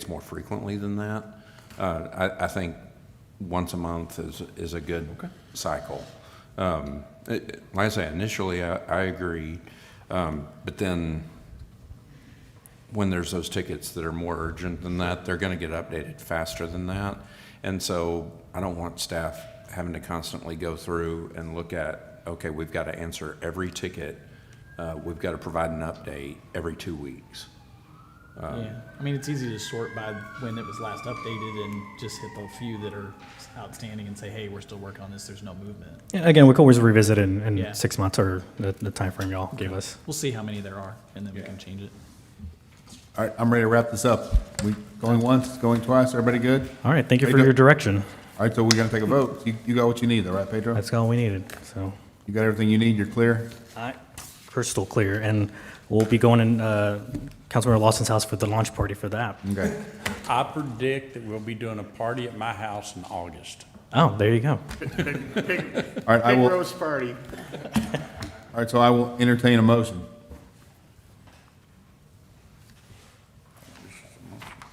more frequently than that. I think once a month is a good cycle. Like I say, initially, I agree, but then when there's those tickets that are more urgent than that, they're gonna get updated faster than that. And so I don't want staff having to constantly go through and look at, okay, we've got to answer every ticket, we've got to provide an update every 2 weeks. Yeah, I mean, it's easy to sort by when it was last updated and just hit the few that are outstanding and say, hey, we're still working on this, there's no movement. Yeah, again, we can always revisit in Yeah. 6 months or the timeframe y'all gave us. We'll see how many there are, and then we can change it. All right, I'm ready to wrap this up. We going once, going twice, everybody good? All right, thank you for Pedro? your direction. All right, so we're gonna take a vote. You got what you need though, right, Pedro? That's all we needed, so. You got everything you need, you're clear? Crystal clear, and we'll be going in Councilmember Lawson's house for the launch party for the app. Okay. I predict that we'll be doing a party at my house in August. Oh, there you go. All right, I will. roast party. All right, so I will entertain a motion.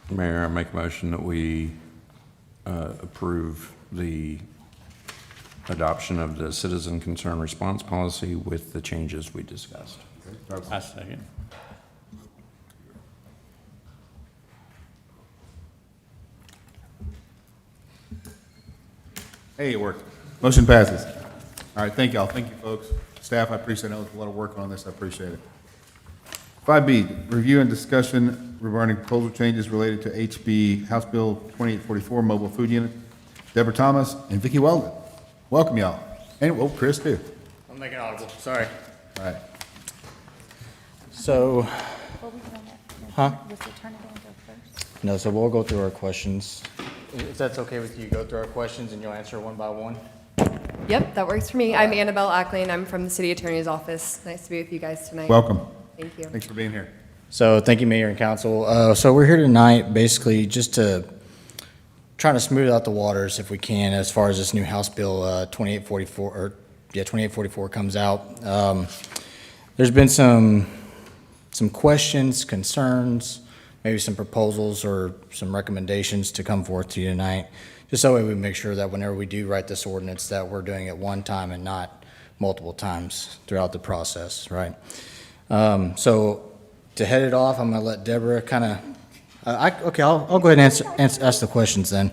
Mayor, I make a motion that we approve the adoption of the citizen concern response policy with the changes we discussed. I second. Hey, it worked. Motion passes. All right, thank y'all. Thank you, folks. Staff, I appreciate it. I know there's a lot of work on this. I appreciate it. 5B, review and discussion regarding proposal changes related to HB House Bill 2844 mobile food unit. Deborah Thomas and Vicki Weldon. Welcome, y'all. And, oh, Chris, too. I'm making audible, sorry. All right. So, no, so we'll go through our questions. If that's okay with you, go through our questions and you'll answer one by one. Yep, that works for me. I'm Annabelle Ackling. I'm from the City Attorney's Office. Nice to be with you guys tonight. Welcome. Thank you. Thanks for being here. So thank you, Mayor and Council. So we're here tonight basically just to try to smooth out the waters if we can as far as this new House Bill 2844 comes out. There's been some questions, concerns, maybe some proposals or some recommendations to come forth to you tonight, just so we make sure that whenever we do write this ordinance that we're doing it one time and not multiple times throughout the process, right? So to head it off, I'm going to let Deborah kind of, I'll go ahead and ask the questions then.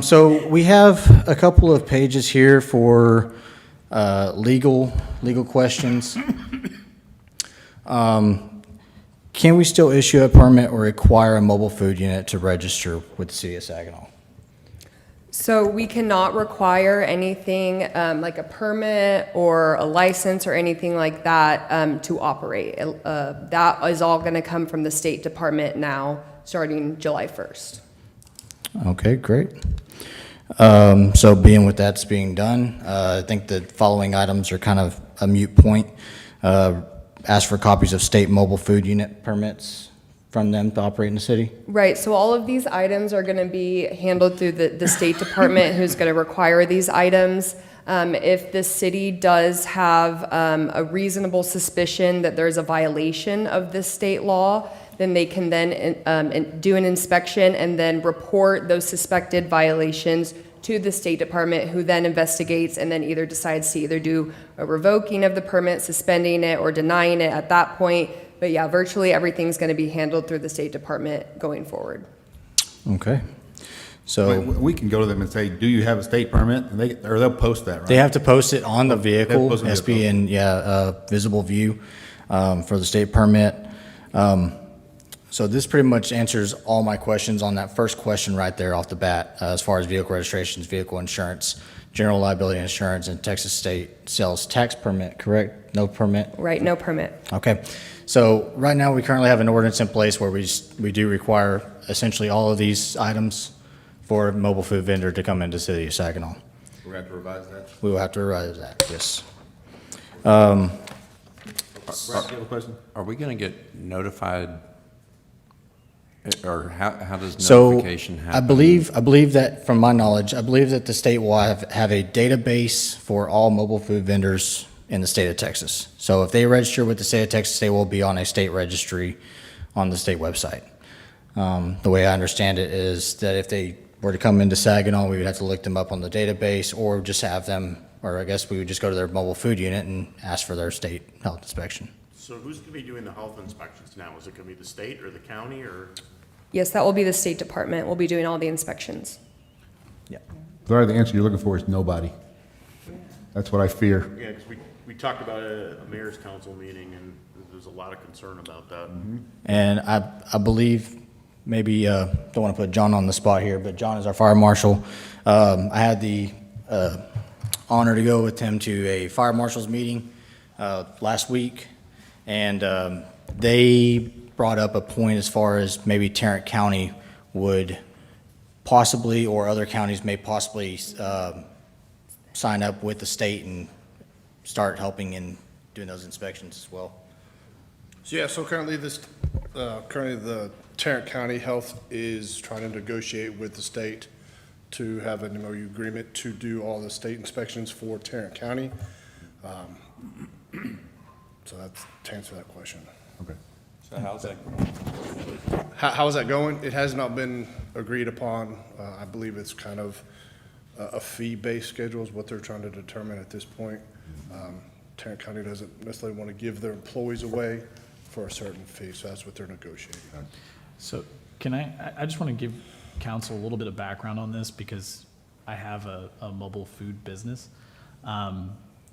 So we have a couple of pages here for legal questions. Can we still issue a permit or require a mobile food unit to register with the City of Saginaw? So we cannot require anything like a permit or a license or anything like that to operate. That is all going to come from the State Department now, starting July 1st. Okay, great. So being with that's being done, I think the following items are kind of a moot point. Ask for copies of state mobile food unit permits from them to operate in the city. Right, so all of these items are going to be handled through the State Department, who's going to require these items. If the city does have a reasonable suspicion that there's a violation of this state law, then they can then do an inspection and then report those suspected violations to the State Department, who then investigates and then either decides to either do a revoking of the permit, suspending it, or denying it at that point. But yeah, virtually everything's going to be handled through the State Department going forward. Okay. So we can go to them and say, do you have a state permit? And they'll post that, right? they have to post it on the vehicle, post it on the SB, and visible view for the state permit. So this pretty much answers all my questions on that first question right there off the bat, as far as vehicle registrations, vehicle insurance, general liability insurance, and Texas state sales tax permit, correct? No permit? Right, no permit. Okay. So right now, we currently have an ordinance in place where we do require essentially all of these items for a mobile food vendor to come into the City of Saginaw. We're going to have to revise that. We will have to revise that, yes. Brad, do you have a question? Are we going to get notified Or how does So notification happen? I believe that, from my knowledge, I believe that the state will have a database for all mobile food vendors in the state of Texas. So if they register with the state of Texas, they will be on a state registry on the state website. The way I understand it is that if they were to come into Saginaw, we would have to look them up on the database, or just have them, or I guess we would just go to their mobile food unit and ask for their state health inspection. So who's gonna be doing the health inspections now? Is it gonna be the state or the county or? Yes, that will be the State Department. We'll be doing all the inspections. Sorry, the answer you're looking for is nobody. That's what I fear. Yeah, because we talked about it at a mayor's council meeting and there's a lot of concern about that. And I believe, maybe, don't want to put John on the spot here, but John is our fire marshal. I had the honor to go with him to a fire marshal's meeting last week, and they brought up a point as far as maybe Tarrant County would possibly, or other counties may possibly sign up with the state and start helping in doing those inspections as well. So yeah, so currently the Tarrant County Health is trying to negotiate with the state to have an MOU agreement to do all the state inspections for Tarrant County. So that's to answer that question. Okay. So how's that? How is that going? It has not been agreed upon. I believe it's kind of a fee-based schedule is what they're trying to determine at this point. Tarrant County doesn't necessarily want to give their employees away for a certain fee, so that's what they're negotiating. So can I just want to give council a little bit of background on this because I have a mobile food business.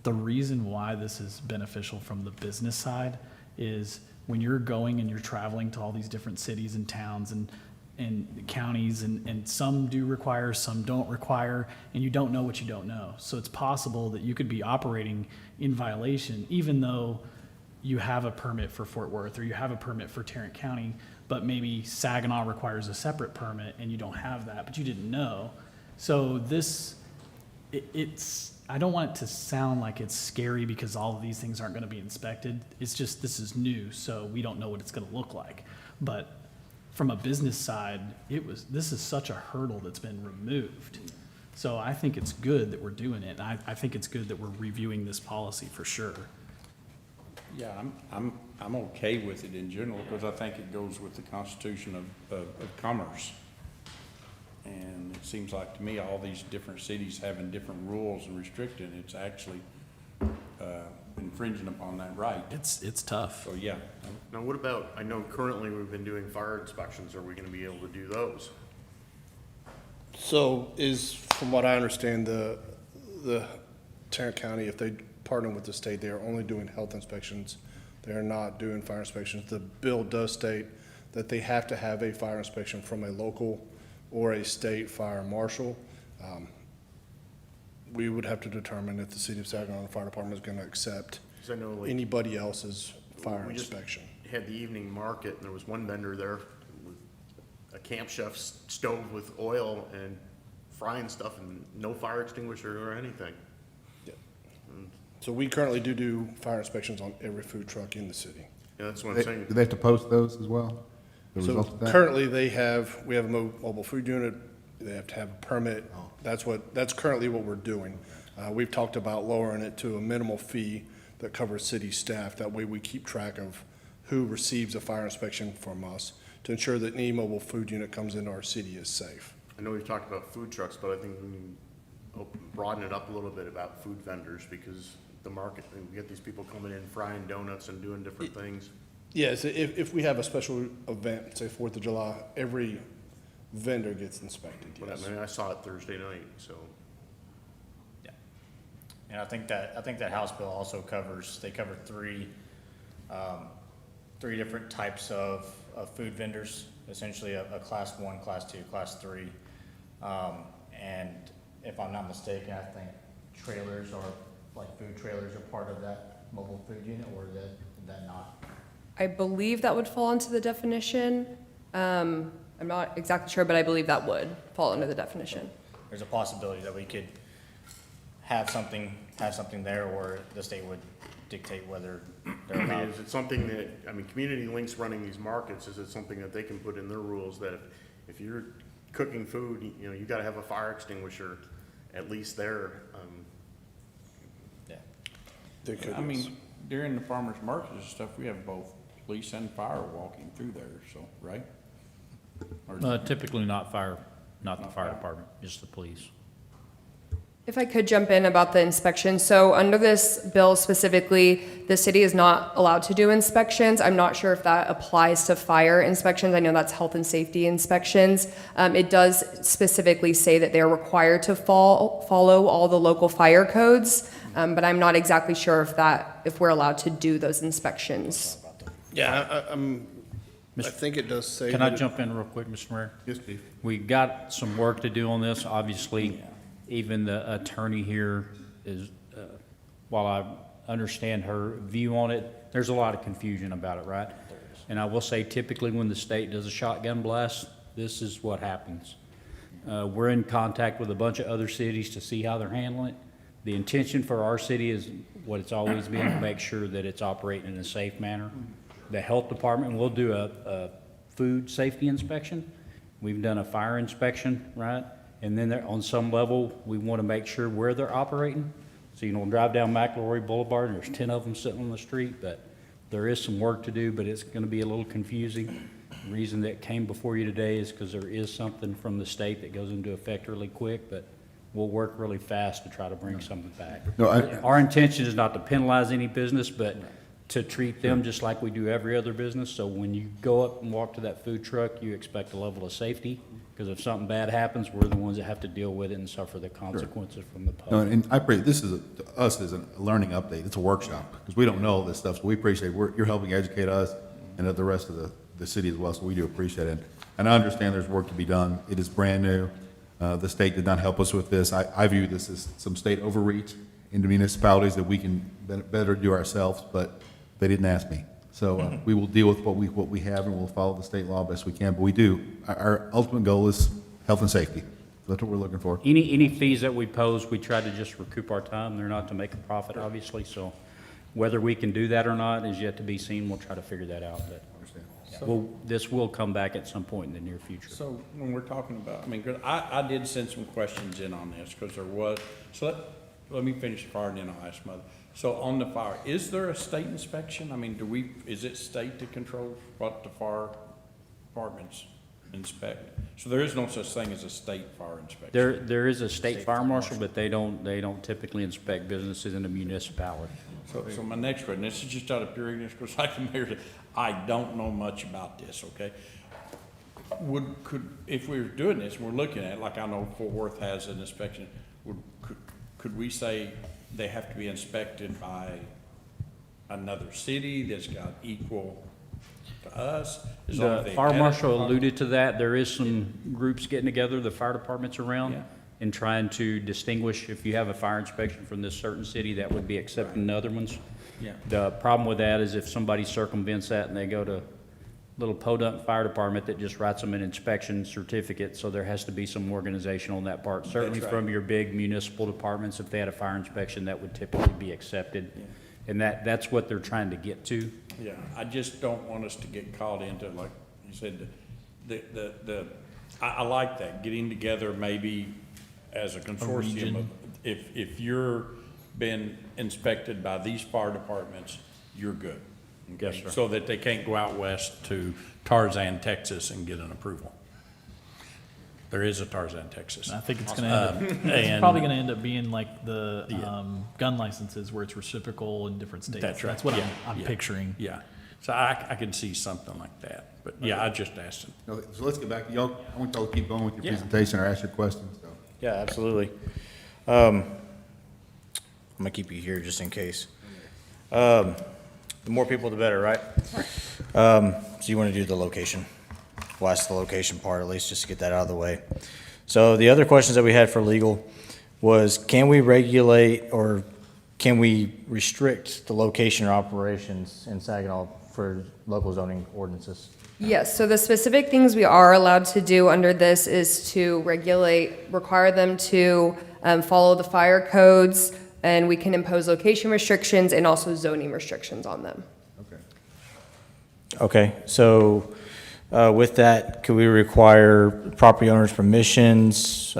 The reason why this is beneficial from the business side is when you're going and you're traveling to all these different cities and towns and counties, and some do require, some don't require, and you don't know what you don't know. So it's possible that you could be operating in violation, even though you have a permit for Fort Worth or you have a permit for Tarrant County, but maybe Saginaw requires a separate permit and you don't have that, but you didn't know. So this, it's, I don't want it to sound like it's scary because all of these things aren't going to be inspected. It's just, this is new, so we don't know what it's going to look like. But from a business side, this is such a hurdle that's been removed. So I think it's good that we're doing it. And I think it's good that we're reviewing this policy for sure. Yeah, I'm okay with it in general because I think it goes with the Constitution of Commerce. And it seems like to me, all these different cities having different rules and restricting, it's actually infringing upon that right. It's tough. So, yeah. Now, what about, I know currently we've been doing fire inspections. Are we gonna be able to do those? So from what I understand, the Tarrant County, if they partner with the state, they are only doing health inspections. They are not doing fire inspections. The bill does state that they have to have a fire inspection from a local or a state fire marshal. We would have to determine if the city of Saginaw Fire Department is gonna accept 'Cause I know, like, anybody else's fire we just inspection. had the evening market and there was one vendor there with a Camp Chef's stove with oil and frying stuff and no fire extinguisher or anything. So we currently do fire inspections on every food truck in the city. Yeah, that's what I'm saying. Do they have to post those as well? The So result of that? currently, we have a mobile food unit, they have to have a permit. That's currently what we're doing. We've talked about lowering it to a minimal fee that covers city staff. That way we keep track of who receives a fire inspection from us to ensure that any mobile food unit comes into our city is safe. I know we've talked about food trucks, but I think we need to broaden it up a little bit about food vendors because the market, we get these people coming in frying donuts and doing different things. Yes, if we have a special event, say 4th of July, every vendor gets inspected, But yes. I mean, I saw it Thursday night, so. And I think that House bill also they cover three different types of food vendors, essentially a class 1, class 2, class 3. And if I'm not mistaken, I think trailers or like food trailers are part of that mobile food unit, or is that not? I believe that would fall into the definition. I'm not exactly sure, but I believe that would fall under the definition. There's a possibility that we could have something there, or the state would dictate whether I mean, is it something that, I mean, Community Link's running these markets, is it something that they can put in their rules that if you're cooking food, you know, you gotta have a fire extinguisher at least there? They could, I mean, during the farmer's markets and stuff, we have both police and fire walking through there, so, right? Or- Typically not fire, not the fire department, just the police. If I could jump in about the inspection, so under this bill specifically, the city is not allowed to do inspections. I'm not sure if that applies to fire inspections. I know that's health and safety inspections. It does specifically say that they're required to follow all the local fire codes, but I'm not exactly sure if we're allowed to do those inspections. yeah, I think it does say. Can I that it- jump in real quick, Mr. Mayor? Yes, Steve. We got some work to do on this. Obviously, even the attorney here is, while I understand her view on it, there's a lot of confusion about it, right? And I will say typically when the state does a shotgun blast, this is what happens. We're in contact with a bunch of other cities to see how they're handling it. The intention for our city is what it's always been, to make sure that it's operating in a safe manner. The health department will do a food safety inspection. We've done a fire inspection, right? And then there, on some level, we want to make sure where they're operating. So you don't drive down McElroy Boulevard and there's 10 of them sitting on the street, but there is some work to do, but it's going to be a little confusing. The reason that came before you today is because there is something from the state that goes into effect really quick, but we'll work really fast to try to bring something back. No, Our intention is not to penalize any business, but to treat them just like we do every other business. So when you go up and walk to that food truck, you expect a level of safety, because if something bad happens, we're the ones that have to deal with it and suffer the consequences from the No, public. and I appreciate, this is, to us, is a learning update. It's a workshop, because we don't know all this stuff, so we appreciate, you're helping educate us and the rest of the city as well, so we do appreciate it. And I understand there's work to be done. It is brand new. The state did not help us with this. I view this as some state overreach into municipalities that we can better do ourselves, but they didn't ask me. So we will deal with what we have, and we'll follow the state law best we can. But we do, our ultimate goal is health and safety. That's what we're looking for. Any fees that we pose, we try to just recoup our time. They're not to make a profit, obviously, so whether we can do that or not is yet to be seen. We'll try to figure that out, but this will come back at some point in the near future. So when we're talking about, I mean, 'cause I did send some questions in on this, because there was, so let me finish the fire and then I'll ask Mother. So on the fire, is there a state inspection? I mean, is it state that controls what the fire departments inspect? So there is no such thing as a state fire inspection? There is a state fire marshal, but they don't typically inspect businesses in a municipality. So my next question, this is just out of pure ignorance, because like the mayor said, I don't know much about this, okay? If we were doing this, and we're looking at it, like I know Fort Worth has an inspection, could we say they have to be inspected by another city that's got equal to us? As long as The they fire had it? marshal alluded to that. There is some groups getting together, the fire departments around, Yeah. and trying to distinguish, if you have a fire inspection from this certain city, that would be accepting the other ones. Yeah. The problem with that is if somebody circumvents that and they go to little Podunk Fire Department that just writes them an inspection certificate, so there has to be some organization on that part. Certainly right. from your big municipal departments, if they had a fire inspection, that would typically be accepted. And that's what they're trying to get to. Yeah, I just don't want us to get caught into, like you said, I like that, getting together maybe as a consortium region. of, if you're been inspected by these fire departments, you're good. Yes, Okay? sir. So that they can't go out west to Tarzan, Texas and get an approval. There is a Tarzan, Texas. I think it's gonna end up, it's and- probably gonna end up being like the gun licenses where it's reciprocal in different states. That's right. That's what Yeah, I'm yeah, picturing. Yeah, so I can see something like that, but yeah, I just asked him. Okay, so let's get back to y'all. I want y'all to keep going with your Yeah. presentation or ask your questions. So. Yeah, absolutely. I'm gonna keep you here just in case. The more people, the better, right? So you wanna do the location? Well, that's the location part, at least, just to get that out of the way. So the other questions that we had for legal was, can we regulate or can we restrict the location or operations in Saginaw for local zoning ordinances? Yes, so the specific things we are allowed to do under this is to require them to follow the fire codes, and we can impose location restrictions and also zoning restrictions on them. Okay. Okay, so with that, could we require property owners' permissions,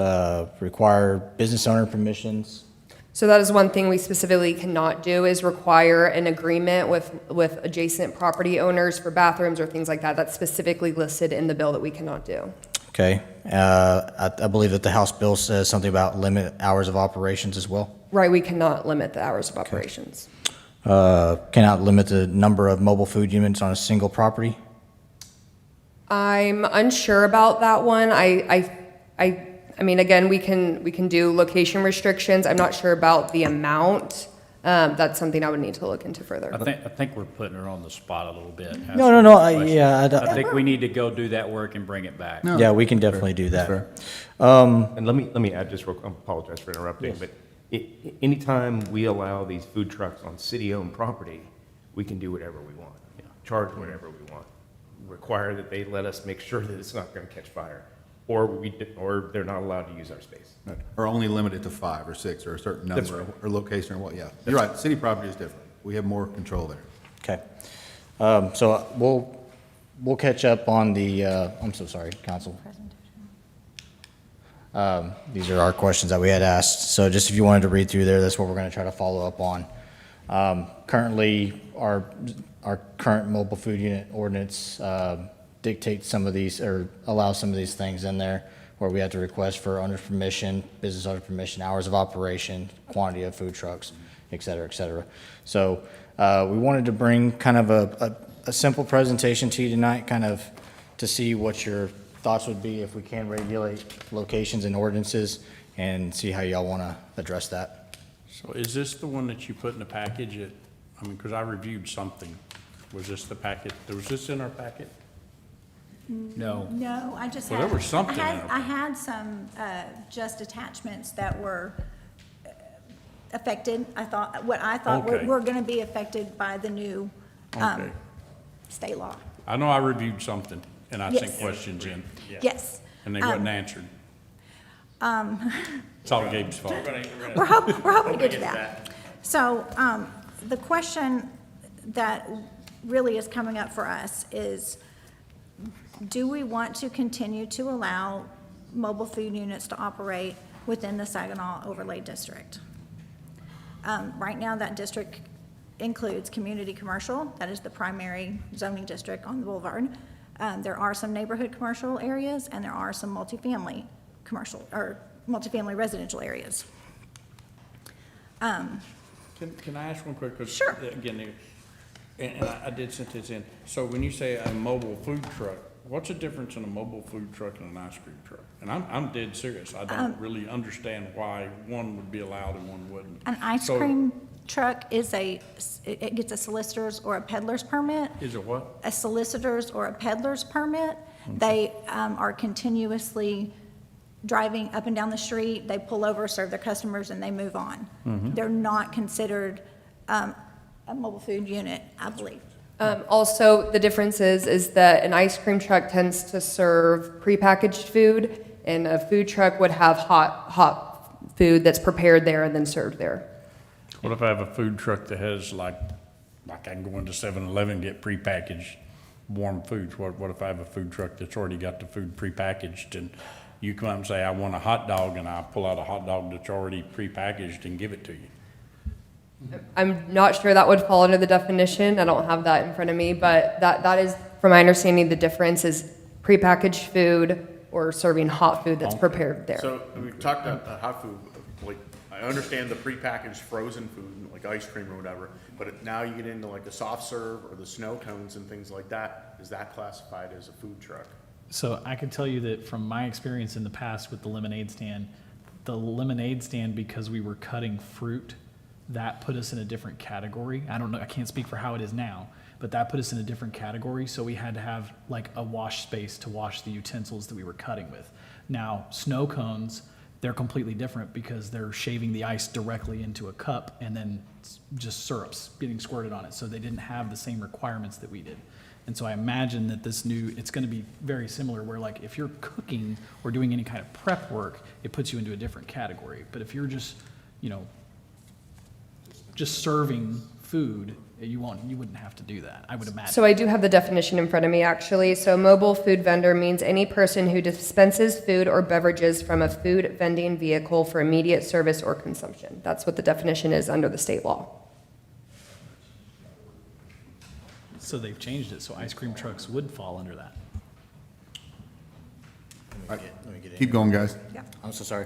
require business owner permissions? So that is one thing we specifically cannot do, is require an agreement with adjacent property owners for bathrooms or things like that. That's specifically listed in the bill that we cannot do. Okay, I believe that the House bill says something about limit hours of operations as well. Right, we cannot limit the hours of operations. Cannot limit the number of mobile food units on a single property. I'm unsure about that one. I mean, again, we can do location restrictions. I'm not sure about the amount. That's something I would need to look into further. I think we're putting her on the spot a little bit. No, I think we need to go do that work and bring it back. Yeah, we can definitely do that. And let me add just real, I apologize for interrupting, but anytime we allow these food trucks on city-owned property, we can do whatever we want, charge whatever we want, require that they let us make sure that it's not going to catch fire, or they're not allowed to use our space. Or only limited to 5 or 6 or a certain That's number right. or location or what, yeah. You're right, city property is different. We have more control there. Okay. So we'll catch up on the, I'm so sorry, Council. These are our questions that we had asked. So just if you wanted to read through there, that's what we're going to try to follow up on. Currently, our current mobile food unit ordinance dictates some of these, or allows some of these things in there, where we have to request for owner's permission, business owner's permission, hours of operation, quantity of food trucks, et cetera, et cetera. So we wanted to bring kind of a simple presentation to you tonight, kind of to see what your thoughts would be if we can regulate locations and ordinances, and see how y'all want to address that. So is this the one that you put in the package? Because I reviewed something. Was this the packet? Was this in our packet? No. No, I just Well, had. there was something in it. I had some, just attachments that were affected. What I thought Okay. were gonna be affected by the new, Okay. state law. I know I reviewed something, and I sent Yes. questions in. Yes. And they wasn't answered. It's all Gabe's fault. We're hoping to get to that. So, the question that really is coming up for us is, do we want to continue to allow mobile food units to operate within the Saginaw Overlay District? Right now, that district includes community commercial, that is the primary zoning district on the boulevard. There are some neighborhood commercial areas, and there are some multifamily commercial, or multifamily residential areas. Can I ask one quick? 'Cause, Sure. Again, and I did send this in. So when you say a mobile food truck, what's the difference in a mobile food truck and an ice cream truck? And I'm dead serious. I don't really understand why one would be allowed and one wouldn't. An ice So- cream truck is it gets a solicitor's or a peddler's permit. Is it what? A solicitor's or a peddler's permit. They are continuously driving up and down the street. They pull over, serve their customers, and they move on. They're not considered a mobile food unit, I believe. Also, the difference is that an ice cream truck tends to serve prepackaged food, and a food truck would have hot food that's prepared there and then served there. What if I have a food truck that has like I can go into 7-Eleven and get prepackaged warm foods? What if I have a food truck that's already got the food prepackaged, and you come out and say, I want a hot dog, and I pull out a hot dog that's already prepackaged and give it to you? I'm not sure that would fall under the definition. I don't have that in front of me, but that is, from my understanding, the difference is prepackaged food or serving hot food that's prepared there. So we've talked about hot food, like, I understand the prepackaged frozen food, like ice cream or whatever, but now you get into like the soft serve or the snow cones and things like that. Is that classified as a food truck? So I can tell you that from my experience in the past with the lemonade stand, because we were cutting fruit, that put us in a different category. I don't know, I can't speak for how it is now, but that put us in a different category. So we had to have like a wash space to wash the utensils that we were cutting with. Now, snow cones, they're completely different because they're shaving the ice directly into a cup and then just syrups getting squirted on it. So they didn't have the same requirements that we did. And so I imagine that it's going to be very similar where like if you're cooking or doing any kind of prep work, it puts you into a different category. But if you're just, just serving food, you wouldn't have to do that, I would imagine. So I do have the definition in front of me, actually. So mobile food vendor means any person who dispenses food or beverages from a food vending vehicle for immediate service or consumption. That's what the definition is under the state law. So they've changed it, so ice cream trucks would fall under that. Keep going, guys. I'm so sorry.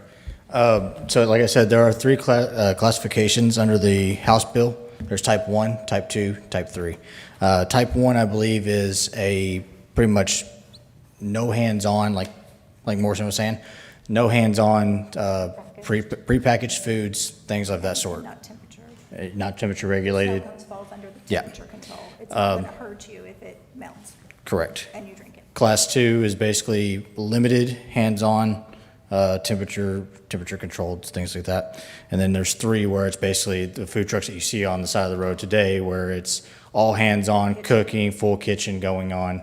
So like I said, there are three classifications under the House bill. There's type 1, type 2, type 3. Type 1, I believe, is a pretty much no hands-on, like Morrison was saying, no hands-on prepackaged foods, things of that sort. Not temperature. Not temperature regulated. Cell phones falls under the Yeah. temperature control. It's not gonna hurt you if it melts Correct. and you drink it. Class 2 is basically limited, hands-on, temperature controlled, things like that. And then there's 3 where it's basically the food trucks that you see on the side of the road today, where it's all hands-on cooking, full kitchen going on,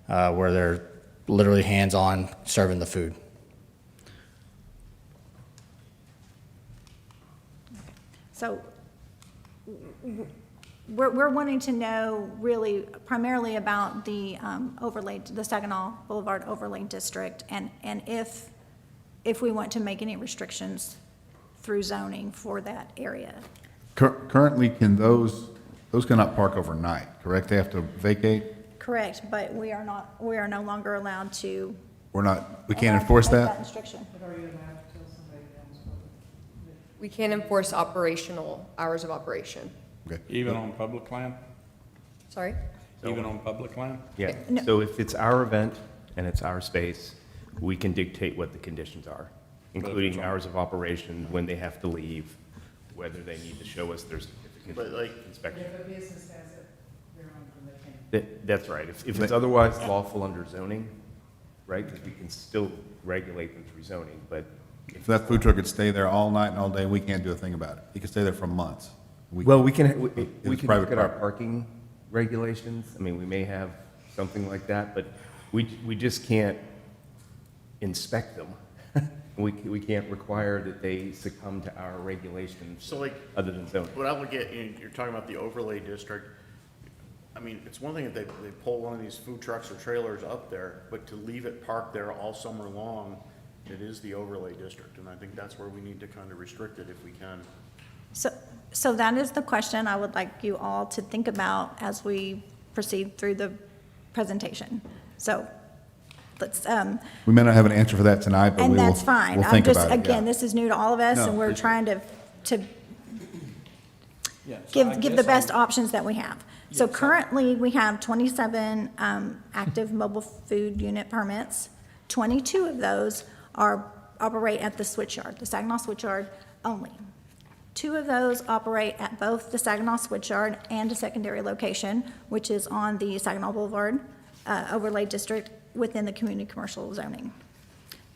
where they're literally hands-on serving the food. So we're wanting to know really primarily about the overlay, the Saginaw Boulevard Overlay District, and if we want to make any restrictions through zoning for that area. Currently, those cannot park overnight, correct? They have to vacate? Correct, but we are no longer allowed to. We can't enforce make that? restriction. We can't enforce operational hours of operation. Even on public land? Sorry? Even on public land? Yeah, No. so if it's our event and it's our space, we can dictate what the conditions are, including hours of operation, when they have to leave, whether they need to show us their certificate But, like, of inspection. If a business has it, they're on, they can't. That's right. If it's otherwise lawful under zoning, right, because we can still regulate them through zoning, but If that food truck could stay there all night and all day, we can't do a thing about it. It could stay there for months. well, we can It's look private at our property. parking regulations. I mean, we may have something like that, but we just can't inspect them. We can't require that they succumb to our regulations. So like, other than zoning. what I would get, you're talking about the overlay district. I mean, it's one thing if they pull one of these food trucks or trailers up there, but to leave it parked there all summer long, it is the overlay district, and I think that's where we need to kind of restrict it if we can. So that is the question I would like you all to think about as we proceed through the presentation. So let's, We may not have an answer for that tonight, but we and will, that's fine. we'll I'm think just, about it. again, yeah. this is new to all of us, No, and we're it's- trying to Yeah, so I give the guess best I'm- options that we have. So currently, we have 27 active mobile food unit permits. 22 of those operate at the switchyard, the Saginaw switchyard only. 2 of those operate at both the Saginaw switchyard and a secondary location, which is on the Saginaw Boulevard overlay district within the community commercial zoning.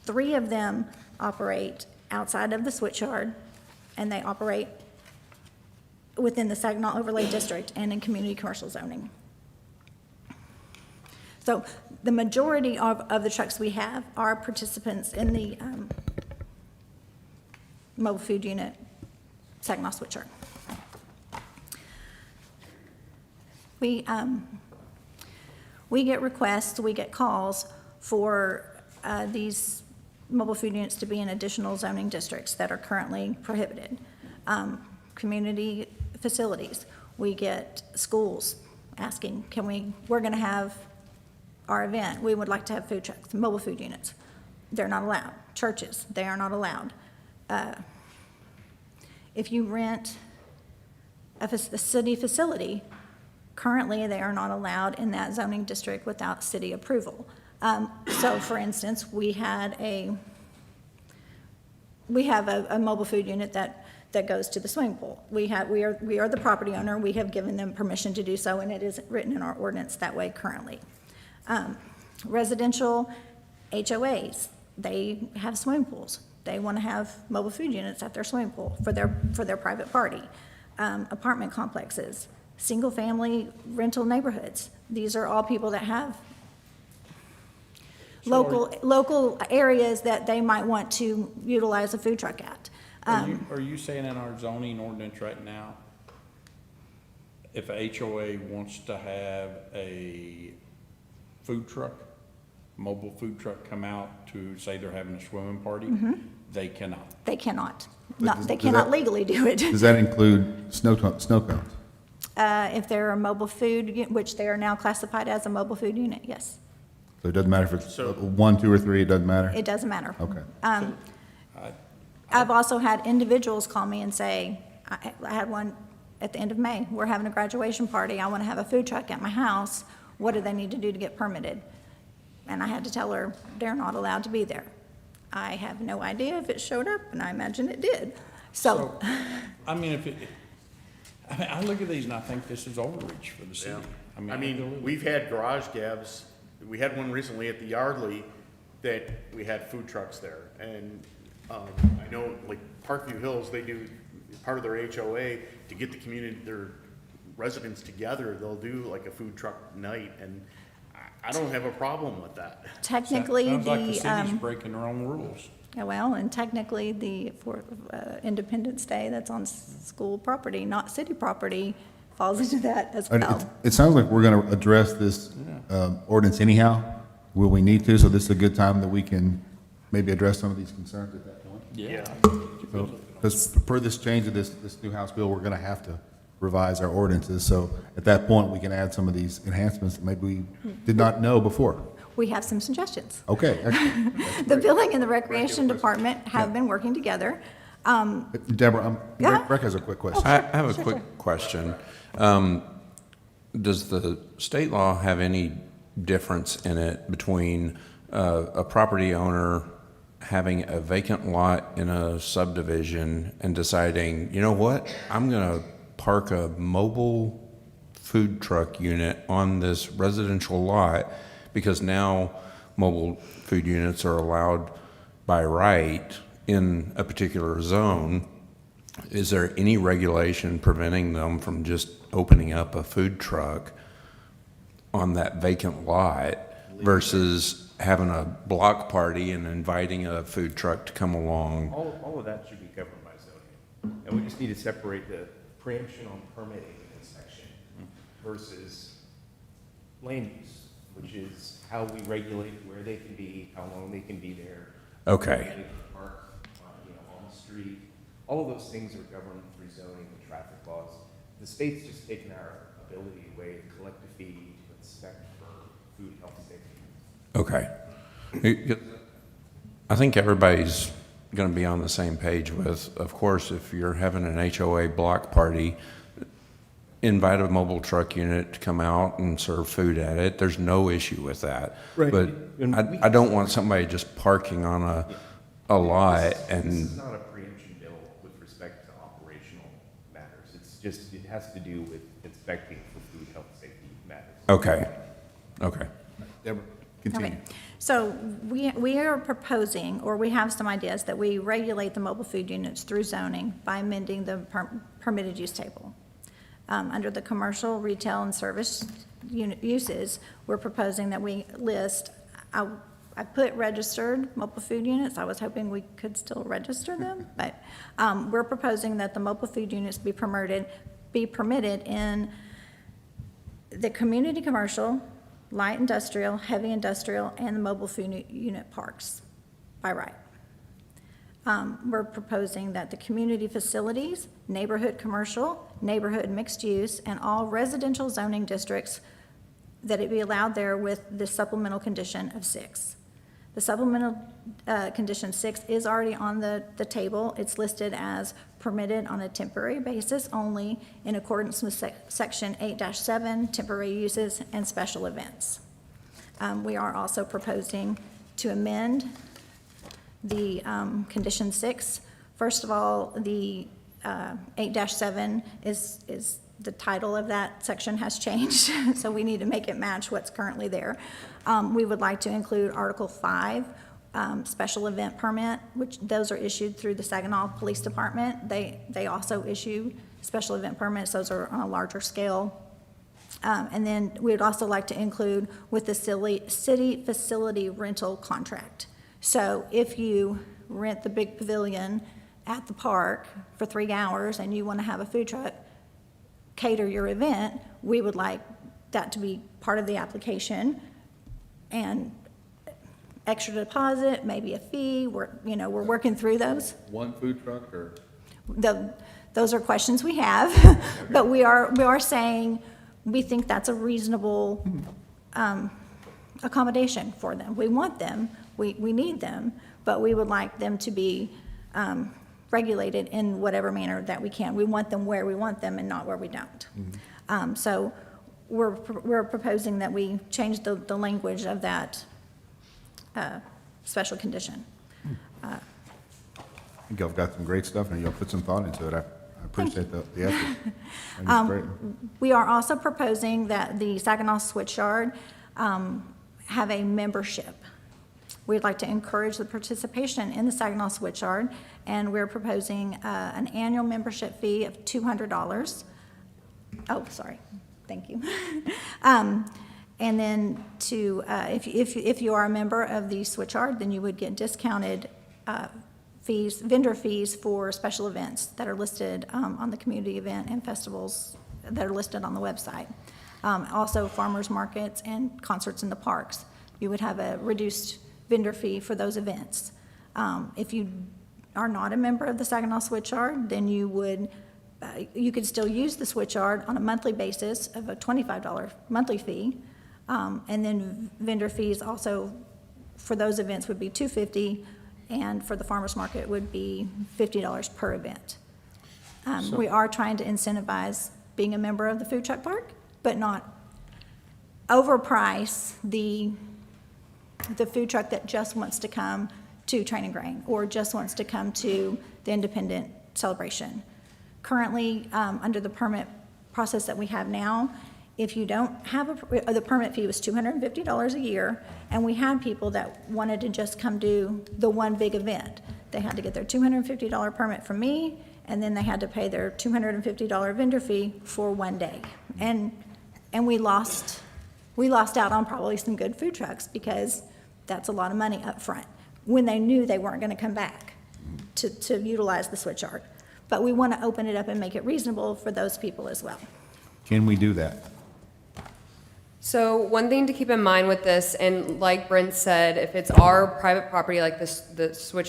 3 of them operate outside of the switchyard, and they operate within the Saginaw overlay district and in community commercial zoning. So the majority of the trucks we have are participants in the mobile food unit Saginaw switcher. We get requests, we get calls for these mobile food units to be in additional zoning districts that are currently prohibited. Community facilities, we get schools asking, we're gonna have our event, we would like to have food trucks, mobile food units. They're not allowed. Churches, they are not allowed. If you rent a city facility, currently they are not allowed in that zoning district without city approval. So for instance, we have a mobile food unit that goes to the swimming pool. We are the property owner, we have given them permission to do so, and it is written in our ordinance that way currently. Residential HOAs, they have swimming pools. They want to have mobile food units at their swimming pool for their private party. Apartment complexes, single-family rental neighborhoods. These are all people that have local areas that they might want to utilize a food truck at. Are you saying in our zoning ordinance right now if a HOA wants to have a food truck, mobile food truck come out to say they're having a swimming party, they cannot. They cannot. But No, does- they does cannot that- legally do it. Does that include snow cones? If they're a mobile food, which they are now classified as a mobile food unit, yes. So it doesn't matter if it's 1, 2, or 3, it doesn't matter? It doesn't matter. Okay. I've also had individuals call me and say, I had one at the end of May, we're having a graduation party, I want to have a food truck at my house, what do they need to do to get permitted? And I had to tell her, they're not allowed to be there. I have no idea if it showed up, and I imagine it did. So, I mean, I look at these and I think this is overreach for the city. I mean, we've had garage gabs, we had one recently at the Yardley that we had food trucks there. And, I know, like Parkview Hills, they do, part of their HOA, to get the community, their residents together, they'll do like a food truck night, and I don't have a problem with that. technically, Sounds like the the, city's breaking their own rules. yeah, well, and technically, for Independence Day, that's on school property, not city property, falls into that as And well. It sounds like we're going to address this ordinance anyhow. Will we need to? So this is a good time that we can maybe address some of these concerns at that point? Yeah. Because per this change of this new House bill, we're going to have to revise our ordinances. So at that point, we can add some of these enhancements that maybe we did not know before. We have some suggestions. Okay, excellent. The Building and the Recreation Department have been working together. Deborah, Yeah. Rick has a quick question. I have a quick question. Does the state law have any difference in it between a property owner having a vacant lot in a subdivision and deciding, you know what, I'm going to park a mobile food truck unit on this residential lot because now mobile food units are allowed by right in a particular zone? Is there any regulation preventing them from just opening up a food truck on that vacant lot versus having a block party and inviting a food truck to come along? All of that should be covered by zoning. And we just need to separate the preemption on permitting in this section versus land use, which is how we regulate where they can be, how long they can be there. Okay. Where they can park, on the street. All of those things are governed through zoning and traffic laws. The state's just taken our ability away to collect a fee, to inspect for food, health, and safety. Okay. I think everybody's going to be on the same page with, of course, if you're having an HOA block party, invite a mobile truck unit to come out and serve food at it. There's no issue with that. Right. But I don't want somebody just parking on a lot This and, is not a preemption bill with respect to operational matters. It's just, it has to do with inspecting for food, health, safety matters. okay, okay. Deborah, continue. Okay, so we are proposing, or we have some ideas, that we regulate the mobile food units through zoning by amending the permitted use table. Under the commercial, retail, and service unit uses, we're proposing that we list, I put registered mobile food units. I was hoping we could still register them, but we're proposing that the mobile food units be permitted in the community commercial, light industrial, heavy industrial, and the mobile food unit parks by right. We're proposing that the community facilities, neighborhood commercial, neighborhood mixed use, and all residential zoning districts, that it be allowed there with the supplemental condition of 6. The supplemental condition 6 is already on the table. It's listed as permitted on a temporary basis only in accordance with section 8-7, temporary uses and special events. We are also proposing to amend the condition 6. First of all, the 8-7 is the title of that section has changed, so we need to make it match what's currently there. We would like to include Article 5, special event permit, which those are issued through the Saginaw Police Department. They also issue special event permits. Those are on a larger scale. And then we would also like to include with the city facility rental contract. So if you rent the big pavilion at the park for 3 hours and you want to have a food truck, cater your event, we would like that to be part of the application. And extra deposit, maybe a fee, we're working through those. One food truck or? Those are questions we have, but we are saying we think that's a reasonable accommodation for them. We want them, we need them, but we would like them to be regulated in whatever manner that we can. We want them where we want them and not where we don't. So we're proposing that we change the language of that special condition. I think y'all have got some great stuff and y'all put some thought into it. I appreciate the effort. I think it's great. We are also proposing that the Saginaw Switchyard have a membership. We'd like to encourage the participation in the Saginaw Switchyard, and we're proposing an annual membership fee of $200. Oh, sorry. Thank you. And then if you are a member of the Switchyard, then you would get discounted vendor fees for special events that are listed on the community event and festivals that are listed on the website. Also, farmers markets and concerts in the parks. You would have a reduced vendor fee for those events. If you are not a member of the Saginaw Switchyard, then you could still use the Switchyard on a monthly basis of a $25 monthly fee. And then vendor fees also for those events would be $250, and for the farmers market would be $50 per event. We are trying to incentivize being a member of the food truck park, but not overprice the food truck that just wants to come to Train and Grain or just wants to come to the Independent Celebration. Currently, under the permit process that we have now, if you don't have the permit fee was $250 a year, and we had people that wanted to just come do the one big event. They had to get their $250 permit from me, and then they had to pay their $250 vendor fee for one day. And we lost out on probably some good food trucks because that's a lot of money up front when they knew they weren't going to come back to utilize the Switchyard. But we want to open it up and make it reasonable for those people as well. Can we do that? So one thing to keep in mind with this, and like Brent said, if it's our private property like this,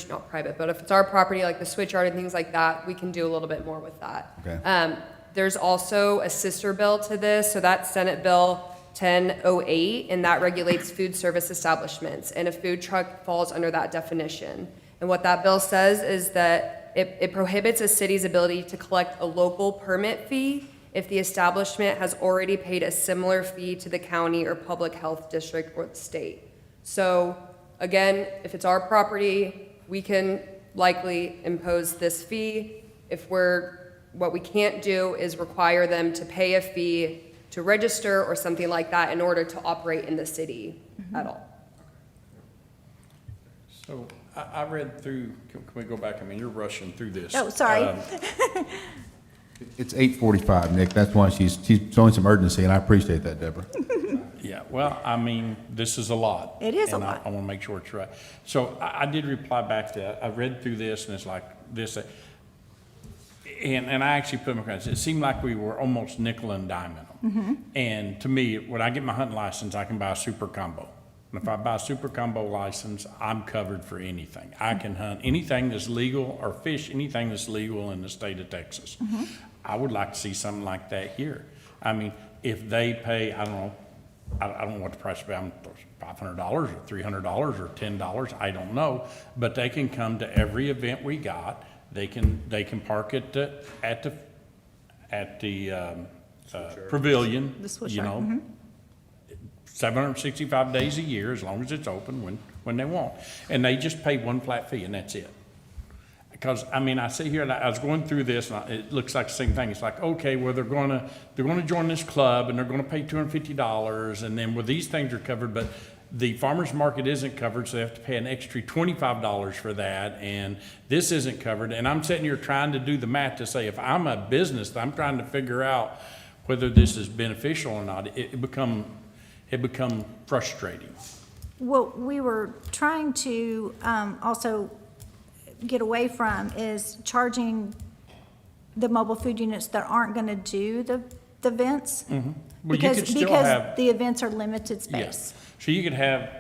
not private, but if it's our property like the Switchyard and things like that, we can do a little bit more with that. Okay. There's also a sister bill to this, so that's Senate Bill 1008, and that regulates food service establishments, and a food truck falls under that definition. And what that bill says is that it prohibits a city's ability to collect a local permit fee if the establishment has already paid a similar fee to the county or public health district or the state. So again, if it's our property, we can likely impose this fee. What we can't do is require them to pay a fee to register or something like that in order to operate in the city at all. So I read through, can we go back? I mean, you're rushing through this. Oh, sorry. It's 8:45, Nick. That's why she's showing some urgency, and I appreciate that, Deborah. Yeah, well, I mean, this is a lot. It is a and lot. I want to make sure it's right. So I did reply back to that. I read through this, and it's like this. And I actually put my comments. It seemed like we were almost nickel and diming them. And to me, when I get my hunting license, I can buy a super combo. And if I buy a super combo license, I'm covered for anything. I can hunt anything that's legal or fish anything that's legal in the state of Texas. I would like to see something like that here. I mean, if they pay, I don't know what the price would be, $500 or $300 or $10, I don't know. But they can come to every event we got. They can park at the pavilion, The Swiss you Yard. know, 765 days a year, as long as it's open when they want. And they just pay one flat fee, and that's it. Because, I mean, I sit here, and I was going through this, and it looks like the same thing. It's like, okay, well, they're gonna join this club, and they're gonna pay $250, and then, well, these things are covered, but the farmer's market isn't covered, so they have to pay an extra $25 for that, and this isn't covered. And I'm sitting here trying to do the math to say, if I'm a business, I'm trying to figure out whether this is beneficial or not. It become frustrating. What we were trying to also get away from is charging the mobile food units that aren't gonna do the events? Well, you Because, could still because have, the events are limited yeah. space. So you could have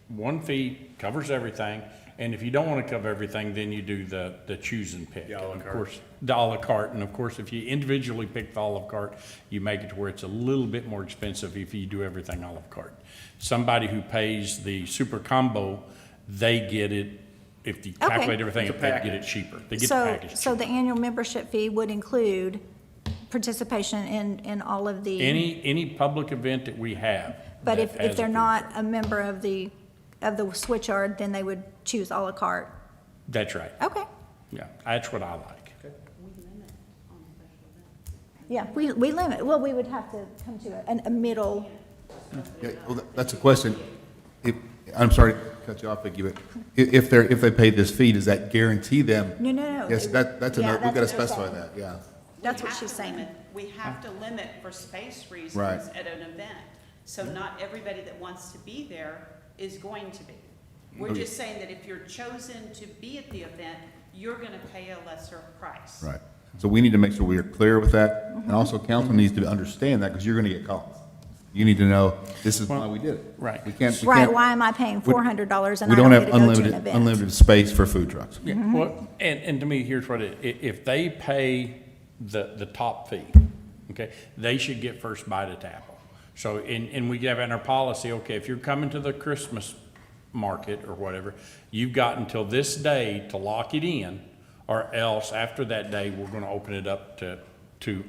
one fee covers everything, and if you don't want to cover everything, then you do the choose and pick. The à la And of carte. course, the à la carte, and of course, if you individually pick the Olive Carte, you make it to where it's a little bit more expensive if you do everything Olive Carte. Somebody who pays the super combo, they get it, if you Okay. calculate everything, It's a they get it package. cheaper. They get the So, package so cheaper. the annual membership fee would include participation in all of the. Any public event that we have. But that if has a they're food not truck. a member of the switch yard, then they would choose à la carte. That's right. Okay, Yeah, that's what I like. yeah, we limit, well, we would have to come to a middle, Yeah, well, that's a question. If, I'm sorry to cut you off, Vicki, but if they pay this fee, does that guarantee them? no. Yes, that's Yeah, another, we've got to that's what they're specify saying. that, yeah. That's We what have she's to saying. limit- We have to limit for space reasons Right. at an event. So not everybody that wants to be there is going to be. We're Okay. just saying that if you're chosen to be at the event, you're gonna pay a lesser price. Right. So we need to make sure we are clear with that, and also council needs to understand that, because you're gonna get calls. You need to know, this is why we did it. Right. We can't, Right, why am I paying $400 and we I don't don't have get to go to an unlimited, event? unlimited space for food trucks. Yeah, well, and to me, here's what if they pay the top fee, okay, they should get first bite at the apple. So, and we have in our policy, okay, if you're coming to the Christmas market or whatever, you've got until this day to lock it in, or else after that day, we're gonna open it up to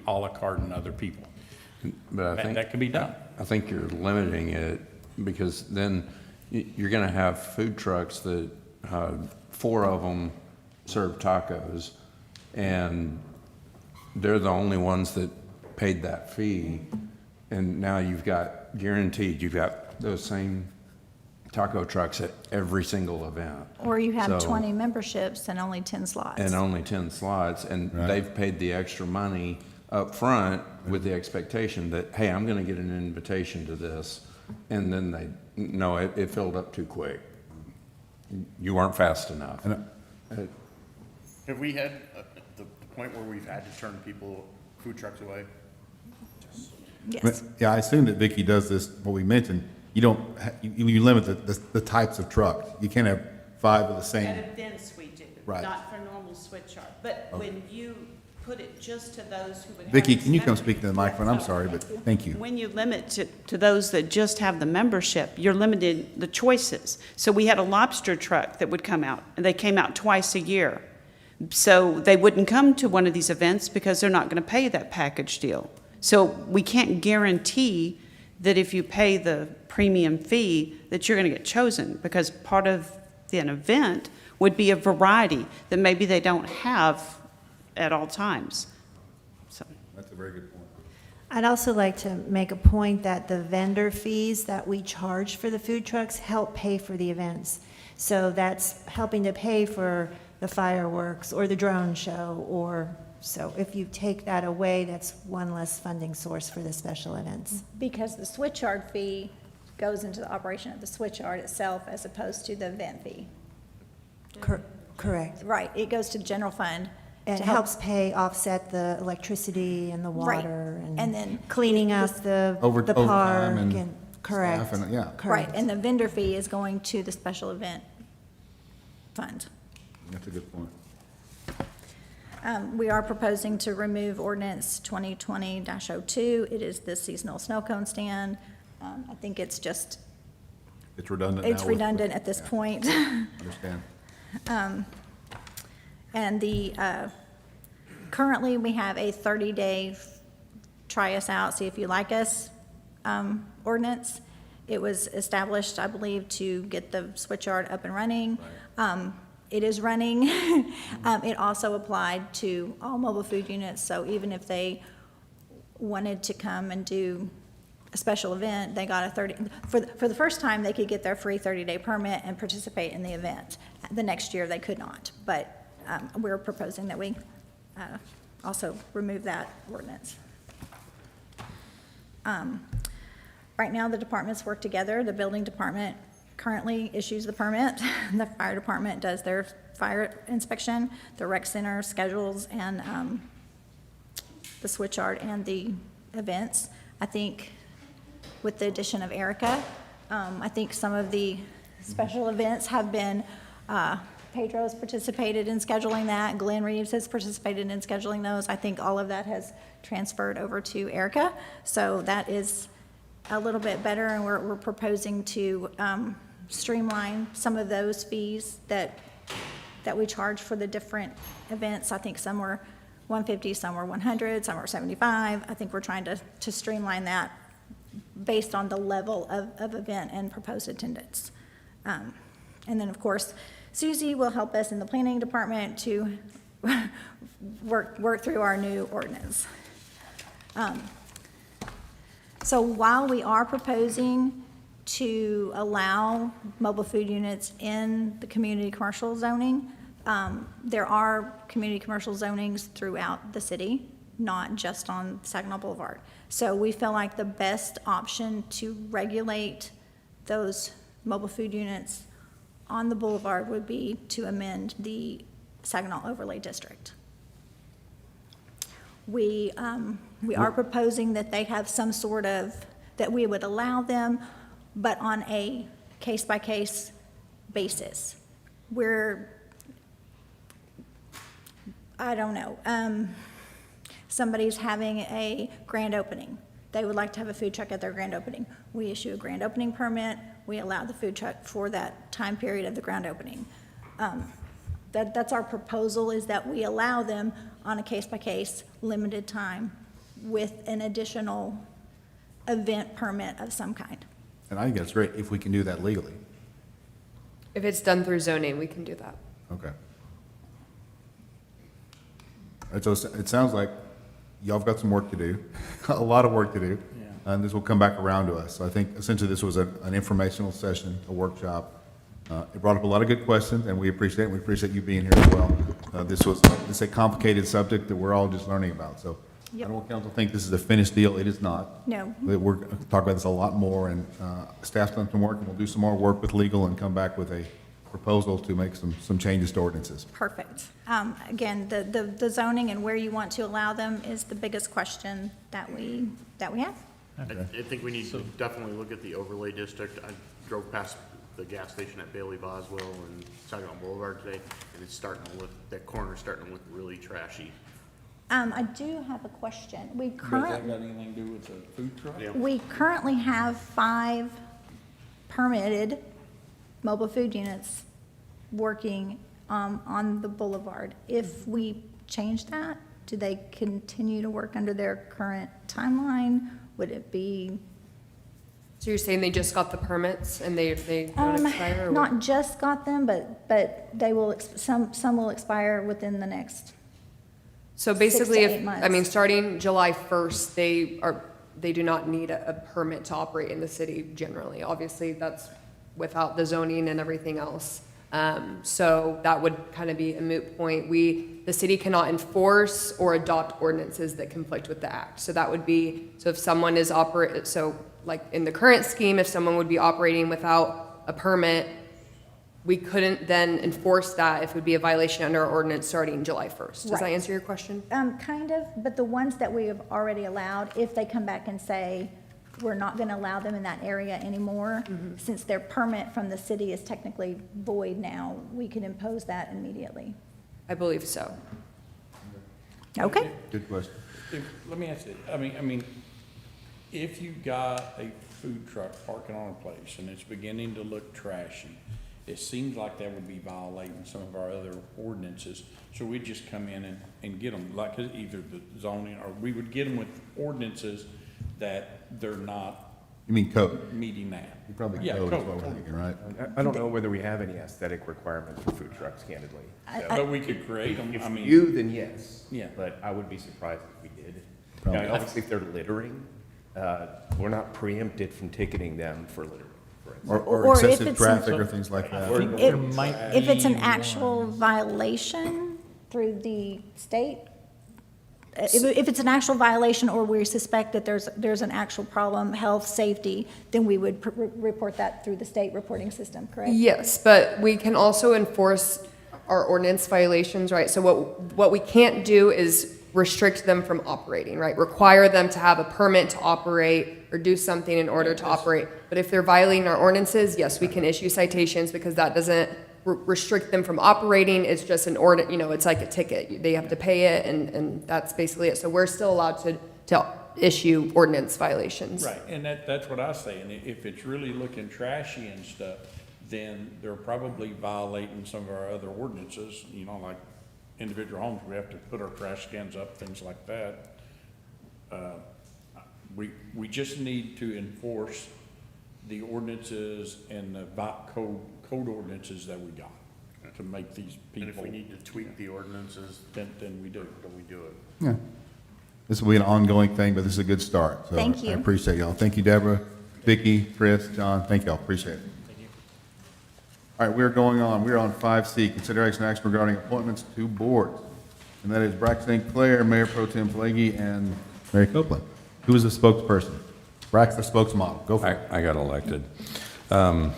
à la carte and other people. But I That- think. that can be done. I think you're limiting it, because then you're gonna have food trucks that, 4 of them serve tacos, and they're the only ones that paid that fee, and now you've got those same taco trucks at every single event. Or you have So- 20 memberships and only 10 slots. And only 10 slots, and they've paid the extra money up front with the expectation that, hey, I'm gonna get an invitation to this, and then no, it filled up too quick. You weren't fast enough. Have we had the point where we've had to turn food trucks away? Yes. Yeah, I assume that Vicki does this, what we mentioned, you don't, you limit the types of truck. You can't have 5 of the same. At events we do, Right. not for normal switch yard. But when you put it just to those who would have. Vicki, this can you come membership- speak to the microphone? I'm sorry, but thank you. When you limit to those that just have the membership, you're limited the choices. So we had a lobster truck that would come out, and they came out twice a year. So they wouldn't come to one of these events because they're not going to pay that package deal. So we can't guarantee that if you pay the premium fee, that you're going to get chosen, because part of an event would be a variety that maybe they don't have at all times. So. That's a very good point. I'd also like to make a point that the vendor fees that we charge for the food trucks help pay for the events. So that's helping to pay for the fireworks or the drone show, or, so if you take that away, that's one less funding source for the special events. Because the switch yard fee goes into the operation of the switch yard itself as opposed to the event fee. Correct. Right, it goes to the general fund. It to help- helps pay offset the electricity and the Right. water And then cleaning up the Overtime park and and, correct. staff and- yeah. Right, Correct. and the vendor fee is going to the special event fund. That's a good point. We are proposing to remove ordinance 2020-02. It is the seasonal snow cone stand. I think it's just, It's redundant now. it's with- redundant at this yeah, point. Understand. And currently, we have a 30-day try us out, see if you like us ordinance. It was established, I believe, to get the switch yard up and running. It is running. It also applied to all mobile food units, so even if they wanted to come and do a special event, they got a 30, for the first time, they could get their free 30-day permit and participate in the event. The next year, they could not, but we're proposing that we also remove that ordinance. Right now, the departments work together. The building department currently issues the permit. The fire department does their fire inspection. The rec center schedules and the switch yard and the events. I think with the addition of Erica, I think some of the special events have been, Pedro's participated in scheduling that, Glenn Reeves has participated in scheduling those. I think all of that has transferred over to Erica, so that is a little bit better, and we're proposing to streamline some of those fees that we charge for the different events. I think some were $150, some were $100, some were $75. I think we're trying to streamline that based on the level of event and proposed attendance. And then, of course, Susie will help us in the planning department to work through our new ordinance. So while we are proposing to allow mobile food units in the community commercial zoning, there are community commercial zonings throughout the city, not just on Saginaw Boulevard. So we feel like the best option to regulate those mobile food units on the boulevard would be to amend the Saginaw Overlay District. We are proposing that they have some sort of, that we would allow them, but on a case-by-case basis. I don't know, somebody's having a grand opening. They would like to have a food truck at their grand opening. We issue a grand opening permit. We allow the food truck for that time period of the grand opening. That's our proposal, is that we allow them on a case-by-case, limited time with an additional event permit of some kind. And I think that's great if we can do that legally. If it's done through zoning, we can do that. Okay. So it sounds like y'all have got some work to do, a lot of work to do. And this will come back around to us. So I think essentially this was an informational session, a workshop. It brought up a lot of good questions, and we appreciate it. We appreciate you being here as well. This is a complicated subject that we're all just learning about. So I don't want council to think this is a finished deal. It is not. No. We're going to talk about this a lot more, and staff's done some work, and we'll do some more work with legal and come back with a proposal to make some changes to ordinances. Perfect. Again, the zoning and where you want to allow them is the biggest question that we have. I think we need to definitely look at the overlay district. I drove past the gas station at Bailey Boswell and Saginaw Boulevard today, and it's starting to look, that corner's starting to look really trashy. I do have a question. Does that got anything to do with the food truck? Yeah. We currently have 5 permitted mobile food units working on the boulevard. If we change that, do they continue to work under their current timeline? Would it be? So you're saying they just got the permits and they don't expire? Or Not just got them, but they will, some will expire within the next. So 6 to basically, 8 months. I mean, starting July 1st, they do not need a permit to operate in the city generally. Obviously, that's without the zoning and everything else. So that would kind of be a moot point. The city cannot enforce or adopt ordinances that conflict with the act. So that would be, so if someone is like in the current scheme, if someone would be operating without a permit, we couldn't then enforce that if it would be a violation under our ordinance starting July 1st. Does that Right. answer your question? Kind of, but the ones that we have already allowed, if they come back and say, we're not gonna allow them in that area anymore, since their permit from the city is technically void now, we can impose that immediately. I believe so. Okay. Good question. Let me ask you, I mean, if you got a food truck parking on a place and it's beginning to look trashy, it seems like that would be violating some of our other ordinances. So we'd just come in and get them, like either the zoning, or we would get them with ordinances that they're not You mean code? meeting that. You probably Yeah, code is code. what we're thinking, right? I don't know whether we have any aesthetic requirements for food trucks, candidly. So But we could create them, if I mean. you, then yes. Yeah. But I would be surprised if we did. Probably. Now, obviously, if they're littering, we're not preempted from ticketing them for littering, for instance. Or Or if excessive it's- traffic or things like that. If it's an actual violation through the state, if it's an actual violation or we suspect that there's an actual problem, health, safety, then we would report that through the state reporting system, correct? Yes, but we can also enforce our ordinance violations, right? So what we can't do is restrict them from operating, right? Require them to have a permit to operate or do something in order to operate. But if they're violating our ordinances, yes, we can issue citations because that doesn't restrict them from operating. It's just an it's like a ticket. They have to pay it, and that's basically it. So we're still allowed to issue ordinance violations. Right, and that's what I say, and if it's really looking trashy and stuff, then they're probably violating some of our other ordinances, like individual homes, we have to put our trash cans up, things like that. We just need to enforce the ordinances and the code ordinances that we got to make these people. And if we need to tweak the ordinances, then we do. then we do it. Yeah. This will be an ongoing thing, but this is a good start. So Thank you. I appreciate y'all. Thank you, Deborah, Vicki, Chris, John. Thank y'all. Appreciate it. All right, we're going on. We're on 5C, consideration action regarding appointments to boards. And that is Braxton St. Clair, Mayor Pro Tem Pelleggi, and Mary Copeland. Who is the spokesperson? Brax, the spokesmodel. Go for it. I got elected. All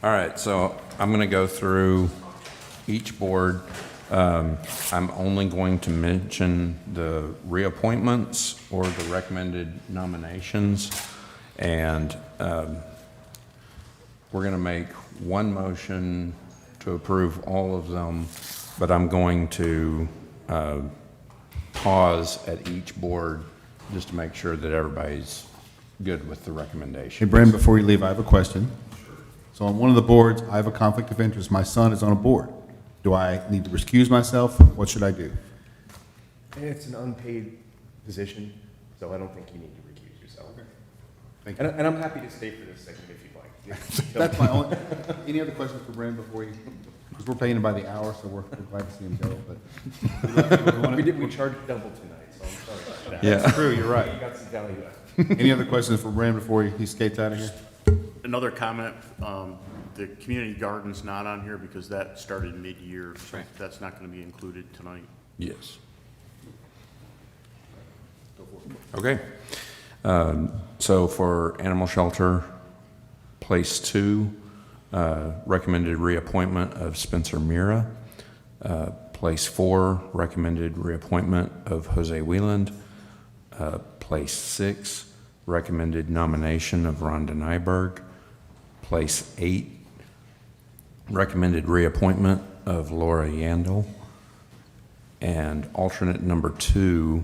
right, so I'm going to go through each board. I'm only going to mention the reappointments or the recommended nominations. And we're going to make one motion to approve all of them, but I'm going to pause at each board just to make sure that everybody's good with the recommendation. Hey, Brandon, before you leave, I have a question. So on one of the boards, I have a conflict of interest. My son is on a board. Do I need to recuse myself? What should I do? It's an unpaid position, so I don't think you need to recuse yourself. Thank you. And I'm happy to stay for this segment if you'd like. That's my only, any other questions for Brandon before you, because we're paying him by the hour, so we're glad to see him go, but. We charged double tonight, so I'm sorry about that. Yeah. That's true, you're right. You got some value. Any other questions for Brandon before he skates out of here? Another comment, the community garden's not on here because that started mid-year, so that's not going to be included tonight. Yes. Okay. So for animal shelter, place 2, recommended reappointment of Spencer Mira. Place 4, recommended reappointment of Jose Wieland. Place 6, recommended nomination of Rhonda Nyberg. Place 8, recommended reappointment of Laura Yandel. And alternate number 2,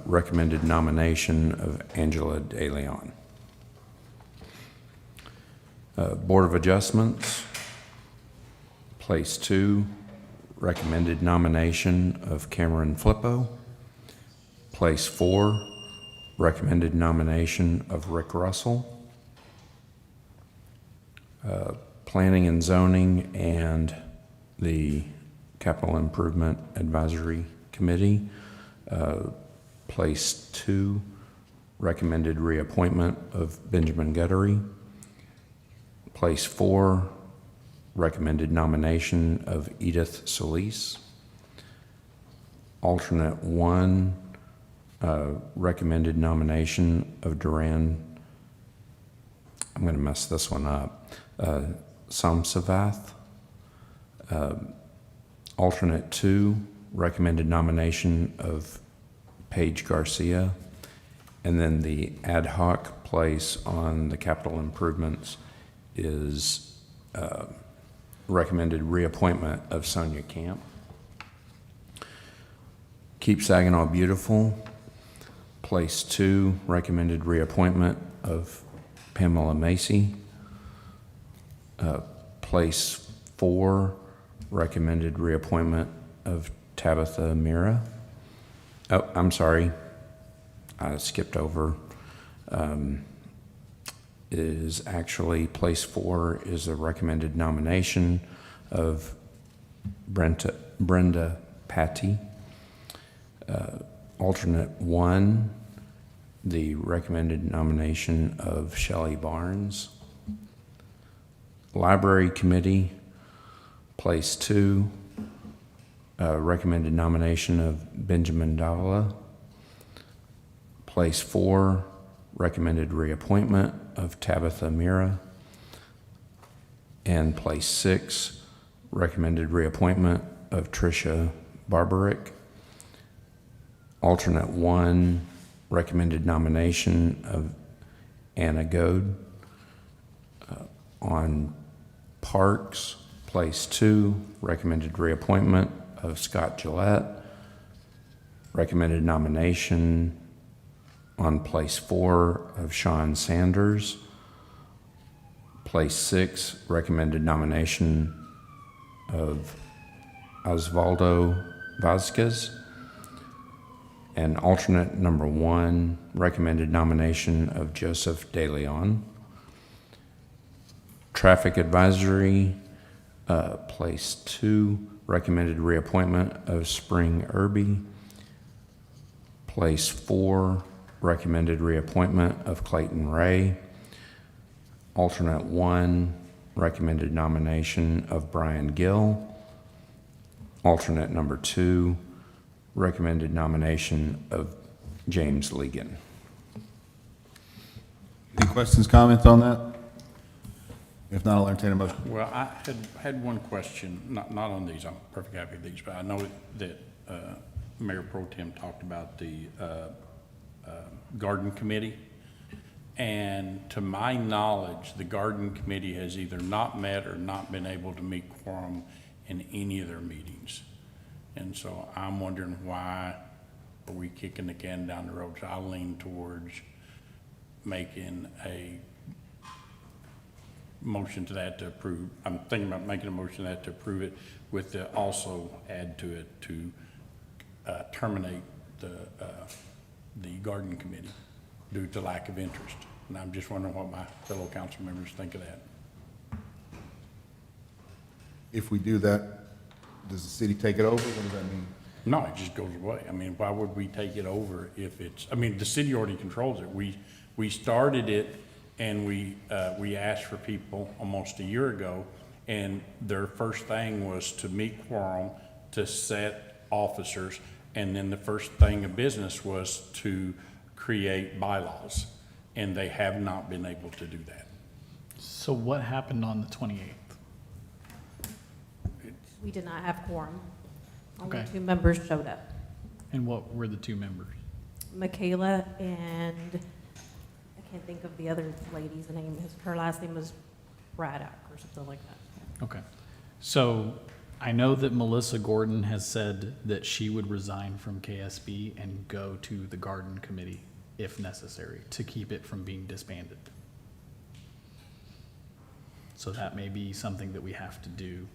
recommended nomination of Angela De Leon. Board of Adjustments, place 2, recommended nomination of Cameron Flippo. Place 4, recommended nomination of Rick Russell. Planning and Zoning and the Capital Improvement Advisory Committee, place 2, recommended reappointment of Benjamin Guttery. Place 4, recommended nomination of Edith Solis. Alternate 1, recommended nomination of Duran, I'm going to mess this one up, Samsavath. Alternate 2, recommended nomination of Paige Garcia. And then the ad hoc place on the capital improvements is recommended reappointment of Sonia Camp. Keep Saginaw Beautiful, place 2, recommended reappointment of Pamela Macy. Place 4, recommended reappointment of Tabitha Mira. Oh, I'm sorry, I skipped over. Is actually place 4 is a recommended nomination of Brenda Patty. Alternate 1, the recommended nomination of Shelley Barnes. Library Committee, place 2, recommended nomination of Benjamin Davala. Place 4, recommended reappointment of Tabitha Mira. And place 6, recommended reappointment of Tricia Barbarick. Alternate 1, recommended nomination of Anna Goad. On Parks, Place 2, recommended reappointment of Scott Gillette. Recommended nomination on Place 4 of Sean Sanders. Place 6, recommended nomination of Osvaldo Vasquez. And alternate number 1, recommended nomination of Joseph De Leon. Traffic Advisory, Place 2, recommended reappointment of Spring Irby. Place 4, recommended reappointment of Clayton Ray. Alternate 1, recommended nomination of Brian Gill. Alternate number 2, recommended nomination of James Legan. Any questions, comments on that? If not, I'll entertain a motion. Well, I had one question, not on these, I'm perfectly happy with these, but I know that Mayor Pro Tem talked about the Garden Committee. And to my knowledge, the Garden Committee has either not met or not been able to meet quorum in any of their meetings. And so I'm wondering why are we kicking the can down the road? So I lean towards making a motion to that to approve. I'm thinking about making a motion to that to approve it with the also add to it to terminate the Garden Committee due to lack of interest. And I'm just wondering what my fellow council members think of that. If we do that, does the city take it over? What does that mean? No, it just goes away. I mean, why would we take it over if it's, I mean, the city already controls it. We started it and we asked for people almost a year ago, and their first thing was to meet quorum, to set officers, and then the first thing of business was to create bylaws, and they have not been able to do that. So what happened on the 28th? We did not have quorum. Only Okay. 2 members showed up. And what were the 2 members? Michaela and I can't think of the other lady's name. Her last name was Braddock or something like that. Okay. So I know that Melissa Gordon has said that she would resign from KSB and go to the Garden Committee if necessary to keep it from being disbanded. So that may be something that we have to do.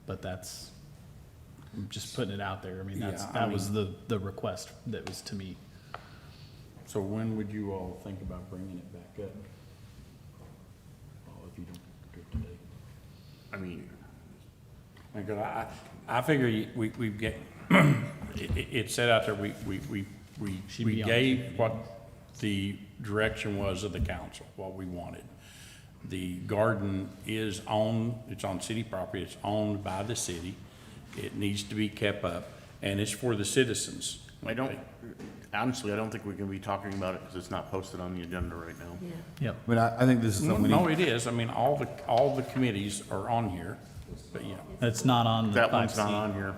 But that's, I'm just putting it out there. I mean, that was the request that was to me. So when would you all think about bringing it back up? Well, if you don't do it today. I mean, Because I figure we get, it said out there, we gave what the direction was of the council, what we wanted. The garden is it's on city property, it's owned by the city. It needs to be kept up, and it's for the citizens. Honestly, I don't think we can be talking about it because it's not posted on the agenda right now. Yep. I mean, I think this is something we need. No, it is. I mean, all the committees are on here, but yeah. It's not on the That one's 5C. not on here.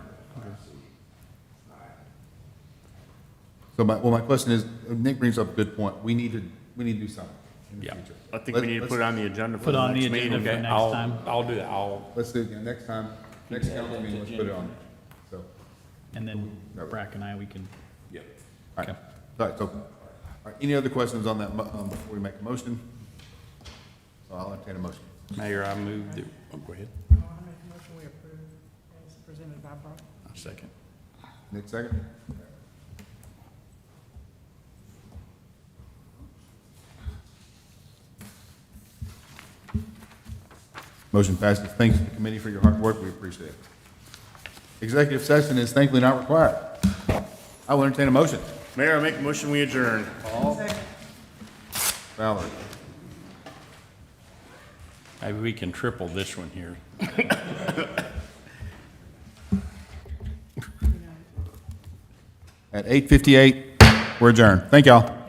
So my question is, Nick brings up a good point. We need to do something in the Yeah. future. I think we need to put it on the agenda for Put the on the next agenda meeting. for next time. I'll do that. Let's do it again. Next time, next council meeting, let's put it on. So, And then Brack and I, we can. Yep. all right. All right, so, all right, any other questions on that, before we make a motion? So I'll entertain a motion. Mayor, I move that, go ahead. I make a motion we approve as presented by Brock. A second. Nick, second? Motion passes. Thanks to the committee for your hard work. We appreciate it. Executive session is thankfully not required. I will entertain a motion. Mayor, I make a motion we adjourn. Valerie. Maybe we can triple this one here. At 8:58, we're adjourned. Thank y'all.